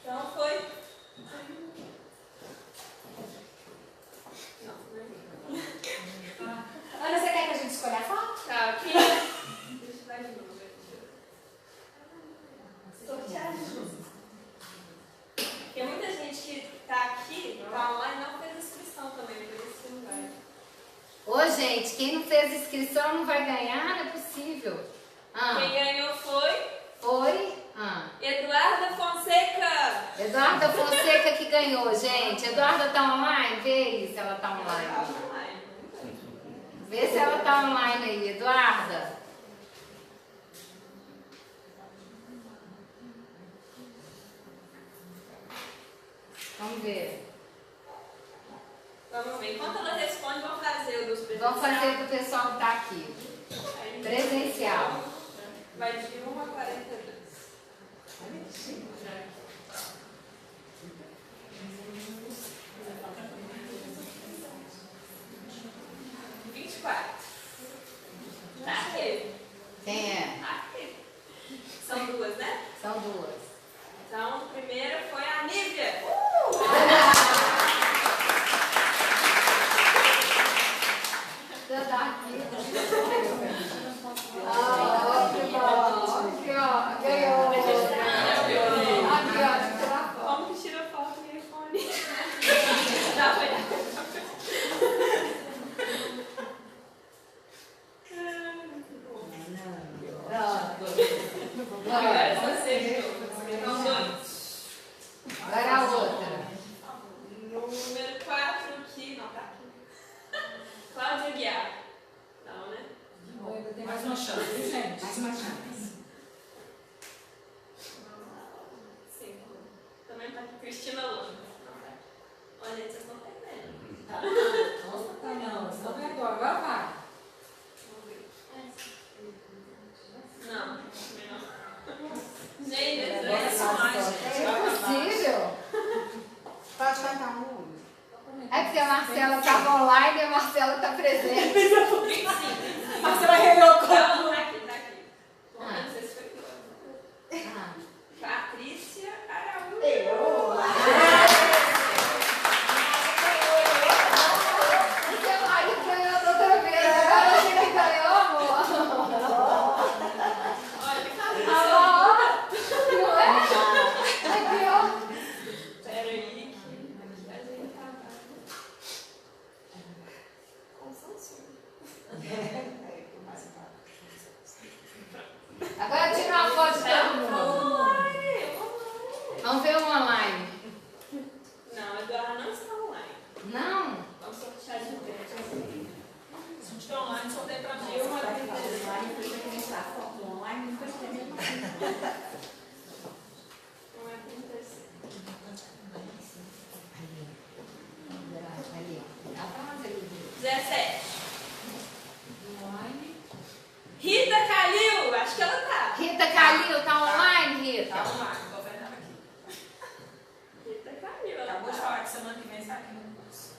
Então foi. Ana, você quer que a gente escolha a foto? Tá, aqui. Deixa eu dar de novo. Sortear de novo. Porque muita gente que tá aqui, tá online, não fez inscrição também, por isso que não vai. Ô, gente, quem não fez inscrição não vai ganhar? Não é possível. Quem ganhou foi Foi? Eduarda Fonseca. Eduarda Fonseca que ganhou, gente. Eduarda tá online? Vê aí se ela tá Ela online. tá online. Vê se ela tá online aí, Eduarda. Vamos ver. Vamos ver. Enquanto ela responde, vamos fazer o dos presenciais. Vamos fazer pro pessoal que tá aqui. Aí, Presencial. vai de 1 a 42. 24. Tá aqui. Quem é? Aqui. São duas, né? São duas. Então, a primeira foi a Nívia. Você tá aqui. Que bom. Aqui, ó. Ganhou. Aqui, ó. Deixa eu tirar a foto. Como que tira foto no iPhone? Dá pra olhar. Agora você de novo. Então, dois. Agora a outra. Número 4 aqui. Não, tá aqui. Cláudia Guiar. Não, né? Mais uma chance, viu, gente? Mais uma chance. 5. Também tá aqui. Cristina Lona. Não tá aqui. Olha, gente, vocês estão perdendo. Nossa, tá não. Estão vendo agora, vai. Vamos ver. Não, também não. Gente, É possível? Pode cantar um. É porque a Marcela estava online e a Marcela está presente. 25. Marcela relocou. Não, tá aqui, tá aqui. Não sei se foi que Patrícia Araújo. Você vai ganhando outra vez. Agora você que ganhou, amor. Olha, Não é? Aqui, ó. peraí, que a gente tá. Com Samsung. Agora tira uma foto de todo mundo. Vamos ver o online. Não, Eduardo não está online. Não? Vamos sortear de novo. Se não tiver online, só tem pra mim. Eu vou online, por isso que a gente tá foto online, não foi entendendo mais. Não é 35. Ali, ó. Dá pra fazer ali. 17. Online. Rita Calil, acho que ela tá. Rita Calil, tá online, Rita? Tá online, tô vendo ela aqui. Rita Calil, ela Acabou de tá. falar que semana que vem está aqui no curso.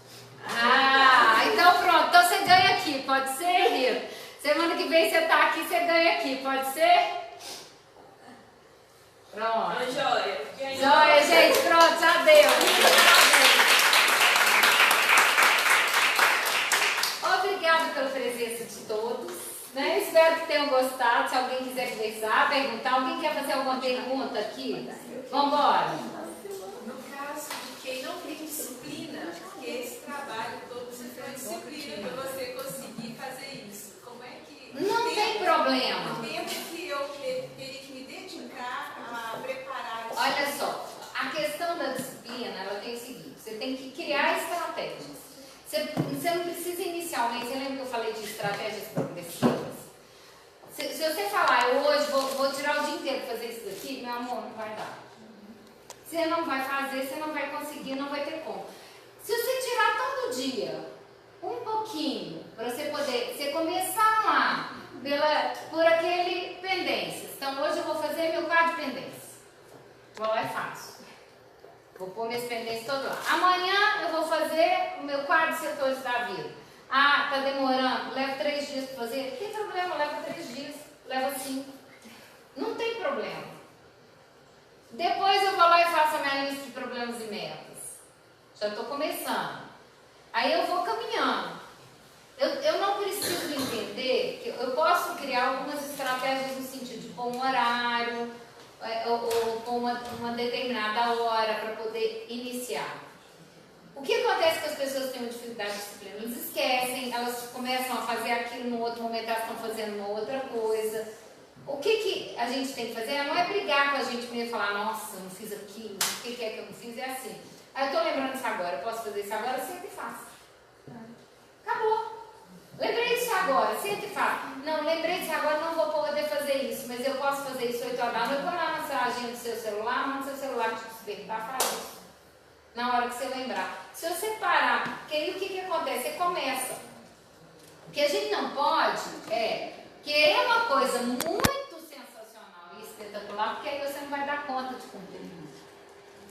Então pronto. Então você ganha aqui, pode ser, Rita? Semana que vem você tá aqui, você ganha aqui, pode ser? Pronto. Joia. Joia, gente, pronto, já Deus. Obrigada pela presença de todos. Né? Espero que tenham gostado. Se alguém quiser conversar, perguntar, alguém quer fazer alguma pergunta aqui? Vamos embora. No caso de quem não tem disciplina, porque esse trabalho todo você tem disciplina para você conseguir fazer isso. Como é que... Não tem problema. O tempo que eu teria que me dedicar a preparar isso. Olha só, a questão da disciplina, ela tem o seguinte, você tem que criar estratégias. Você não precisa inicialmente, você lembra que eu falei de estratégias progressivas? Se você falar, eu hoje vou tirar o dia inteiro para fazer isso daqui, meu amor, não vai dar. Você não vai fazer, você não vai conseguir, não vai ter como. Se você tirar todo dia, um pouquinho, para você poder, você começar lá, por aquele pendências. Então hoje eu vou fazer meu quadro de pendências. Igual é fácil. Vou pôr minhas pendências todas lá. Amanhã eu vou fazer o meu quadro de setores da vida. Ah, tá demorando, leva 3 dias para fazer. Não tem problema, leva 3 dias, leva 5. Não tem problema. Depois eu vou lá e faço a minha lista de problemas e metas. Já estou começando. Aí eu vou caminhando. Eu não preciso entender que eu posso criar algumas estratégias no sentido de pôr um horário, ou pôr uma determinada hora para poder iniciar. O que acontece com as pessoas que têm uma dificuldade de disciplina? Elas esquecem, elas começam a fazer aquilo, no outro momento elas estão fazendo uma outra coisa. O que a gente tem que fazer não é brigar com a gente mesmo e falar, nossa, eu não fiz aquilo, o que é que eu não fiz? É assim. Aí eu estou lembrando disso agora, eu posso fazer isso agora, senta e faço. Acabou. Lembrei disso agora, senta e faço. Não, lembrei disso agora, não vou poder fazer isso, mas eu posso fazer isso 8 horas da noite. Põe lá na sua agenda do seu celular, manda seu celular te despertar, faz isso. Na hora que você lembrar. Se você parar, porque aí o que acontece? Você começa. O que a gente não pode é querer uma coisa muito sensacional e espetacular, porque aí você não vai dar conta de cumprir.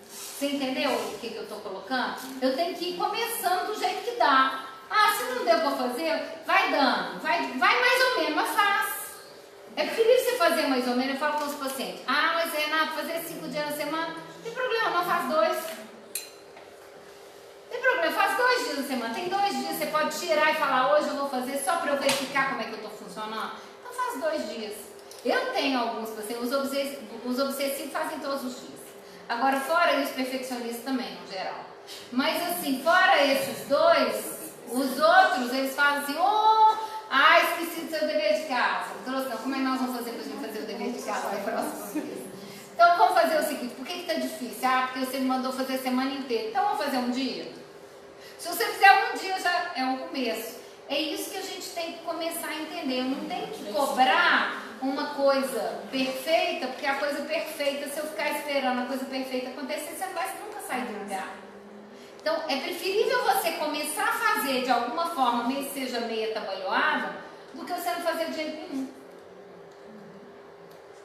Você entendeu o que eu estou colocando? Eu tenho que ir começando do jeito que dá. Ah, se não deu para fazer, vai dando. Vai mais ou menos, mas faz. É preferível você fazer mais ou menos. Eu falo com os pacientes. Ah, mas Renato, fazer 5 dias na semana, não tem problema, não faz 2. Tem problema, faz 2 dias na semana. Tem 2 dias, você pode tirar e falar, hoje eu vou fazer só para eu verificar como é que eu estou funcionando. Então faz 2 dias. Eu tenho alguns pacientes, os obsessivos fazem todos os dias. Agora, fora isso, perfeccionistas também, no geral. Mas assim, fora esses 2, os outros, eles falam assim, esqueci do seu dever de casa. Trouxe, não, como é que nós vamos fazer para a gente fazer o dever de casa da próxima vez? Então vamos fazer o seguinte, por que está difícil? Ah, porque você me mandou fazer a semana inteira. Então vamos fazer um dia? Se você fizer um dia, já é um começo. É isso que a gente tem que começar a entender. Eu não tenho que cobrar uma coisa perfeita, porque a coisa perfeita, se eu ficar esperando a coisa perfeita acontecer, você não vai nunca sair do lugar. Então, é preferível você começar a fazer de alguma forma, mesmo que seja meia trabalhada, do que você não fazer de jeito nenhum.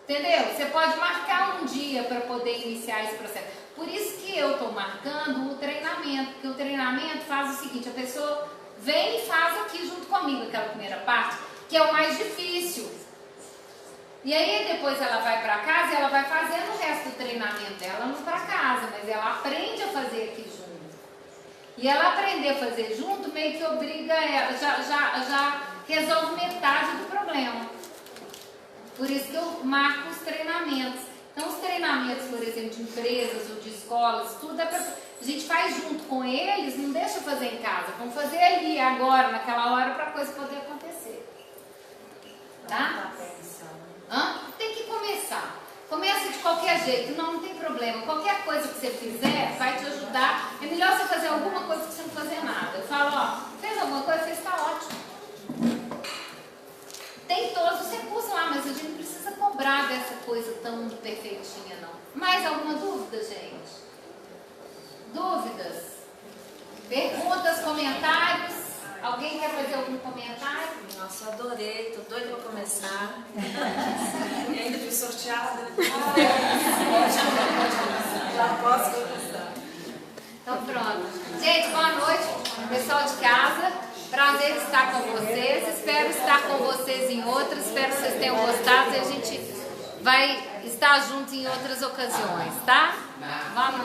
Entendeu? Você pode marcar um dia para poder iniciar esse processo. Por isso que eu estou marcando o treinamento, porque o treinamento faz o seguinte, a pessoa vem e faz aqui junto comigo aquela primeira parte, que é o mais difícil. E aí depois ela vai para casa e ela vai fazendo o resto do treinamento dela não para casa, mas ela aprende a fazer aqui junto. E ela aprender a fazer junto meio que obriga ela, já resolve metade do problema. Por isso que eu marco os treinamentos. Então os treinamentos, por exemplo, de empresas ou de escolas, tudo é pra, a gente faz junto com eles, não deixa fazer em casa. Vamos fazer ali, agora, naquela hora, para a coisa poder acontecer. Tá? Tem que começar. Começa de qualquer jeito, não tem problema. Qualquer coisa que você fizer vai te ajudar. É melhor você fazer alguma coisa que você não fazer nada. Eu falo, fez alguma coisa, fez, está ótimo. Tem todos os recursos lá, mas a gente não precisa cobrar dessa coisa tão perfeitinha, não. Mais alguma dúvida, gente? Dúvidas? Perguntas, comentários? Alguém quer fazer algum comentário? Nossa, adorei, tô doida para começar. E ainda fui sorteada. Já posso começar. Então pronto. Gente, boa noite, pessoal de casa. Prazer de estar com vocês. Espero estar com vocês em outras. Espero que vocês tenham gostado e a gente vai estar junto em outras ocasiões, tá? Boa noite.